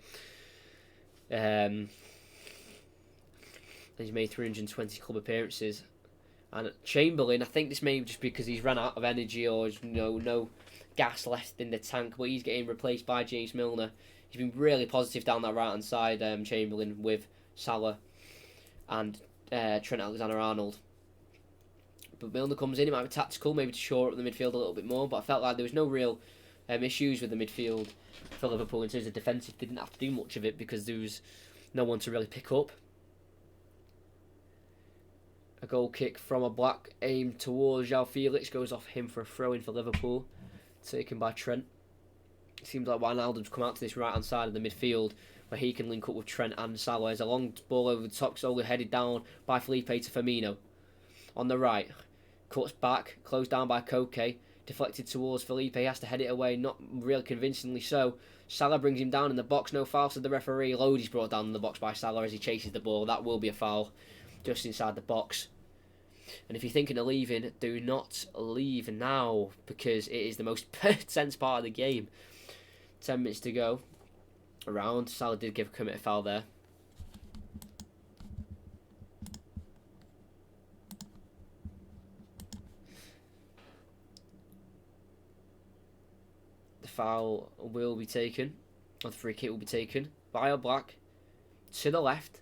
He's made 320 club appearances. And Chamberlain, I think this may just be because he's run out of energy or no gas left in the tank, but he's getting replaced by James Milner. He's been really positive down that right-hand side, Chamberlain, with Salah and Trent Alexander-Arnold. But Milner comes in, it might be tactical, maybe to shore up the midfield a little bit more, but I felt like there was no real issues with the midfield for Liverpool in terms of defensive. They didn't have to do much of it because there was no one to really pick up. A goal kick from a black aimed towards João Felix, goes off him for a throw-in for Liverpool, taken by Trent. It seems like Wijnaldum's come out to this right-hand side of the midfield where he can link up with Trent and Salah. There's a long ball over the top, solely headed down by Felipe to Firmino. On the right, cuts back, closed down by Koke, deflected towards Felipe, he has to head it away, not really convincingly so. Salah brings him down in the box, no foul to the referee. Lodi's brought down in the box by Salah as he chases the ball. That will be a foul just inside the box. And if you're thinking of leaving, do not leave now because it is the most tense part of the game. 10 minutes to go. Around. Salah did commit a foul there. The foul will be taken, or the free kick will be taken by a black to the left,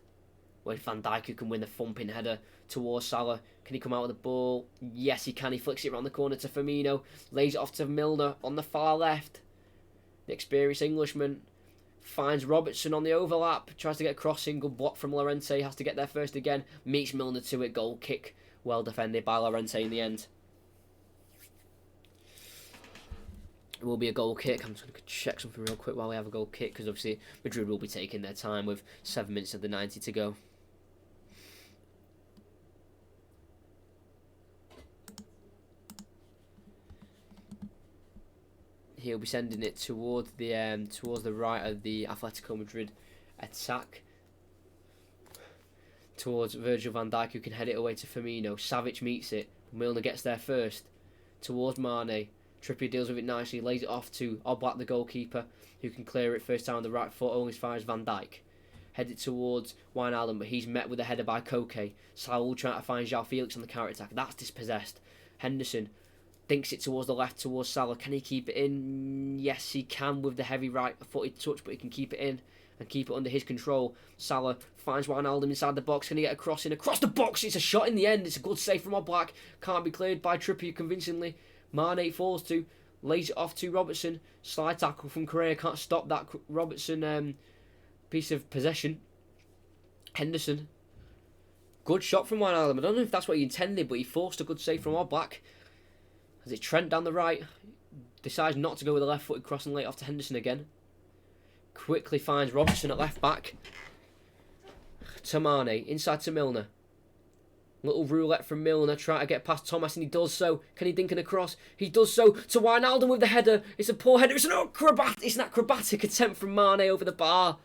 where Van Dijk can win the thumping header towards Salah. Can he come out with the ball? Yes, he can. He flicks it around the corner to Firmino, lays it off to Milner on the far left. The experienced Englishman finds Robertson on the overlap, tries to get a crossing, good block from Llorente, has to get there first again, meets Milner to it, goal kick, well defended by Llorente in the end. It will be a goal kick. I'm just going to check something real quick while we have a goal kick, because obviously Madrid will be taking their time with 7 minutes of the 90 to go. He'll be sending it towards the right of the Atletico Madrid attack, towards Virgil van Dijk, who can head it away to Firmino. Savic meets it. Milner gets there first. Towards Mane. Trippier deals with it nicely, lays it off to Oblak, the goalkeeper, who can clear it first time on the right foot, only as far as Van Dijk. Head it towards Wijnaldum, but he's met with a header by Koke. Saul trying to find João Felix on the counter-attack. That's dispossessed. Henderson thinks it towards the left, towards Salah. Can he keep it in? Yes, he can with the heavy right-footed touch, but he can keep it in and keep it under his control. Salah finds Wijnaldum inside the box. Can he get a cross in? Across the box! It's a shot in the end. It's a good save from Oblak. Can't be cleared by Trippier convincingly. Mane falls to, lays it off to Robertson. Slide tackle from Correa. Can't stop that Robertson piece of possession. Henderson. Good shot from Wijnaldum. I don't know if that's what he intended, but he forced a good save from Oblak. As it's Trent down the right. Decides not to go with the left-footed cross and lay it off to Henderson again. Quickly finds Robertson at left back. To Mane. Inside to Milner. Little roulette from Milner, trying to get past Thomas, and he does so. Can he dink in a cross? He does so to Wijnaldum with the header. It's a poor header. It's an acrobatic attempt from Mane over the bar.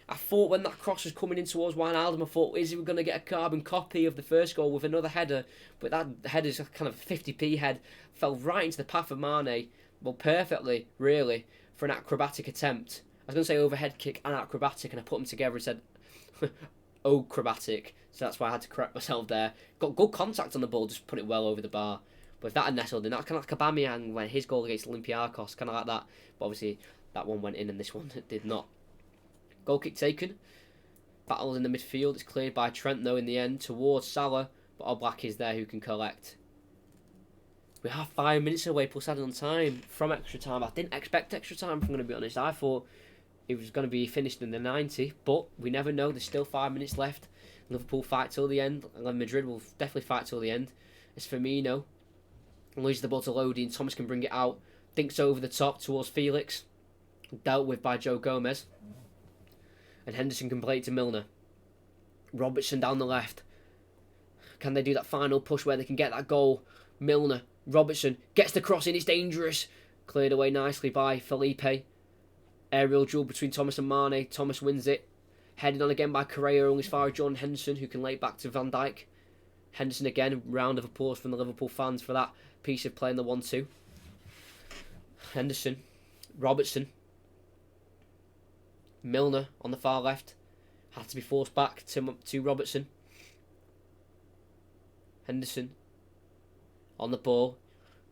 I thought when that cross was coming in towards Wijnaldum, I thought, is he going to get a carbon copy of the first goal with another header? But that header's kind of a 50p head. Fell right into the path of Mane. Well, perfectly, really, for an acrobatic attempt. I was going to say overhead kick and acrobatic, and I put them together and said, acrobatic. So that's why I had to correct myself there. Got good contact on the ball, just put it well over the bar. But if that had nestled in, that's kind of like Aubameyang when his goal against Olympiacos, kind of like that. But obviously, that one went in and this one did not. Goal kick taken. Battle in the midfield. It's cleared by Trent, though, in the end, towards Salah. But Oblak is there who can collect. We have 5 minutes away plus added on time from extra time. I didn't expect extra time, if I'm going to be honest. I thought it was going to be finished in the 90, but we never know. There's still 5 minutes left. Liverpool fight till the end, and Madrid will definitely fight till the end. It's Firmino. Loses the ball to Lodi, and Thomas can bring it out. Dinks over the top towards Felix. Dealt with by Joe Gomez. And Henderson can play it to Milner. Robertson down the left. Can they do that final push where they can get that goal? Milner. Robertson gets the cross in. It's dangerous. Cleared away nicely by Felipe. Aerial duel between Thomas and Mane. Thomas wins it. Headed on again by Correa, only as far as Jordan Henderson, who can lay it back to Van Dijk. Henderson again, round of applause from the Liverpool fans for that piece of play in the 1-2. Henderson, Robertson, Milner on the far left. Had to be forced back to Robertson. Henderson on the ball,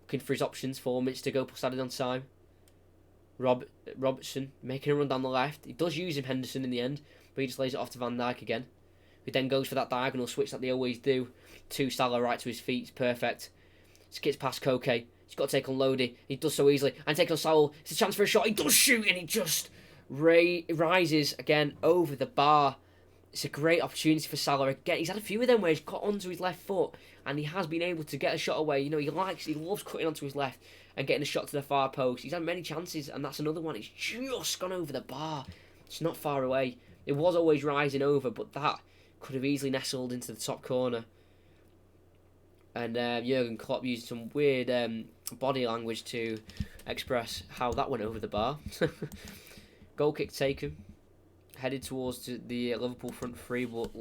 looking for his options. 4 minutes to go, plus added on time. Robertson making a run down the left. He does use him, Henderson, in the end, but he just lays it off to Van Dijk again, who then goes for that diagonal switch that they always do. To Salah, right to his feet. It's perfect. Skips past Koke. He's got to take on Lodi. He does so easily. And take on Saul. It's a chance for a shot. He does shoot, and he just rises again over the bar. It's a great opportunity for Salah again. He's had a few of them where he's got onto his left foot, and he has been able to get a shot away. You know, he loves cutting onto his left and getting a shot to the far post. He's had many chances, and that's another one. It's just gone over the bar. It's not far away. It was always rising over, but that could have easily nestled into the top corner. And Jurgen Klopp used some weird body language to express how that went over the bar. Goal kick taken. Headed towards the Liverpool front three, but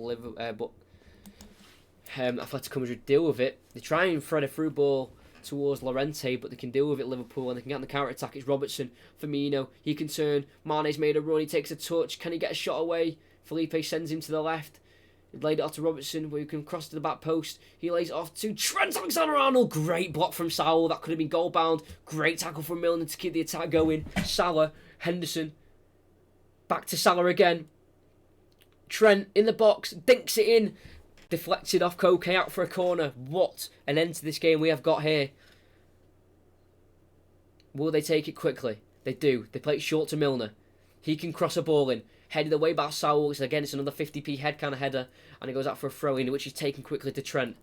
Atletico Madrid deal with it. They try and thread a through ball towards Llorente, but they can deal with it, Liverpool, and they can get on the counter-attack. It's Robertson, Firmino, he can turn. Mane's made a run, he takes a touch. Can he get a shot away? Felipe sends him to the left. He laid it off to Robertson, where he can cross to the back post. He lays it off to Trent Alexander-Arnold. Great block from Saul. That could have been goal-bound. Great tackle from Milner to keep the attack going. Salah, Henderson. Back to Salah again. Trent in the box. Dinks it in. Deflected off Koke out for a corner. What an end to this game we have got here. Will they take it quickly? They do. They play it short to Milner. He can cross a ball in. Headed away by Saul. Again, it's another 50p head kind of header. And he goes out for a throw in, which is taken quickly to Trent.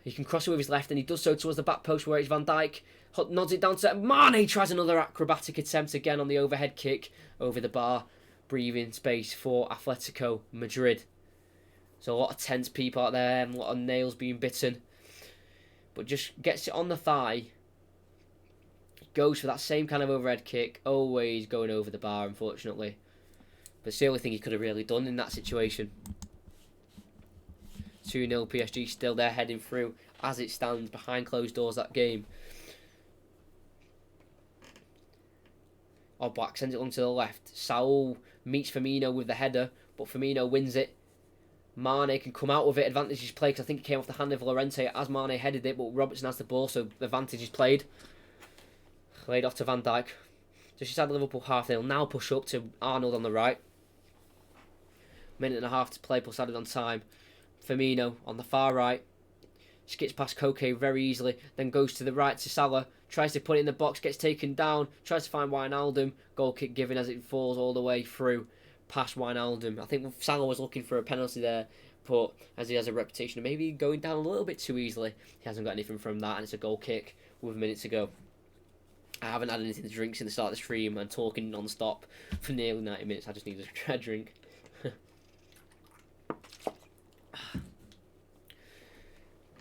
He can cross it with his left, and he does so towards the back post where it's Van Dijk. Nods it down to Mane. Tries another acrobatic attempt again on the overhead kick over the bar. Breathing space for Atletico Madrid. So a lot of tense people out there, and a lot of nails being bitten. But just gets it on the thigh. goes for that same kind of overhead kick, always going over the bar, unfortunately. But it's the only thing he could have really done in that situation. 2-0 PSG, still there heading through as it stands behind closed doors that game. Oblak sends it along to the left. Saul meets Firmino with the header, but Firmino wins it. Mane can come out with it. Advantage is played because I think it came off the hand of Llorente as Mane headed it, but Robertson has the ball, so the advantage is played. Laid off to Van Dijk. Just inside the Liverpool half, they'll now push up to Arnold on the right. Minute and a half to play plus added on time. Firmino on the far right. Skips past Koke very easily, then goes to the right to Salah. Tries to put it in the box, gets taken down. Tries to find Wijnaldum. Goal kick given as it falls all the way through past Wijnaldum. I think Salah was looking for a penalty there, but as he has a reputation of maybe going down a little bit too easily, he hasn't got anything from that, and it's a goal kick with a minute to go. I haven't had anything to drink since the start of the stream and talking non-stop for nearly 90 minutes. I just need a drink.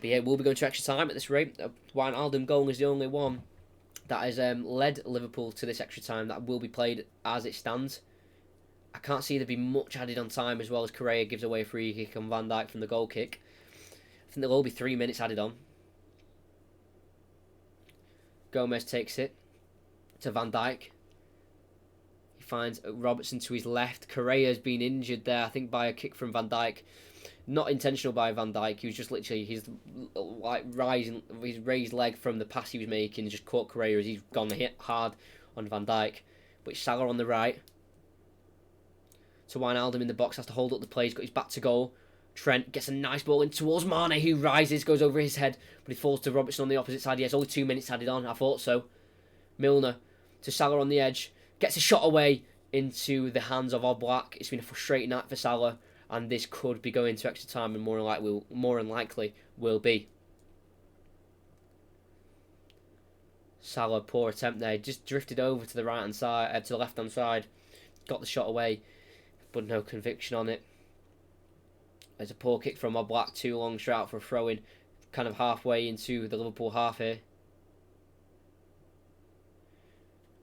But yeah, we'll be going to extra time at this rate. Wijnaldum goal is the only one that has led Liverpool to this extra time that will be played as it stands. I can't see there be much added on time, as well as Correa gives away a free kick on Van Dijk from the goal kick. I think there'll all be 3 minutes added on. Gomez takes it to Van Dijk. He finds Robertson to his left. Correa's been injured there, I think, by a kick from Van Dijk. Not intentional by Van Dijk. He was just literally his raised leg from the pass he was making just caught Correa as he's gone hit hard on Van Dijk. But Salah on the right. So Wijnaldum in the box has to hold up the play. He's got his back to goal. Trent gets a nice ball in towards Mane, who rises, goes over his head, but he falls to Robertson on the opposite side. He has only 2 minutes added on. I thought so. Milner to Salah on the edge. Gets a shot away into the hands of Oblak. It's been a frustrating night for Salah, and this could be going to extra time, and more than likely will be. Salah, poor attempt there. Just drifted over to the right hand side, to the left hand side. Got the shot away, but no conviction on it. There's a poor kick from Oblak, too long straight out for a throw-in, kind of halfway into the Liverpool half here.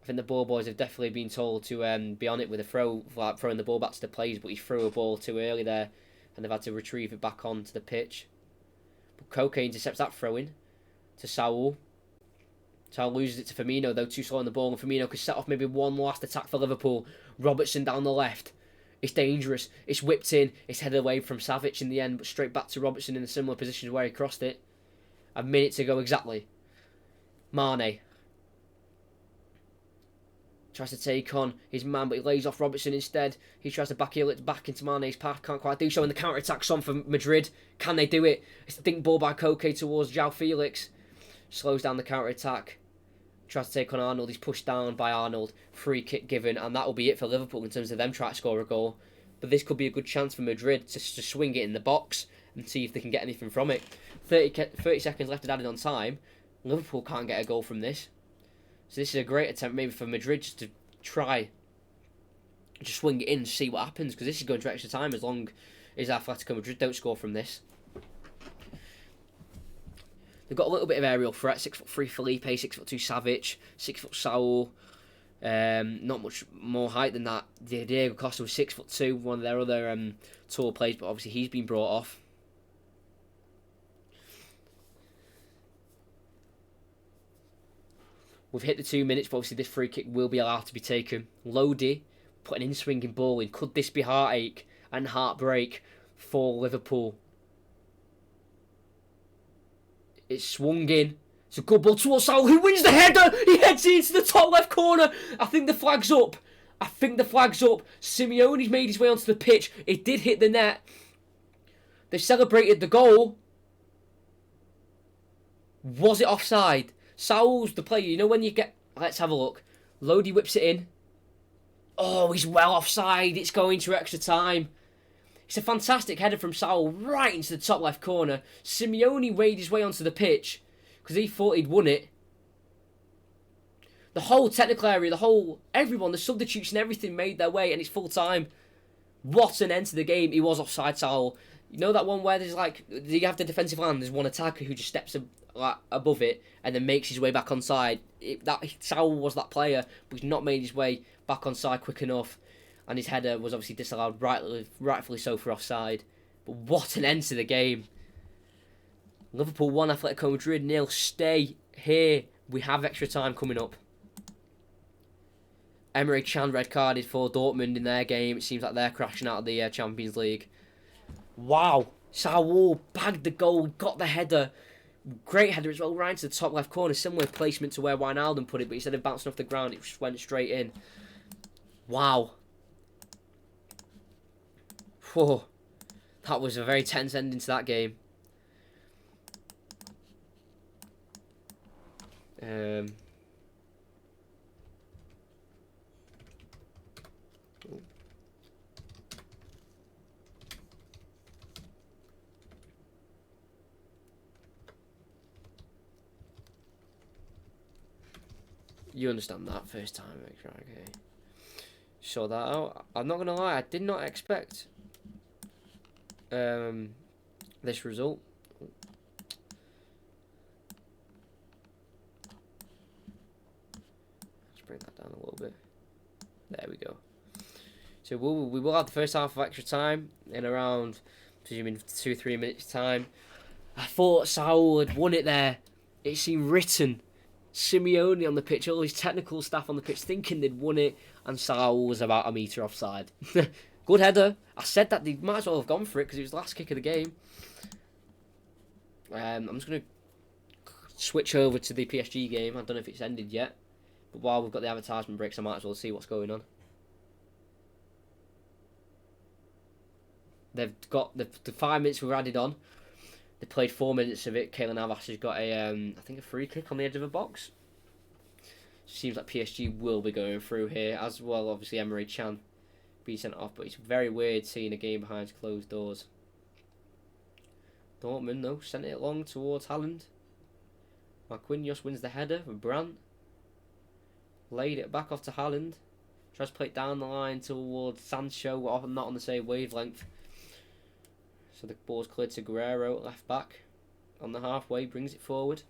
I think the ball boys have definitely been told to be on it with a throw, like throwing the ball back to the players, but he threw a ball too early there, and they've had to retrieve it back onto the pitch. But Koke intercepts that throw-in to Saul. Saul loses it to Firmino, though, too slow on the ball, and Firmino could set off maybe one last attack for Liverpool. Robertson down the left. It's dangerous. It's whipped in. It's headed away from Savic in the end, but straight back to Robertson in a similar position to where he crossed it. A minute to go exactly. Mane tries to take on his man, but he lays off Robertson instead. He tries to backheel it back into Mane's path. Can't quite do so, and the counter-attack's on for Madrid. Can they do it? It's the dink ball by Koke towards João Felix. Slows down the counter-attack. Tries to take on Arnold. He's pushed down by Arnold. Free kick given, and that will be it for Liverpool in terms of them trying to score a goal. But this could be a good chance for Madrid to swing it in the box and see if they can get anything from it. 30 seconds left added on time. Liverpool can't get a goal from this. So this is a great attempt maybe for Madrid just to try to swing it in and see what happens, because this is going to extra time as long as Atletico Madrid don't score from this. They've got a little bit of aerial threat. 6'3" Felipe, 6'2" Savic, 6' Saul. Not much more height than that. Diego Costa was 6'2", one of their other tall players, but obviously he's been brought off. We've hit the 2 minutes, but obviously this free kick will be allowed to be taken. Lodi put an in-swinging ball in. Could this be heartache and heartbreak for Liverpool? It's swung in. It's a good ball towards Saul, who wins the header. He heads into the top left corner. I think the flag's up. Simeone's made his way onto the pitch. It did hit the net. They celebrated the goal. Was it offside? Saul's the player. You know when you get... Let's have a look. Lodi whips it in. Oh, he's well offside. It's going to extra time. It's a fantastic header from Saul right into the top left corner. Simeone weighed his way onto the pitch because he thought he'd won it. The whole technical area, everyone, the substitutes and everything made their way, and it's full time. What an end to the game. He was offside, Saul. You know that one where there's like, you have the defensive line, there's one attacker who just steps like above it and then makes his way back onside. That Saul was that player, but he's not made his way back onside quick enough, and his header was obviously disallowed, rightfully so, for offside. But what an end to the game! Liverpool 1, Atletico Madrid 0. Stay here. We have extra time coming up. Emre Can red carded for Dortmund in their game. It seems like they're crashing out of the Champions League. Wow. Saul bagged the goal, got the header. Great header as well, right into the top left corner. Similar placement to where Wijnaldum put it, but instead of bouncing off the ground, it just went straight in. Wow. Whoa. That was a very tense ending to that game. You understand that first time, right? Okay. Sort that out. I'm not gonna lie, I did not expect this result. Let's bring that down a little bit. There we go. So we will have the first half of extra time in around, presuming 2-3 minutes time. I thought Saul had won it there. It seemed written. Simeone on the pitch, all his technical staff on the pitch thinking they'd won it, and Saul was about a metre offside. Good header. I said that they might as well have gone for it because it was the last kick of the game. I'm just going to switch over to the PSG game. I don't know if it's ended yet, but while we've got the advertisement breaks, I might as well see what's going on. They've got the 5 minutes we've added on. They played 4 minutes of it. Keylor Navas has got I think a free kick on the edge of a box. Seems like PSG will be going through here, as well. Obviously, Emre Can be sent off, but it's very weird seeing a game behind closed doors. Dortmund, though, sent it along towards Haaland. Marquinhos wins the header for Brandt. Laid it back off to Haaland. Tries to play it down the line towards Sancho, not on the same wavelength. So the ball's cleared to Guerrero, left back. On the halfway, brings it forward.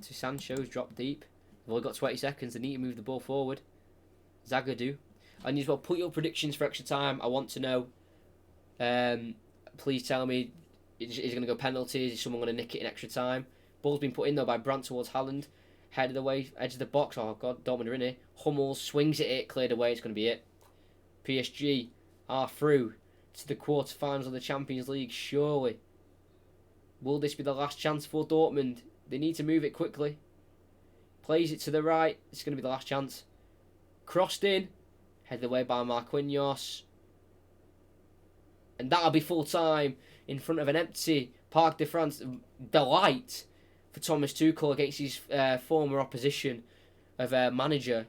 To Sancho's dropped deep. They've only got 20 seconds. They need to move the ball forward. Zagadou. And you as well put your predictions for extra time. I want to know. Please tell me, is it going to go penalties? Is someone going to nick it in extra time? Ball's been put in though by Brandt towards Haaland. Headed away, edge of the box. Oh god, Dortmund are in here. Hummels swings at it, cleared away. It's going to be it. PSG are through to the quarterfinals of the Champions League, surely. Will this be the last chance for Dortmund? They need to move it quickly. Plays it to the right. It's going to be the last chance. Crossed in. Headed away by Marquinhos. And that'll be full time in front of an empty Parc de France. Delight for Thomas Tuchel against his former opposition of manager.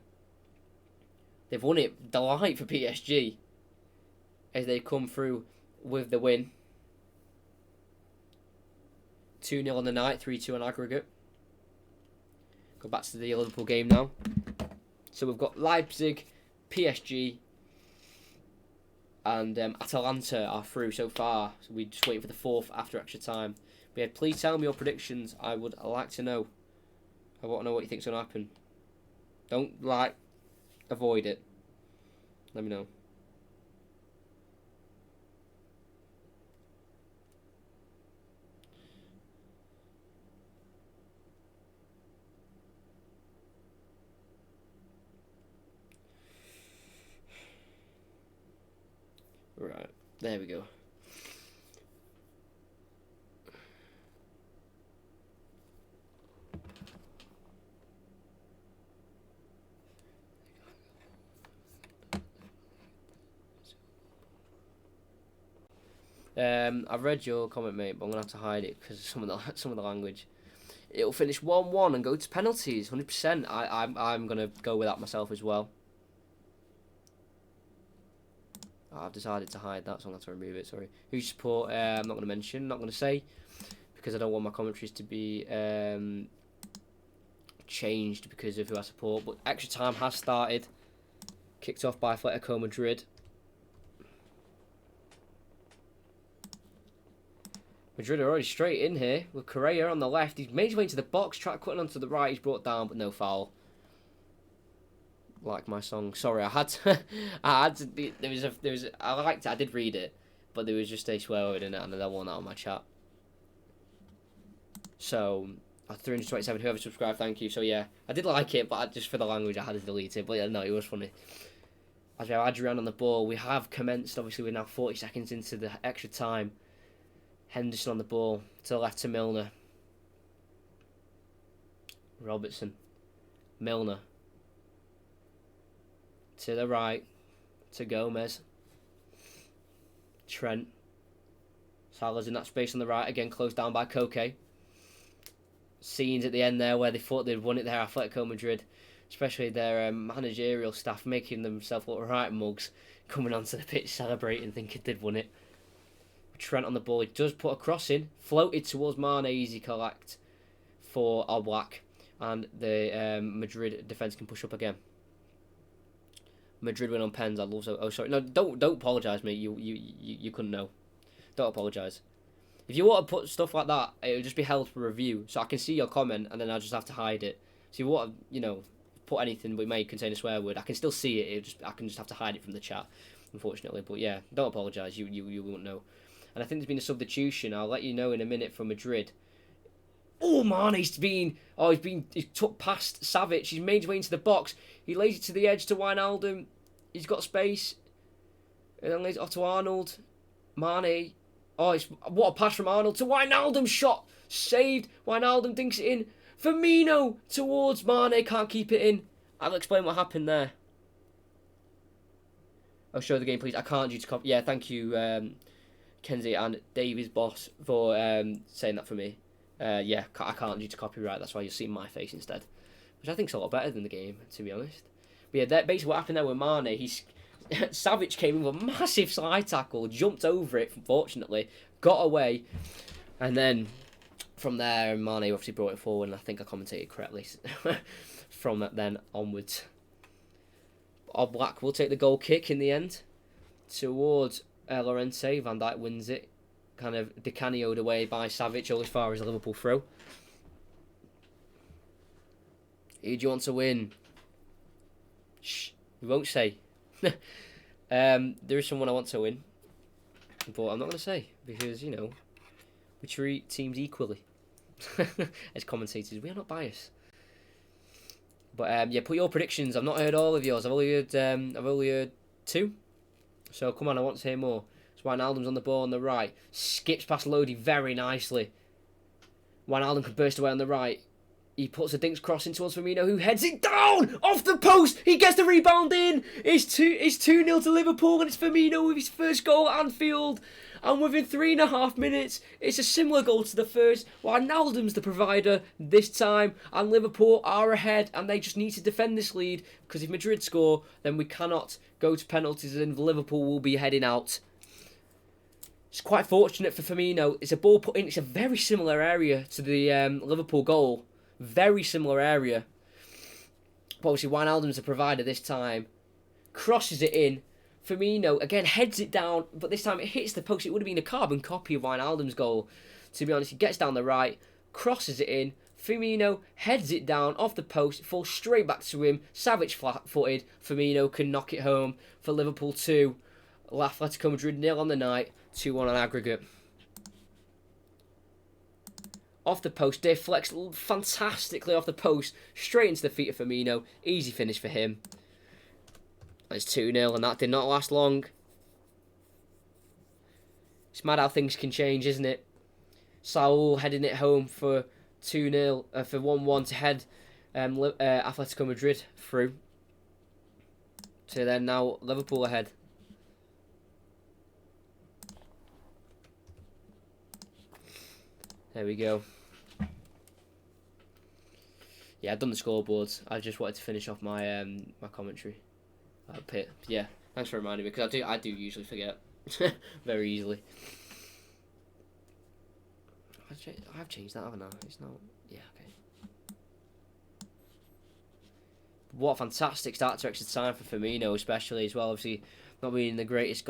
They've won it. Delight for PSG as they come through with the win. 2-0 on the night, 3-2 on aggregate. Go back to the Liverpool game now. So we've got Leipzig, PSG, and Atalanta are through so far. So we're just waiting for the fourth after extra time. But yeah, please tell me your predictions. I would like to know. I want to know what you think's going to happen. Don't, avoid it. Let me know. Right, there we go. I've read your comment, mate, but I'm gonna have to hide it because of some of the language. It'll finish 1-1 and go to penalties. 100%. I'm gonna go with that myself as well. I've decided to hide that, so I'm going to have to remove it, sorry. Who you support, I'm not going to mention, not going to say, because I don't want my commentaries to be changed because of who I support. But extra time has started. Kicked off by Atletico Madrid. Madrid are already straight in here with Correa on the left. He's made his way into the box, tried cutting onto the right. He's brought down, but no foul. Like my song. Sorry, I had to. I had to. There was. I liked it. I did read it, but there was just a swear word in it, and I don't want that on my chat. So, 327. Whoever subscribed, thank you. So yeah, I did like it, but just for the language, I had to delete it. But yeah, no, it was funny. As we have Adrian on the ball, we have commenced. Obviously, we're now 40 seconds into the extra time. Henderson on the ball to the left to Milner. Robertson, Milner. To the right, to Gomez. Trent. Salah's in that space on the right, again closed down by Koke. Scenes at the end there where they thought they'd won it there, Atletico Madrid. Especially their managerial staff making themselves look right mugs. Coming onto the pitch celebrating, thinking they'd won it. Trent on the ball, he does put a cross in. Floated towards Mane, easy collect for Oblak. And the Madrid defence can push up again. Madrid win on pens. I love so. Oh, sorry. No, don't apologise, mate. You couldn't know. Don't apologise. If you want to put stuff like that, it'll just be held for review, so I can see your comment, and then I'll just have to hide it. So if you want to, put anything but it may contain a swear word, I can still see it. I can just have to hide it from the chat, unfortunately. But yeah, don't apologise. You won't know. And I think there's been a substitution. I'll let you know in a minute for Madrid. Oh man, he's took past Savic. He's made his way into the box. He lays it to the edge to Wijnaldum. He's got space. And then lays it off to Arnold. Mane. Oh, what a pass from Arnold to Wijnaldum. Shot saved. Wijnaldum dinks it in. Firmino towards Mane. Can't keep it in. I'll explain what happened there. I'll show the game, please. I can't due to copy. Yeah, thank you, Kenzie and Davy's boss for saying that for me. Yeah, I can't due to copyright. That's why you'll see my face instead, which I think is a lot better than the game, to be honest. But yeah, basically what happened there with Mane, Savic came in with a massive slide tackle, jumped over it, unfortunately, got away, and then from there, Mane obviously brought it forward, and I think I commentated correctly from that then onwards. Oblak will take the goal kick in the end towards Llorente. Van Dijk wins it. Kind of decanioed away by Savic all as far as a Liverpool throw. Who do you want to win? Shh, we won't say. There is someone I want to win, but I'm not going to say because, we treat teams equally. As commentators, we are not biased. But yeah, put your predictions. I've not heard all of yours. I've only heard 2. So come on, I want to hear more. Wijnaldum's on the ball on the right. Skips past Lodi very nicely. Wijnaldum can burst away on the right. He puts a dinks cross in towards Firmino, who heads it down off the post. He gets the rebound in. It's 2-0 to Liverpool, and it's Firmino with his first goal at Anfield. And within 3.5 minutes, it's a similar goal to the first. Wijnaldum's the provider this time, and Liverpool are ahead, and they just need to defend this lead, because if Madrid score, then we cannot go to penalties, and Liverpool will be heading out. It's quite fortunate for Firmino. It's a ball put in. It's a very similar area to the Liverpool goal. Very similar area. But obviously, Wijnaldum's the provider this time. Crosses it in. Firmino, again, heads it down. But this time it hits the post. It would have been a carbon copy of Wijnaldum's goal. To be honest, he gets down the right. Crosses it in. Firmino heads it down off the post. It falls straight back to him. Savic flat-footed. Firmino can knock it home for Liverpool 2. Atletico Madrid 0 on the night. 2-1 on aggregate. Off the post, deflects fantastically off the post, straight into the feet of Firmino. Easy finish for him. It's 2-0, and that did not last long. It's mad how things can change, isn't it? Saul heading it home for 2-0, for 1-1 to head Atletico Madrid through. So then now Liverpool ahead. There we go. Yeah, I've done the scoreboards. I just wanted to finish off my my commentary. Pit. Yeah, thanks for reminding me, because I do usually forget very easily. I've changed that, haven't I? It's not. Yeah, okay. What a fantastic start to extra time for Firmino, especially as well. Obviously, not being the greatest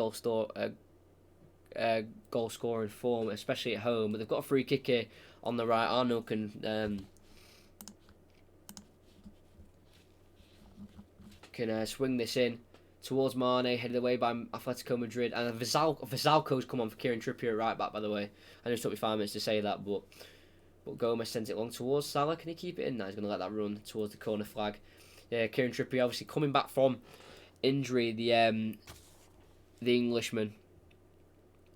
goal scoring form, especially at home. But they've got a free kick here on the right. Arnold can swing this in towards Mane, headed away by Atletico Madrid, and Vizalco's come on for Kieran Trippier at right back. By the way, I know it took me 5 minutes to say that, but Gomez sends it long towards Salah. Can he keep it in? No, he's going to let that run towards the corner flag. Yeah, Kieran Trippier obviously coming back from injury. The Englishman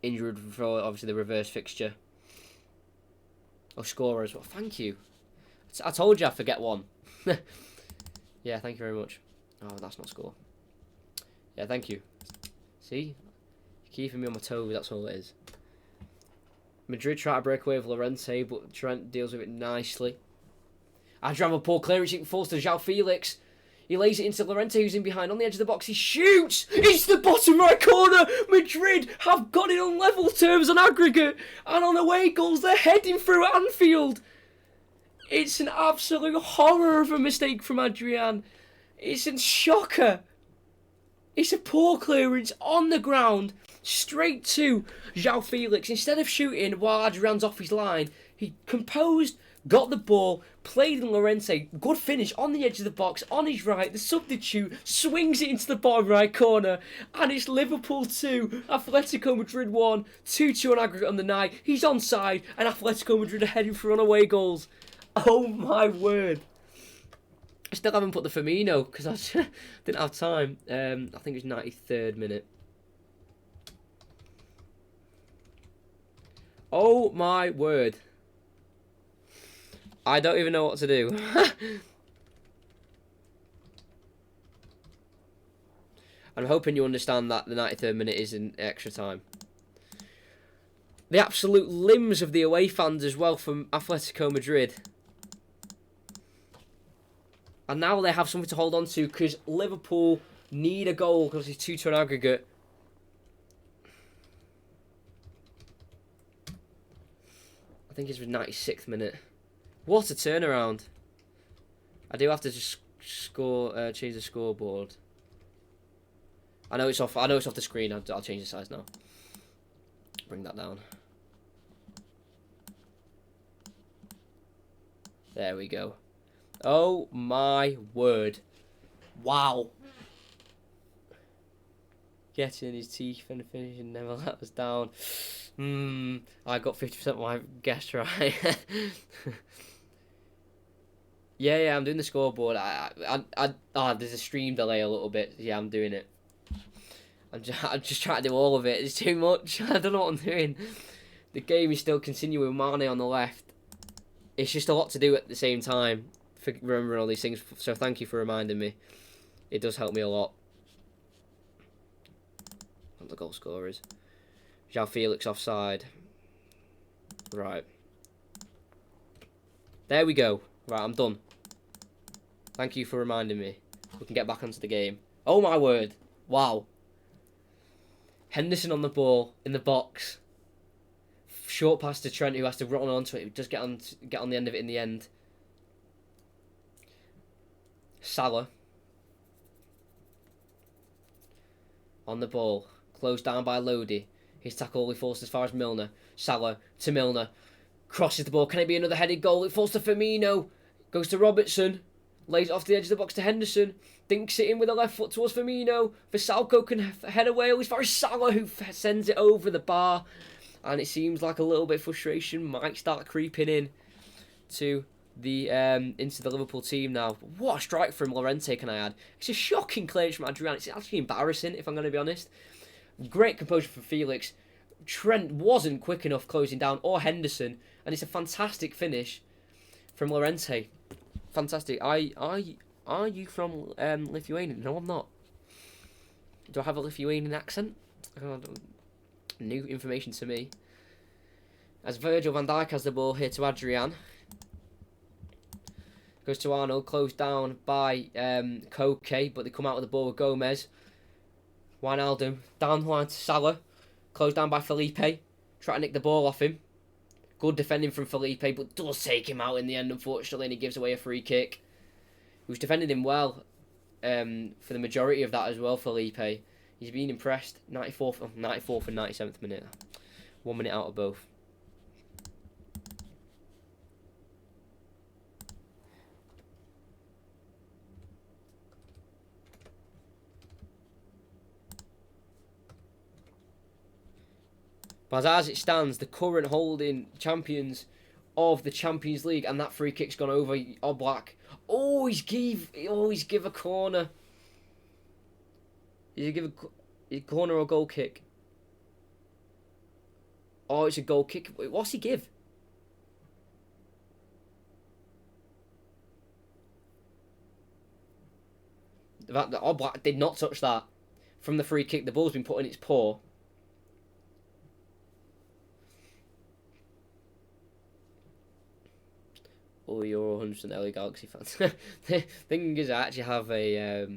injured for obviously the reverse fixture. Oh, scorer as well. Thank you. I told you I'd forget one. Yeah, thank you very much. Oh, that's not score. Yeah, thank you. See? You're keeping me on my toes, that's all it is. Madrid try to break away with Llorente, but Trent deals with it nicely. Adrian with poor clearance, it falls to João Felix. He lays it into Llorente, who's in behind on the edge of the box. He shoots! It's the bottom right corner! Madrid have got it on level terms on aggregate. And on away goals, they're heading through Anfield. It's an absolute horror of a mistake from Adrian. It's a shocker. It's a poor clearance on the ground, straight to João Felix. Instead of shooting while Adrian's off his line, he composed, got the ball, played in Llorente. Good finish on the edge of the box, on his right. The substitute swings it into the bottom right corner. And it's Liverpool 2, Atletico Madrid 1, 2-2 on aggregate on the night. He's onside, and Atletico Madrid are heading for away goals. Oh my word. I still haven't put the Firmino because I didn't have time. I think it's 93rd minute. Oh my word. I don't even know what to do. I'm hoping you understand that the 93rd minute is in extra time. The absolute limbs of the away fans as well from Atletico Madrid. And now they have something to hold on to because Liverpool need a goal because it's 2-2 on aggregate. I think it's the 96th minute. What a turnaround. I do have to just change the scoreboard. I know it's off the screen. I'll change the size now. Bring that down. There we go. Oh my word. Wow. Getting in his teeth and finishing never let us down. I got 50% of my guess right. yeah, I'm doing the scoreboard. There's a stream delay a little bit. Yeah, I'm doing it. I'm just trying to do all of it. It's too much. I don't know what I'm doing. The game is still continuing. Mane on the left. It's just a lot to do at the same time. For remembering all these things, so thank you for reminding me. It does help me a lot. What the goal scorer is. João Felix offside. Right. There we go. Right, I'm done. Thank you for reminding me. We can get back onto the game. Oh my word. Wow. Henderson on the ball, in the box. Short pass to Trent, who has to run onto it. He does get on the end of it in the end. Salah on the ball, closed down by Lodi. His tackle, he falls as far as Milner. Salah to Milner, crosses the ball. Can it be another headed goal? It falls to Firmino, goes to Robertson, lays it off the edge of the box to Henderson, dinks it in with the left foot towards Firmino. Vizalco can head away as far as Salah, who sends it over the bar, and it seems like a little bit of frustration might start creeping in to the into the Liverpool team now. What a strike from Llorente, can I add? It's a shocking clearance from Adrian. It's actually embarrassing, if I'm going to be honest. Great composure from Felix. Trent wasn't quick enough closing down, or Henderson, and it's a fantastic finish from Llorente. Fantastic. Are you from Lithuania? No, I'm not. Do I have a Lithuanian accent? New information to me. As Virgil van Dijk has the ball here to Adrian. Goes to Arnold, closed down by Koke, but they come out with the ball with Gomez. Wijnaldum, down the line to Salah, closed down by Felipe, try to nick the ball off him. Good defending from Felipe, but does take him out in the end, unfortunately, and he gives away a free kick. He was defending him well for the majority of that as well, Felipe. He's been impressed. 94th and 97th minute. 1 minute out of both. But as it stands, the current holding champions of the Champions League, and that free kick's gone over Oblak. Oh, he's give a corner. He's give a corner or goal kick. Oh, it's a goal kick. Wait, what's he give? The fact that Oblak did not touch that from the free kick. The ball's been put in its paw. Oh, you're 100% LA Galaxy fans. The thing is, I actually have a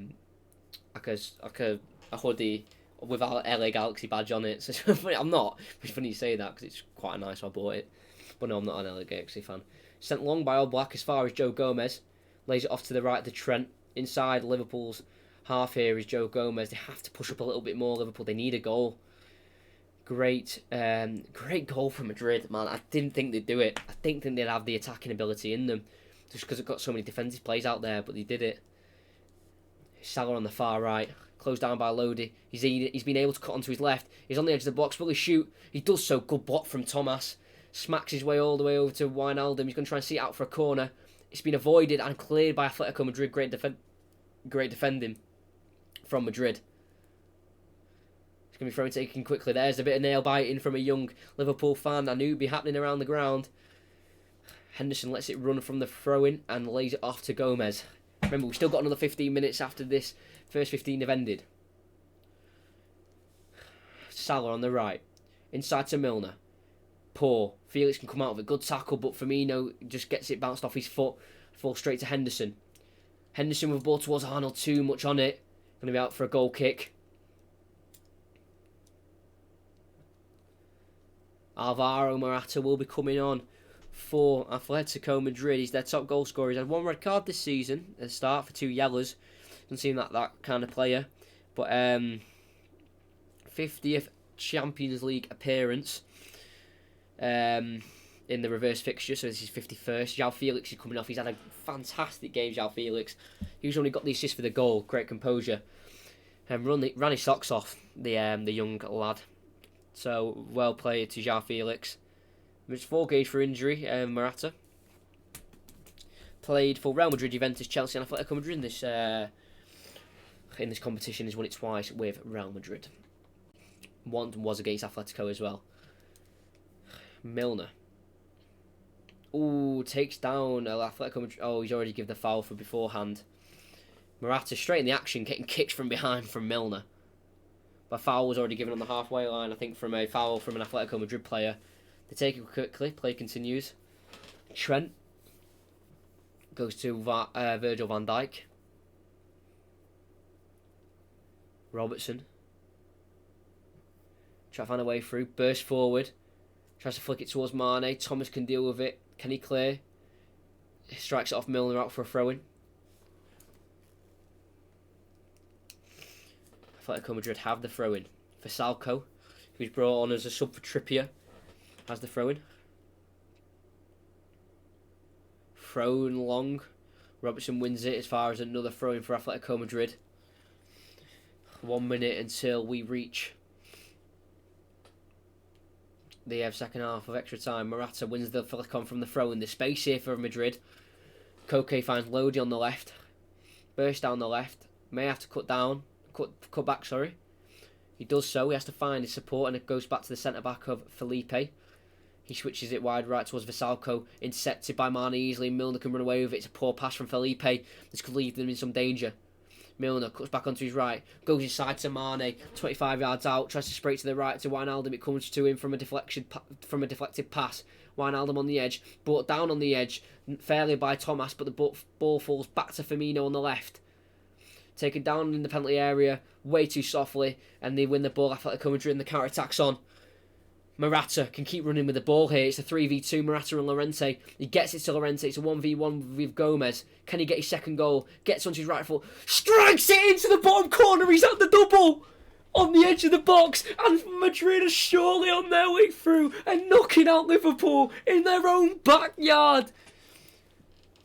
hoodie with our LA Galaxy badge on it. So I'm not. It's funny you say that because it's quite nice. So I bought it, but no, I'm not an LA Galaxy fan. Sent long by Oblak as far as Joe Gomez, lays it off to the right to Trent. Inside Liverpool's half here is Joe Gomez. They have to push up a little bit more. Liverpool, they need a goal. Great goal from Madrid, man. I didn't think they'd do it. I didn't think they'd have the attacking ability in them, just because they've got so many defensive plays out there, but they did it. Salah on the far right, closed down by Lodi. He's been able to cut onto his left. He's on the edge of the box. Will he shoot? He does so. Good block from Thomas. Smacks his way all the way over to Wijnaldum. He's going to try and see it out for a corner. It's been avoided and cleared by Atletico Madrid. Great defending from Madrid. Going to be thrown taken quickly. There's a bit of nail biting from a young Liverpool fan. I knew it'd be happening around the ground. Henderson lets it run from the throw-in and lays it off to Gomez. Remember, we've still got another 15 minutes after this first 15 have ended. Salah on the right. Inside to Milner. Poor. Felix can come out of it. Good tackle, but Firmino just gets it bounced off his foot. Falls straight to Henderson. Henderson with the ball towards Arnold. Too much on it. Going to be out for a goal kick. Alvaro Morata will be coming on for Atletico Madrid. He's their top goal scorer. He's had 1 red card this season at the start for 2 yellows. Doesn't seem like that kind of player. But 50th Champions League appearance in the reverse fixture. So this is 51st. João Felix is coming off. He's had a fantastic game, João Felix. He's only got the assist for the goal. Great composure. Ran his socks off, the young lad. So, well played to João Felix. It's 4 games for injury, Morata. Played for Real Madrid, Juventus, Chelsea and Atletico Madrid in this competition. He's won it twice with Real Madrid. One was against Atletico as well. Milner. Ooh, takes down Atletico Madrid. Oh, he's already given the foul for beforehand. Morata straight in the action, getting kicked from behind from Milner. But foul was already given on the halfway line, I think, from a foul from an Atletico Madrid player. They take it quickly. Play continues. Trent goes to Virgil van Dijk. Robertson. Try to find a way through. Burst forward. Tries to flick it towards Mane. Thomas can deal with it. Can he clear? Strikes it off Milner out for a throw-in. Atletico Madrid have the throw-in. Falcao, who's brought on as a sub for Trippier, has the throw-in. Thrown long. Robertson wins it as far as another throw-in for Atletico Madrid. 1 minute until we reach the second half of extra time. Morata wins the flick on from the throw-in. The space here for Madrid. Koke finds Lodi on the left. Burst down the left. May have to cut back, sorry. He does so. He has to find his support and it goes back to the centre-back of Felipe. He switches it wide right towards Falcao. Intercepted by Mane easily. Milner can run away with it. It's a poor pass from Felipe. This could leave them in some danger. Milner cuts back onto his right. Goes inside to Mane. 25 yards out. Tries to spray to the right to Wijnaldum. It comes to him from a deflected pass. Wijnaldum on the edge. Brought down on the edge. Fairly by Thomas. But the ball falls back to Firmino on the left. Taken down in the penalty area way too softly, and they win the ball. Atletico Madrid and the counter-attack's on. Morata can keep running with the ball here. It's a 3v2, Morata and Llorente. He gets it to Llorente. It's a 1v1 with Gomez. Can he get his second goal? Gets onto his right foot. Strikes it into the bottom corner. He's at the double. on the edge of the box, and Madrid are surely on their way through and knocking out Liverpool in their own backyard.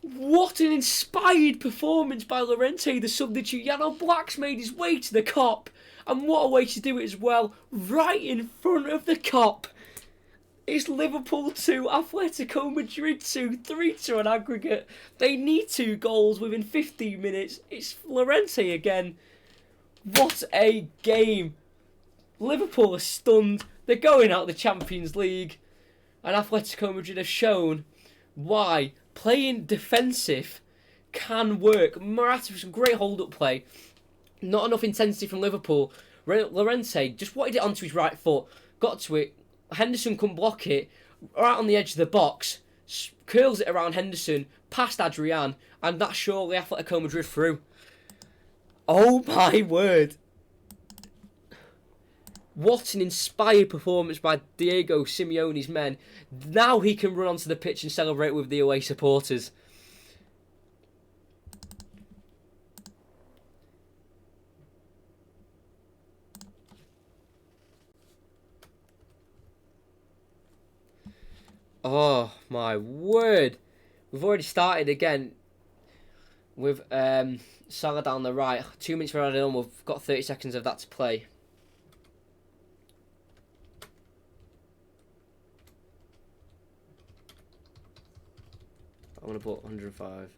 What an inspired performance by Llorente, the substitute. Jan Black's made his way to the Kop, and what a way to do it as well, right in front of the Kop. It's Liverpool 2, Atletico Madrid 2, 3-2 on aggregate. They need 2 goals within 15 minutes. It's Llorente again. What a game. Liverpool are stunned. They're going out of the Champions League. And Atletico Madrid have shown why playing defensive can work. Morata with some great hold-up play. Not enough intensity from Liverpool. Llorente just wanted it onto his right foot. Got to it. Henderson couldn't block it. Right on the edge of the box. Curls it around Henderson. Past Adrian. And that's surely Atletico Madrid through. Oh my word. What an inspired performance by Diego Simeone's men. Now he can run onto the pitch and celebrate with the away supporters. Oh my word. We've already started again with Salah down the right. 2 minutes for added on. We've got 30 seconds of that to play. I'm going to put 105.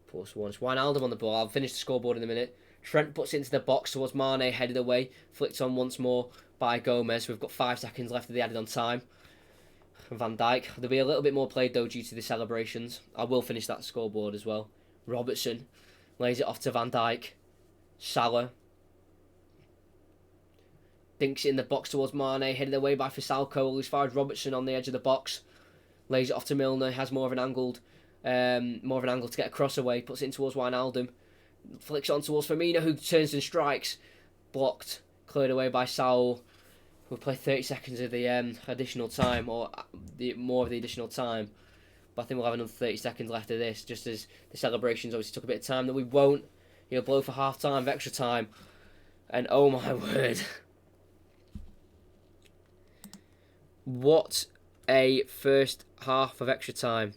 Plus one. It's Wijnaldum on the ball. I'll finish the scoreboard in a minute. Trent puts it into the box towards Mane, headed away. Flicked on once more by Gomez. We've got 5 seconds left of the added on time. Van Dijk. There'll be a little bit more played though due to the celebrations. I will finish that scoreboard as well. Robertson lays it off to Van Dijk. Salah dinks it in the box towards Mane, headed away by Fisalco. As far as Robertson on the edge of the box, lays it off to Milner. Has more of an angle to get a cross away. Puts it in towards Wijnaldum. Flicks it on towards Firmino, who turns and strikes. Blocked, cleared away by Saul. We'll play 30 seconds of the additional time, or more of the additional time. But I think we'll have another 30 seconds left of this, just as the celebrations obviously took a bit of time that we won't. He'll blow for half time, of extra time. And oh my word. What a first half of extra time.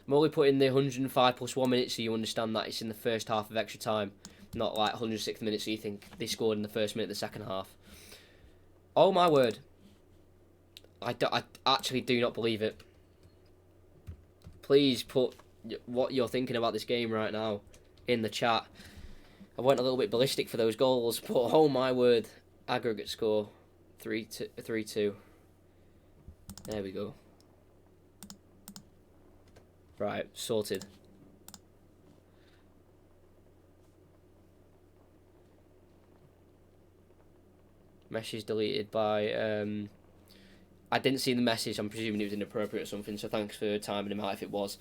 I'm only putting the 105 plus 1 minute so you understand that it's in the first half of extra time. Not like 106 minutes so you think they scored in the first minute of the second half. Oh my word. I actually do not believe it. Please put what you're thinking about this game right now in the chat. I went a little bit ballistic for those goals, but oh my word. Aggregate score 3-2. There we go. Right, sorted. Message deleted by... I didn't see the message. I'm presuming it was inappropriate or something, so thanks for timing him out if it was.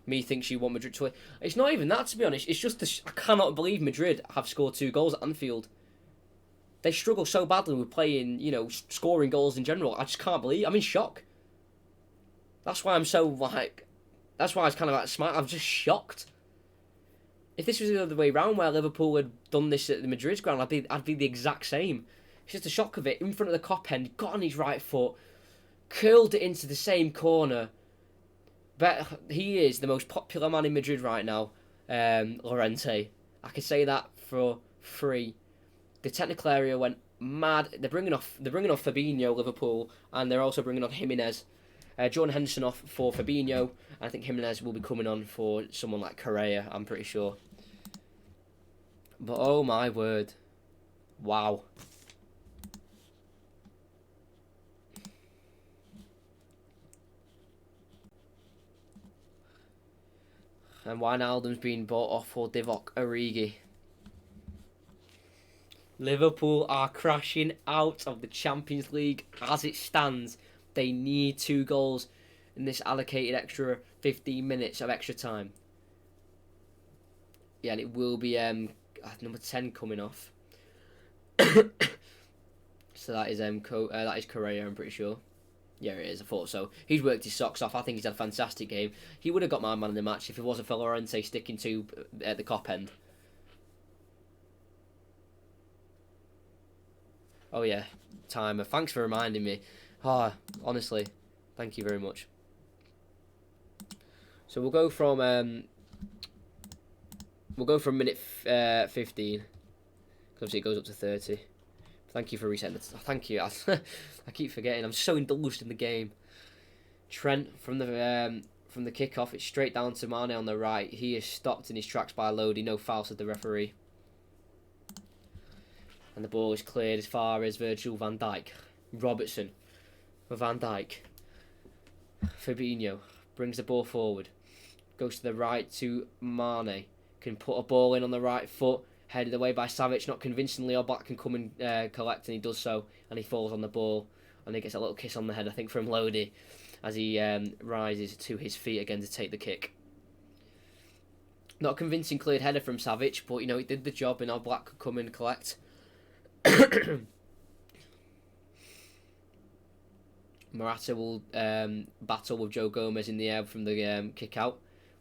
Me thinks you want Madrid to win. It's not even that, to be honest. It's just I cannot believe Madrid have scored 2 goals at Anfield. They struggle so badly with playing, scoring goals in general. I just can't believe. I'm in shock. That's why I'm so, that's why I was kind of smart. I'm just shocked. If this was the other way round, where Liverpool had done this at the Madrid's ground, I'd be the exact same. It's just a shock of it. In front of the Kop end, got on his right foot, curled it into the same corner. But he is the most popular man in Madrid right now, Llorente. I can say that for free. The technical area went mad. They're bringing off Fabinho, Liverpool, and they're also bringing on Jimenez. Jordan Henderson off for Fabinho. I think Jimenez will be coming on for someone like Correa, I'm pretty sure. But oh my word. Wow. And Wijnaldum's been bought off for Divock Origi. Liverpool are crashing out of the Champions League as it stands. They need 2 goals in this allocated extra 15 minutes of extra time. Yeah, and it will be number 10 coming off. So that is that is Correa, I'm pretty sure. Yeah, it is. I thought so. He's worked his socks off. I think he's had a fantastic game. He would have got my man in the match if it wasn't for Llorente sticking to at the cop end. Oh yeah, timer. Thanks for reminding me. Honestly, thank you very much. So we'll go from minute 15. Obviously, it goes up to 30. Thank you for resetting it. Thank you. I keep forgetting. I'm so indulged in the game. Trent from the kickoff. It's straight down to Mane on the right. He is stopped in his tracks by Lodi. No foul, said the referee. And the ball is cleared as far as Virgil van Dijk. Robertson for Van Dijk. Fabinho brings the ball forward. Goes to the right to Mane. Can put a ball in on the right foot. Headed away by Savic, not convincingly. Oblak can come and collect, and he does so. And he falls on the ball. And he gets a little kiss on the head, I think, from Lodi. As he rises to his feet again to take the kick. Not a convincing cleared header from Savic, but, you know, it did the job, and Oblak could come and collect. Morata will battle with Joe Gomez in the air from the kick out,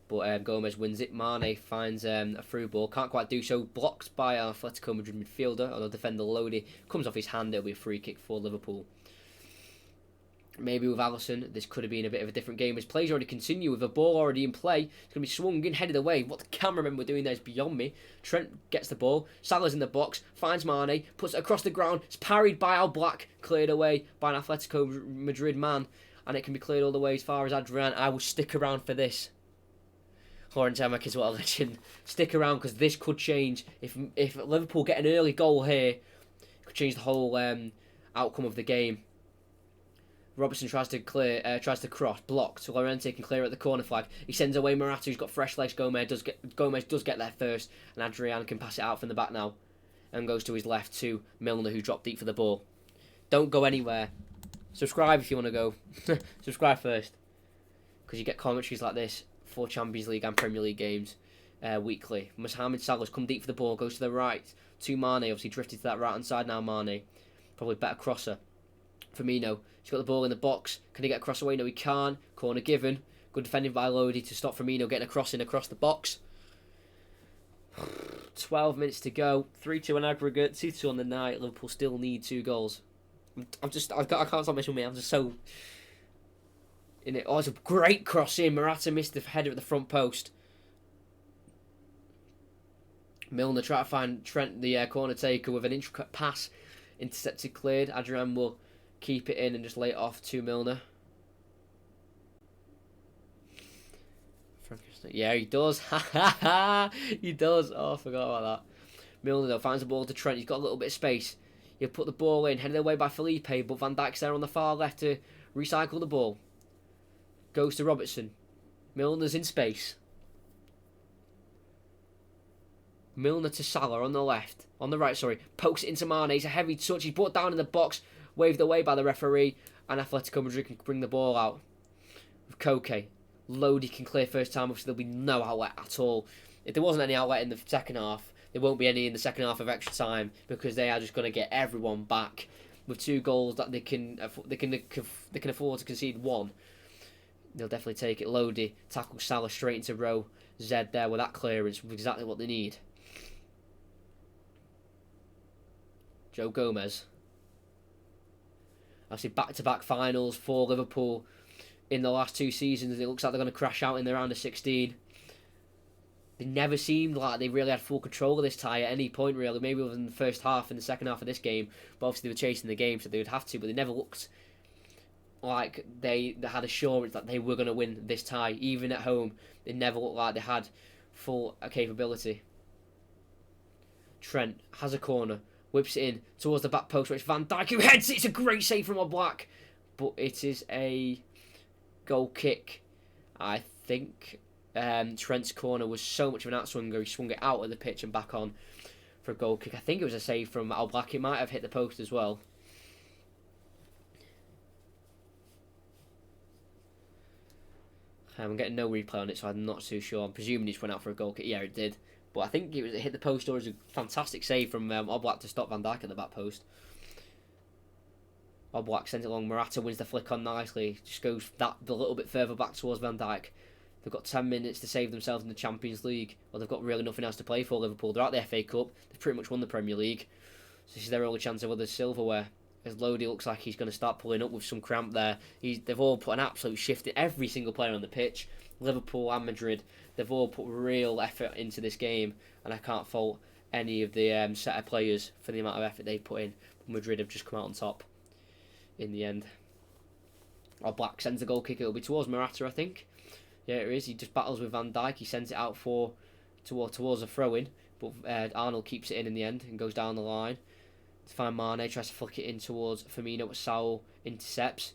but Gomez wins it. Mane finds a through ball, can't quite do so, blocked by an Atletico Madrid midfielder, although defender Lodi comes off his hand. It'll be a free kick for Liverpool. Maybe with Alisson, this could have been a bit of a different game. As plays already continue with a ball already in play, it's going to be swung in, headed away. What the cameramen were doing there is beyond me. Trent gets the ball. Salah's in the box, finds Mane, puts it across the ground. It's parried by Oblak, cleared away by an Atletico Madrid man, and it can be cleared all the way as far as Adrian. I will stick around for this. Lawrence Emack is what a legend. Stick around because this could change. If Liverpool get an early goal here, it could change the whole outcome of the game. Robertson tries to cross, blocked. So Llorente can clear at the corner flag. He sends away Morata, who's got fresh legs. Gomez does get there first, and Adrian can pass it out from the back now, and goes to his left to Milner, who dropped deep for the ball. Don't go anywhere. Subscribe if you want to go. Subscribe first, because you get commentaries like this for Champions League and Premier League games weekly. Mohamed Salah's come deep for the ball, goes to the right to Mane. Obviously drifted to that right hand side now. Mane, probably better crosser. Firmino, he's got the ball in the box. Can he get across away? No, he can't. Corner given. Good defending by Lodi to stop Firmino getting across the box. 12 minutes to go. 3-2 on aggregate. 2-2 on the night. Liverpool still need 2 goals. I can't stop messing with me. I'm just so in it. Oh, it's a great cross in. Morata missed the header at the front post. Milner try to find Trent, the corner taker, with an intricate pass. Intercepted, cleared. Adrian will keep it in and just lay it off to Milner. Yeah, he does. He does. Oh, I forgot about that. Milner, though, finds the ball to Trent. He's got a little bit of space. He'll put the ball in, headed away by Felipe, but Van Dijk's there on the far left to recycle the ball. Goes to Robertson. Milner's in space. Milner to Salah on the left. On the right, sorry. Pokes it into Mane. It's a heavy touch. He's brought down in the box. Waved away by the referee, and Atletico Madrid can bring the ball out. With Koke. Lodi can clear first time, obviously there'll be no outlet at all. If there wasn't any outlet in the second half, there won't be any in the second half of extra time, because they are just going to get everyone back with 2 goals that they can afford to concede 1. They'll definitely take it. Lodi tackles Salah straight into row Z there with that clearance, with exactly what they need. Joe Gomez. Obviously, back-to-back finals for Liverpool in the last 2 seasons. It looks like they're going to crash out in the round of 16. They never seemed like they really had full control of this tie at any point, really. Maybe within the first half and the second half of this game. But obviously, they were chasing the game, so they would have to. But they never looked like they had assurance that they were going to win this tie. Even at home, they never looked like they had full capability. Trent has a corner. Whips it in towards the back post, where it's Van Dijk who heads it. It's a great save from Oblak, but it is a goal kick. I think Trent's corner was so much of an outswinger, he swung it out of the pitch and back on for a goal kick. I think it was a save from Oblak. It might have hit the post as well. I'm getting no replay on it, so I'm not too sure. I'm presuming it just went out for a goal kick. Yeah, it did. But I think it hit the post, or it was a fantastic save from Oblak to stop Van Dijk at the back post. Oblak sends it along. Morata wins the flick on nicely. Just goes a little bit further back towards Van Dijk. They've got 10 minutes to save themselves in the Champions League. Well, they've got really nothing else to play for, Liverpool. They're out the FA Cup. They've pretty much won the Premier League. So this is their only chance of other silverware. As Lodi looks like he's going to start pulling up with some cramp there. They've all put an absolute shift in every single player on the pitch. Liverpool and Madrid, they've all put real effort into this game. And I can't fault any of the set of players for the amount of effort they've put in. Madrid have just come out on top in the end. Oblak sends the goal kick. It'll be towards Morata, I think. Yeah, it is. He just battles with Van Dijk. He sends it out towards a throw-in. But Arnold keeps it in the end and goes down the line to find Mane. Tries to flick it in towards Firmino, but Saul intercepts.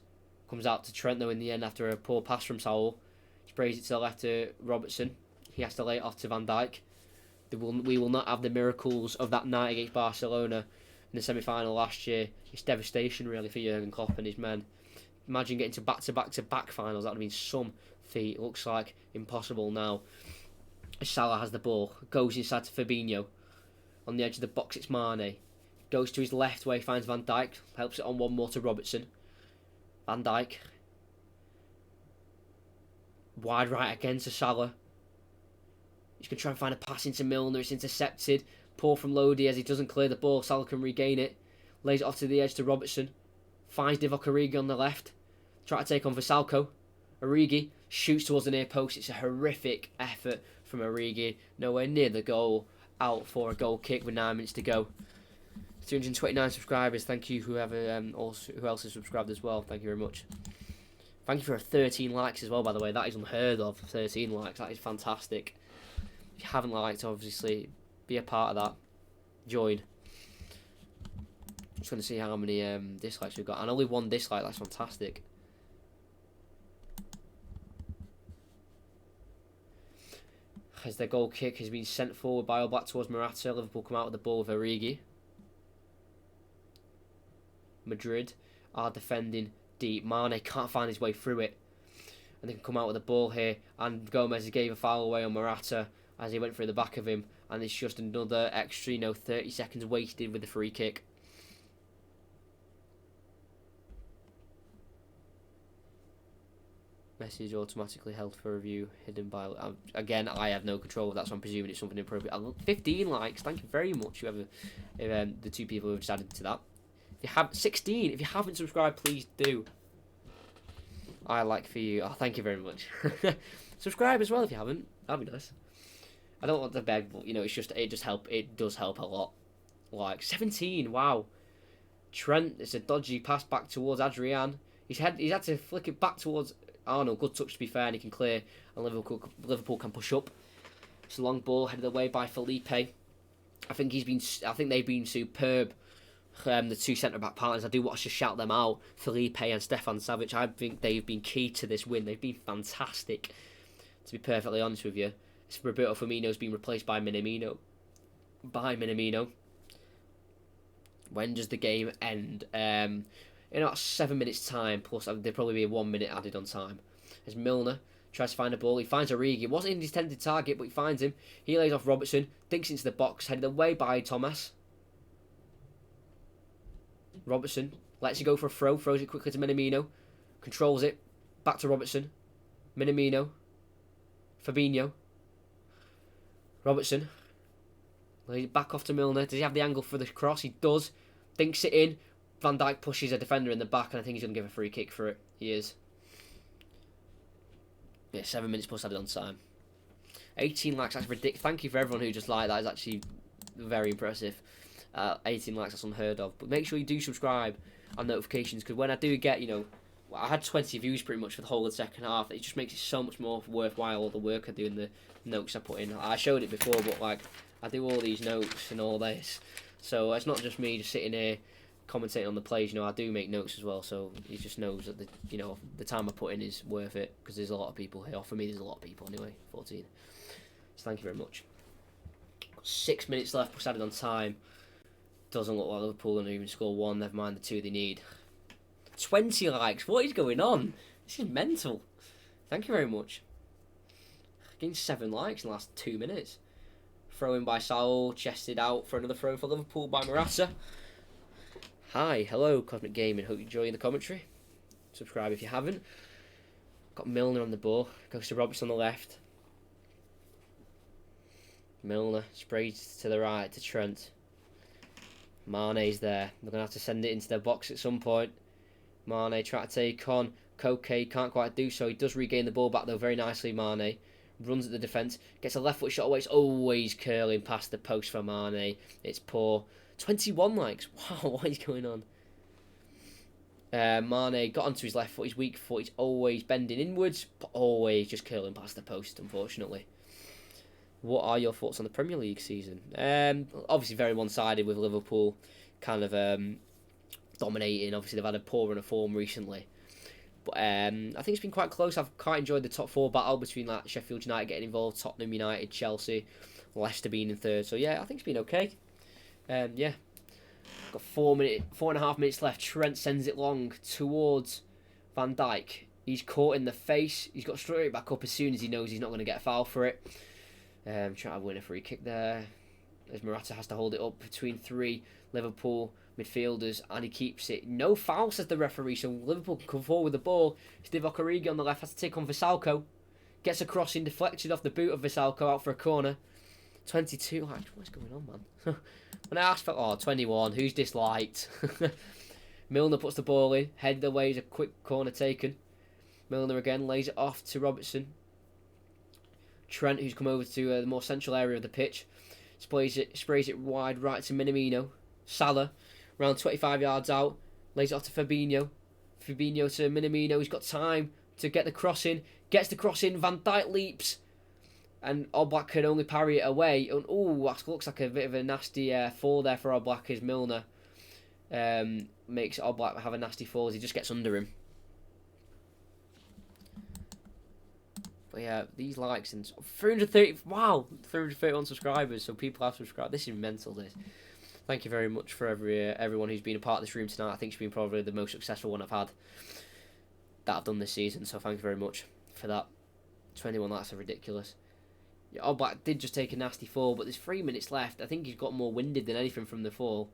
Comes out to Trent, though, in the end after a poor pass from Saul. Sprays it to the left to Robertson. He has to lay it off to Van Dijk. We will not have the miracles of that night against Barcelona in the semi-final last year. It's devastation, really, for Jurgen Klopp and his men. Imagine getting to back-to-back-to-back finals. That would have been some feat. It looks like impossible now. Salah has the ball. Goes inside to Fabinho. On the edge of the box, it's Mane. Goes to his left where he finds Van Dijk. Helps it on one more to Robertson. Van Dijk. Wide right again to Salah. He's going to try and find a pass into Milner. It's intercepted. Poor from Lodi as he doesn't clear the ball. Salah can regain it. Lays it off to the edge to Robertson. Finds Divock Origi on the left. Try to take on Vasalco. Origi shoots towards the near post. It's a horrific effort from Origi. Nowhere near the goal. Out for a goal kick with 9 minutes to go. 329 subscribers. Thank you who else has subscribed as well. Thank you very much. Thank you for 13 likes as well, by the way. That is unheard of. 13 likes. That is fantastic. If you haven't liked, obviously, be a part of that. Join. Just going to see how many dislikes we've got. And only one dislike. That's fantastic. As their goal kick has been sent forward by Oblak towards Morata. Liverpool come out with the ball with Origi. Madrid are defending deep. Mane can't find his way through it. And they can come out with the ball here. And Gomez gave a foul away on Morata as he went through the back of him. And it's just another extra, 30 seconds wasted with the free kick. Message automatically held for review, hidden by... again, I have no control of that, so I'm presuming it's something inappropriate. 15 likes, thank you very much, whoever, the two people who have just added to that. If you have 16, if you haven't subscribed, please do. I like for you. Oh, thank you very much. Subscribe as well if you haven't. That'd be nice. I don't want to beg, but it does help a lot. Like 17, wow. Trent, it's a dodgy pass back towards Adrian. He's had to flick it back towards Arnold. Good touch to be fair, and he can clear, and Liverpool can push up. It's a long ball headed away by Felipe. I think they've been superb. The two centre-back partners, I do want to shout them out, Felipe and Stefan Savic. I think they've been key to this win. They've been fantastic, to be perfectly honest with you. Roberto Firmino's been replaced by Minamino. When does the game end? In about 7 minutes' time, plus there'll probably be 1 minute added on time. As Milner tries to find a ball, he finds Origi. It wasn't his intended target, but he finds him. He lays off Robertson, dinks into the box, headed away by Thomas. Robertson lets it go for a throw, throws it quickly to Minamino, controls it, back to Robertson, Minamino, Fabinho, Robertson, lays it back off to Milner. Does he have the angle for the cross? He does, dinks it in. Van Dijk pushes a defender in the back, and I think he's going to give a free kick for it. He is. Yeah, 7 minutes plus added on time. 18 likes, that's ridiculous. Thank you for everyone who just liked that. It's actually very impressive. 18 likes, that's unheard of. But make sure you do subscribe and notifications, because when I do get, I had 20 views pretty much for the whole of the second half. It just makes it so much more worthwhile, all the work I do and the notes I put in. I showed it before, but I do all these notes and all this. So it's not just me just sitting here commentating on the plays. I do make notes as well, so he just knows that the time I put in is worth it, because there's a lot of people here. For me, there's a lot of people anyway. 14. So thank you very much. 6 minutes left, plus added on time. Doesn't look like Liverpool are going to even score one, never mind the two they need. 20 likes, what is going on? This is mental. Thank you very much. Getting 7 likes in the last 2 minutes. Throw in by Saul, chested out for another throw for Liverpool by Morata. Hi, hello, Cosmic Gaming. Hope you're enjoying the commentary. Subscribe if you haven't. Got Milner on the ball. Goes to Robertson on the left. Milner sprays to the right to Trent. Mane's there. They're going to have to send it into their box at some point. Mane try to take on Koke. Can't quite do so. He does regain the ball back though very nicely, Mane. Runs at the defence. Gets a left foot shot away. It's always curling past the post for Mane. It's poor. 21 likes. Wow, what is going on? Mane got onto his left foot. His weak foot. He's always bending inwards, but always just curling past the post, unfortunately. What are your thoughts on the Premier League season? Obviously very one-sided with Liverpool kind of dominating. Obviously they've had a poor run of form recently. But I think it's been quite close. I've quite enjoyed the top four battle between like Sheffield United getting involved, Tottenham United, Chelsea, Leicester being in third. So yeah, I think it's been okay. Yeah. Got 4.5 minutes left. Trent sends it long towards Van Dijk. He's caught in the face. He's got to straight back up as soon as he knows he's not going to get a foul for it. Trying to win a free kick there. As Morata has to hold it up between three Liverpool midfielders, and he keeps it. No foul, says the referee, so Liverpool can come forward with the ball. Divock Origi on the left has to take on Vissalco. Gets a crossing deflected off the boot of Vissalco out for a corner. 22, like, what's going on, man? When I asked for, 21, who's disliked? Milner puts the ball in, headed away, is a quick corner taken. Milner again lays it off to Robertson. Trent, who's come over to the more central area of the pitch, sprays it wide right to Minamino. Salah, around 25 yards out, lays it off to Fabinho. Fabinho to Minamino, he's got time to get the cross in. Gets the cross in, Van Dijk leaps. And Oblak can only parry it away. And that looks like a bit of a nasty fall there for Oblak as Milner makes Oblak have a nasty fall as he just gets under him. But yeah, these likes and 331 subscribers. So people have subscribed. This is mental. This. Thank you very much for everyone who's been a part of this room tonight. I think it's been probably the most successful one I've had that I've done this season. So thank you very much for that. 21 likes are ridiculous. Yeah, Oblak did just take a nasty fall, but there's 3 minutes left. I think he's got more winded than anything from the fall.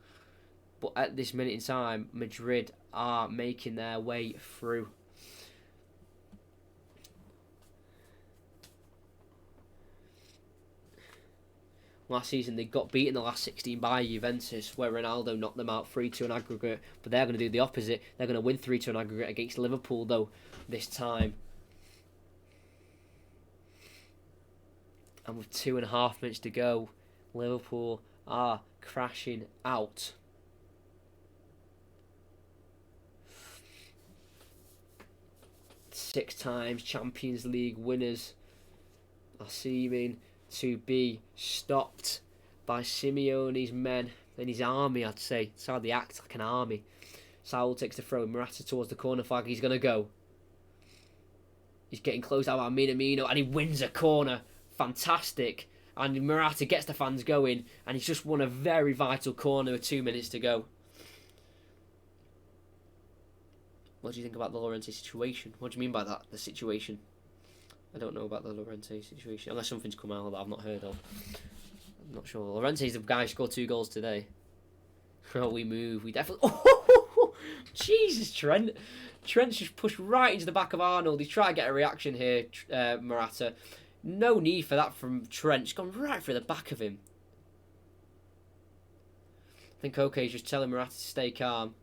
But at this minute in time, Madrid are making their way through. Last season, they got beaten the last 16 by Juventus, where Ronaldo knocked them out 3-2 on aggregate. But they're going to do the opposite. They're going to win 3-2 on aggregate against Liverpool, though, this time. And with 2.5 minutes to go, Liverpool are crashing out. Six times Champions League winners are seeming to be stopped by Simeone's men and his army, I'd say. It's how they act, like an army. Saul takes the throw. Morata towards the corner flag. He's going to go. He's getting close out by Minamino, and he wins a corner. Fantastic. And Morata gets the fans going, and he's just won a very vital corner with 2 minutes to go. What do you think about the Llorente situation? What do you mean by that, the situation? I don't know about the Llorente situation, unless something's come out that I've not heard of. I'm not sure. Llorente's the guy who scored 2 goals today. Oh, we move. We definitely... Oh, Jesus, Trent. Trent's just pushed right into the back of Arnold. He's trying to get a reaction here, Morata. No need for that from Trent. He's gone right through the back of him. I think Koke's just telling Morata to stay calm.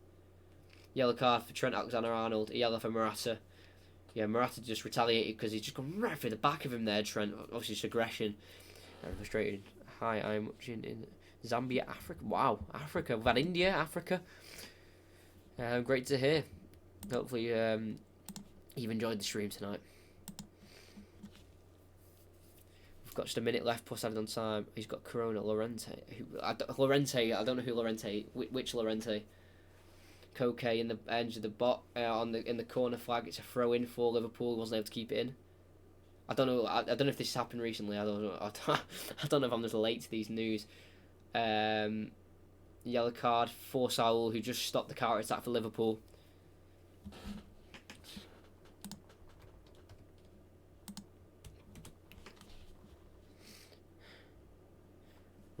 Yellow card for Trent Alexander-Arnold. A yellow for Morata. Yeah, Morata just retaliated because he's just gone right through the back of him there, Trent. Obviously, it's aggression. I'm frustrated. Hi, I'm watching in Zambia, Africa. Wow, Africa. We've had India, Africa. Great to hear. Hopefully, you've enjoyed the stream tonight. We've got just a minute left, plus added on time. He's got Corona, Llorente. Llorente, I don't know who Llorente, which Llorente. Koke in the edge of the bot in the corner flag. It's a throw in for Liverpool. Wasn't able to keep it in. I don't know. I don't know if this has happened recently. I don't know. I don't know if I'm just late to these news. Yellow card for Saul, who just stopped the counter attack for Liverpool.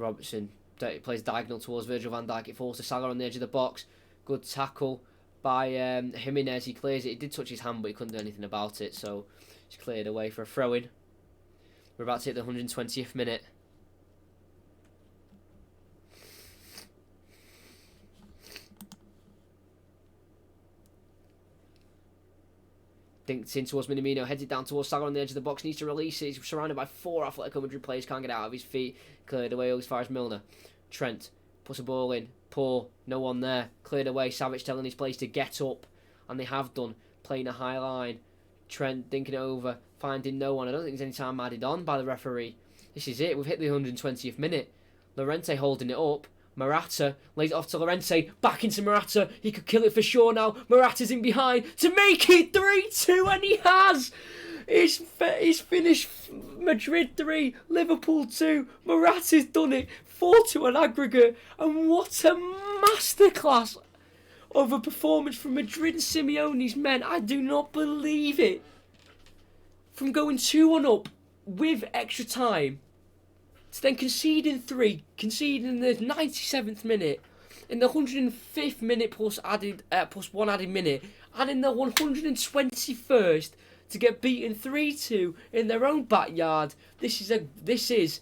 Robertson plays diagonal towards Virgil van Dijk. It falls to Salah on the edge of the box. Good tackle by Jimenez. He clears it. He did touch his hand, but he couldn't do anything about it. So it's cleared away for a throw-in. We're about to hit the 120th minute. Dinked in towards Minamino, heads it down towards Salah on the edge of the box, needs to release it. He's surrounded by 4 Atletico Madrid players, can't get out of his feet. Cleared away as far as Milner. Trent puts a ball in, poor, no one there. Cleared away, Savic telling his players to get up, and they have done, playing a high line. Trent dinking it over, finding no one. I don't think there's any time added on by the referee. This is it, we've hit the 120th minute. Llorente holding it up. Morata lays it off to Llorente, back into Morata, he could kill it for sure now. Morata's in behind to make it 3-2, and he has! He's finished Madrid 3, Liverpool 2, Morata's done it, 4-2 on aggregate, and what a masterclass of a performance from Madrid and Simeone's men. I do not believe it. From going 2-1 up with extra time, to then conceding 3, conceding in the 97th minute, in the 105th minute plus 1 added minute, and in the 121st to get beaten 3-2 in their own backyard. This is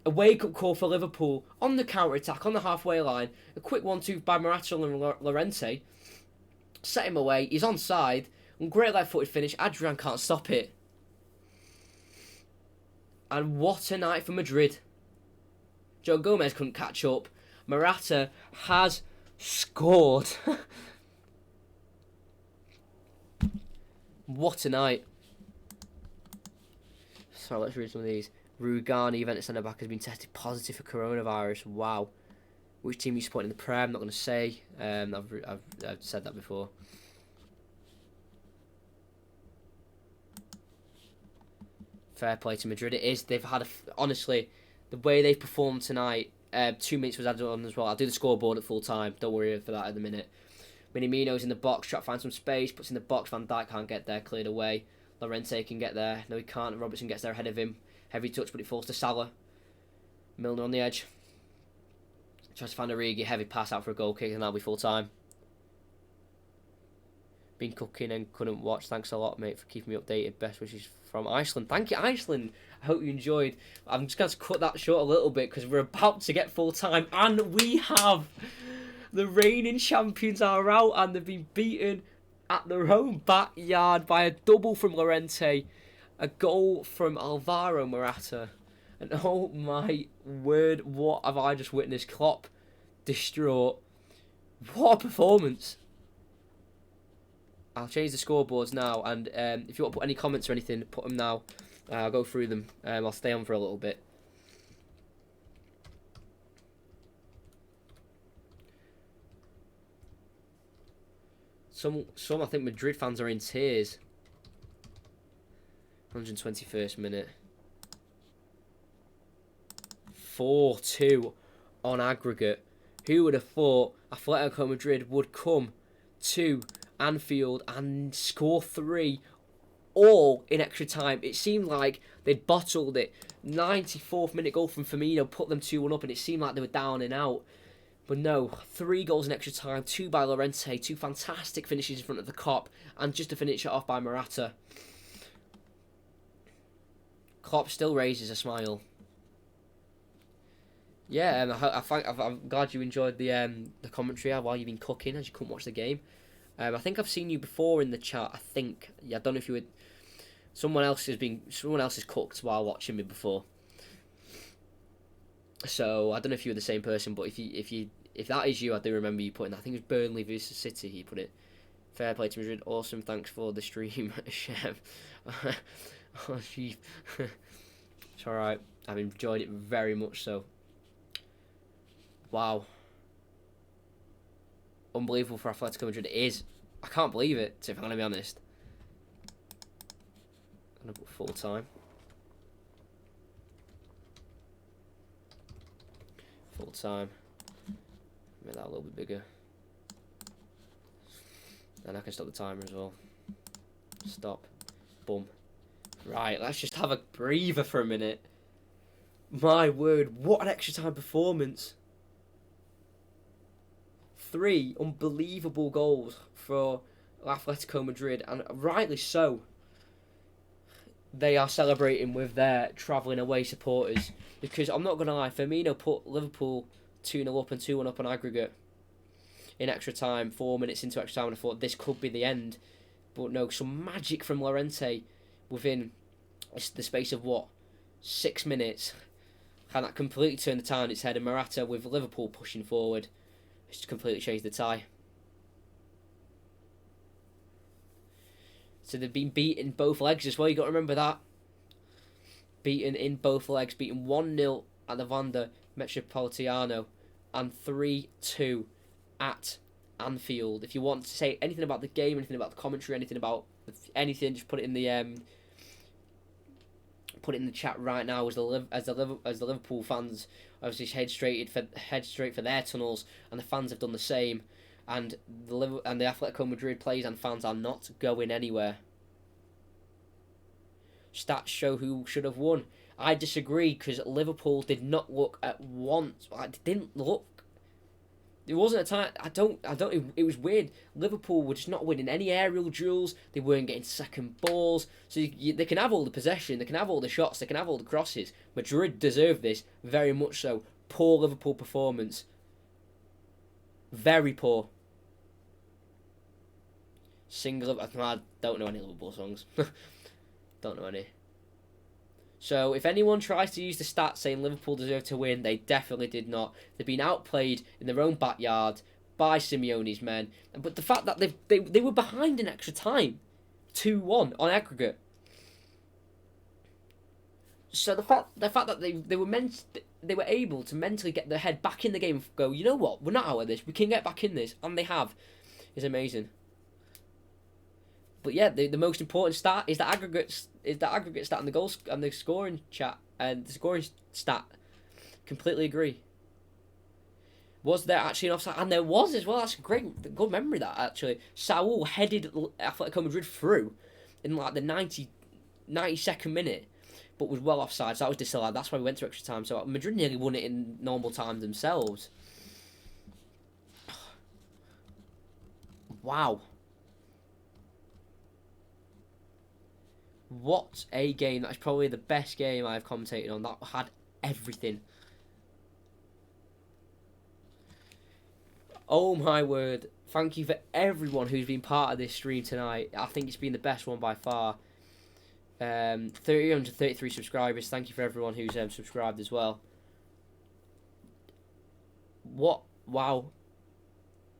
a wake-up call for Liverpool on the counter-attack, on the halfway line. A quick 1-2 by Morata and Llorente. Set him away, he's onside, and great left-footed finish. Adrian can't stop it. And what a night for Madrid. Joe Gomez couldn't catch up. Morata has scored. What a night. So let's read some of these. Rugani, Juventus centre-back, has been tested positive for coronavirus. Wow. Which team are you supporting in the Prem? I'm not going to say. I've said that before. Fair play to Madrid. It is. They've had honestly, the way they've performed tonight. 2 minutes was added on as well. I'll do the scoreboard at full time. Don't worry for that at the minute. Minamino's in the box, trying to find some space, puts in the box. Van Dijk can't get there, cleared away. Llorente can get there. No, he can't. Robertson gets there ahead of him. Heavy touch, but it falls to Salah. Milner on the edge. Tries to find a Origi, heavy pass out for a goal kick, and that'll be full time. Been cooking and couldn't watch. Thanks a lot, mate, for keeping me updated. Best wishes from Iceland. Thank you, Iceland. I hope you enjoyed. I'm just going to cut that short a little bit because we're about to get full time, and we have. The reigning champions are out, and they've been beaten at their own backyard by a double from Llorente, a goal from Alvaro Morata, and oh my word, what have I just witnessed? Klopp distraught. What a performance. I'll change the scoreboards now, and if you want to put any comments or anything, put them now. I'll go through them. I'll stay on for a little bit. Some I think Madrid fans are in tears. 121st minute. 4-2 on aggregate. Who would have thought Atletico Madrid would come to Anfield and score 3 all in extra time? It seemed like they'd bottled it. 94th minute goal from Firmino put them 2-1 up, and it seemed like they were down and out. But no, 3 goals in extra time, 2 by Llorente, 2 fantastic finishes in front of the Kop, and just to finish it off by Morata. Klopp still raises a smile. Yeah, I'm glad you enjoyed the commentary while you've been cooking, as you couldn't watch the game. I think I've seen you before in the chat. I think, yeah, I don't know if you would. Someone else has cooked while watching me before. So I don't know if you were the same person, but if that is you, I do remember you putting that. I think it was Burnley vs City. He put it. Fair play to Madrid. Awesome. Thanks for the stream, Chef. Oh, gee. It's all right. I've enjoyed it very much. So. Wow. Unbelievable for Atletico Madrid. It is. I can't believe it, if I'm going to be honest. I'm going to put full time. Full time. Make that a little bit bigger. And I can stop the timer as well. Stop. Boom. Right, let's just have a breather for a minute. My word, what an extra time performance. 3 unbelievable goals for Atletico Madrid, and rightly so. They are celebrating with their travelling away supporters, because I'm not going to lie, Firmino put Liverpool 2-0 up and 2-1 up on aggregate in extra time, 4 minutes into extra time, and I thought this could be the end. But no, some magic from Llorente within the space of, 6 minutes. And that completely turned the tie on its head, and Morata, with Liverpool pushing forward, just completely changed the tie. So they've been beaten both legs as well, you got to remember that. Beaten in both legs, beaten 1-0 at the Wanda Metropolitano and 3-2 at Anfield. If you want to say anything about the game, anything about the commentary, anything, just put it in the chat right now. As the Liverpool fans obviously head straight for their tunnels, and the fans have done the same. And the Atletico Madrid players and fans are not going anywhere. Stats show who should have won. I disagree, because Liverpool did not look at once. It didn't look. It wasn't a time. I don't. It was weird. Liverpool were just not winning any aerial duels. They weren't getting second balls. So they can have all the possession. They can have all the shots. They can have all the crosses. Madrid deserve this very much so. Poor Liverpool performance. Very poor. I don't know any Liverpool songs. Don't know any. So if anyone tries to use the stats saying Liverpool deserve to win, they definitely did not. They've been outplayed in their own backyard by Simeone's men. But the fact that they were behind in extra time, 2-1 on aggregate. So the fact that they were able to mentally get their head back in the game and go, you know what, we're not out of this, we can get back in this, and they have, is amazing. But yeah, the most important stat is the aggregate stat and the goals and the scoring chat and the scoring stat. Completely agree. Was there actually an offside? And there was as well. That's a good memory, that actually. Saul headed Atletico Madrid through in like the 92nd minute, but was well offside. So that was disallowed. That's why we went to extra time. So Madrid nearly won it in normal time themselves. Wow. What a game. That's probably the best game I've commentated on. That had everything. Oh my word. Thank you for everyone who's been part of this stream tonight. I think it's been the best one by far. 333 subscribers. Thank you for everyone who's subscribed as well. Wow.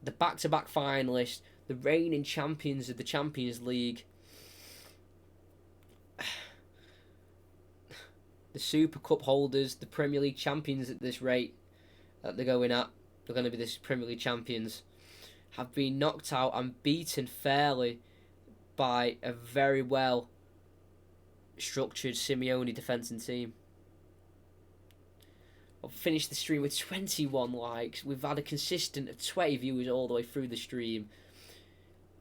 The back-to-back finalists. The reigning champions of the Champions League. The Super Cup holders, the Premier League champions at this rate that they're going at, they're going to be the Premier League champions, have been knocked out and beaten fairly by a very well structured Simeone defending team. I've finished the stream with 21 likes. We've had a consistent of 20 viewers all the way through the stream.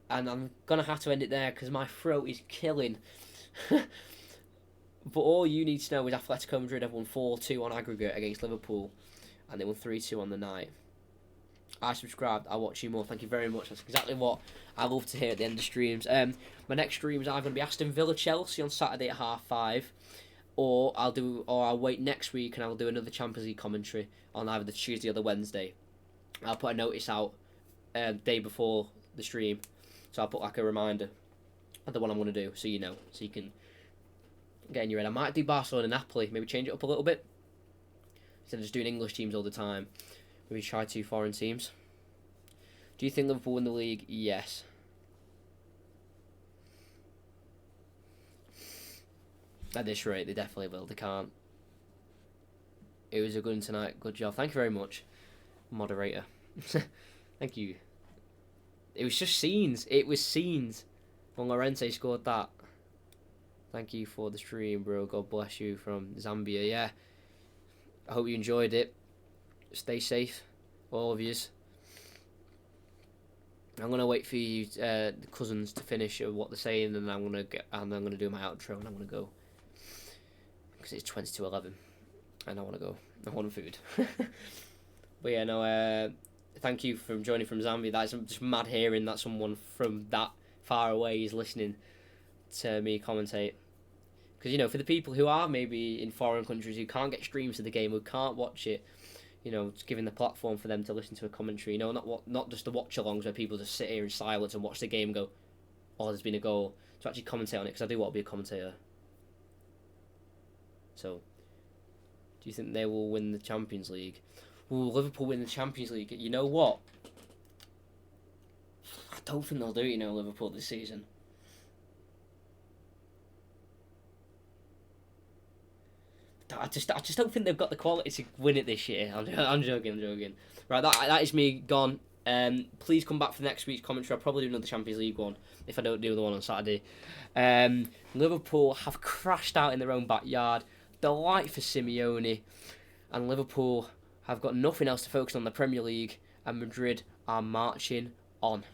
And I'm going to have to end it there because my throat is killing. But all you need to know is Atletico Madrid have won 4-2 on aggregate against Liverpool, and they won 3-2 on the night. I subscribed. I watch you more. Thank you very much. That's exactly what I love to hear at the end of streams. My next stream is either going to be Aston Villa Chelsea on Saturday at 5:30, or I'll wait next week and I'll do another Champions League commentary on either the Tuesday or the Wednesday. I'll put a notice out day before the stream, so I'll put like a reminder of the one I'm going to do, so you know, so you can get in your head. I might do Barcelona and Napoli, maybe change it up a little bit instead of just doing English teams all the time. Maybe try 2 foreign teams. Do you think Liverpool win the league? Yes. At this rate, they definitely will. They can't. It was a good one tonight. Good job. Thank you very much, moderator. Thank you. It was just scenes. It was scenes when Llorente scored that. Thank you for the stream, bro. God bless you from Zambia. Yeah. I hope you enjoyed it. Stay safe, all of yous. I'm gonna wait for you, the cousins, to finish what they're saying, and I'm gonna do my outro, and I'm gonna go because it's 20 to 11. and I want to go. I want food. But yeah, no. Thank you for joining from Zambia. That's just mad hearing that someone from that far away is listening to me commentate. Because, you know, for the people who are maybe in foreign countries who can't get streams of the game, who can't watch it, you know, it's giving the platform for them to listen to a commentary. You know, not just the watch-alongs where people just sit here in silence and watch the game and go, oh, there's been a goal. To actually commentate on it, because I do want to be a commentator. So, do you think they will win the Champions League? Will Liverpool win the Champions League? You know what? I don't think they'll do it, you know, Liverpool this season. I just don't think they've got the quality to win it this year. I'm joking. Right, that is me gone. Please come back for next week's commentary. I'll probably do another Champions League one if I don't do the one on Saturday. Liverpool have crashed out in their own backyard. Delight for Simeone. And Liverpool have got nothing else to focus on in the Premier League. And Madrid are marching on.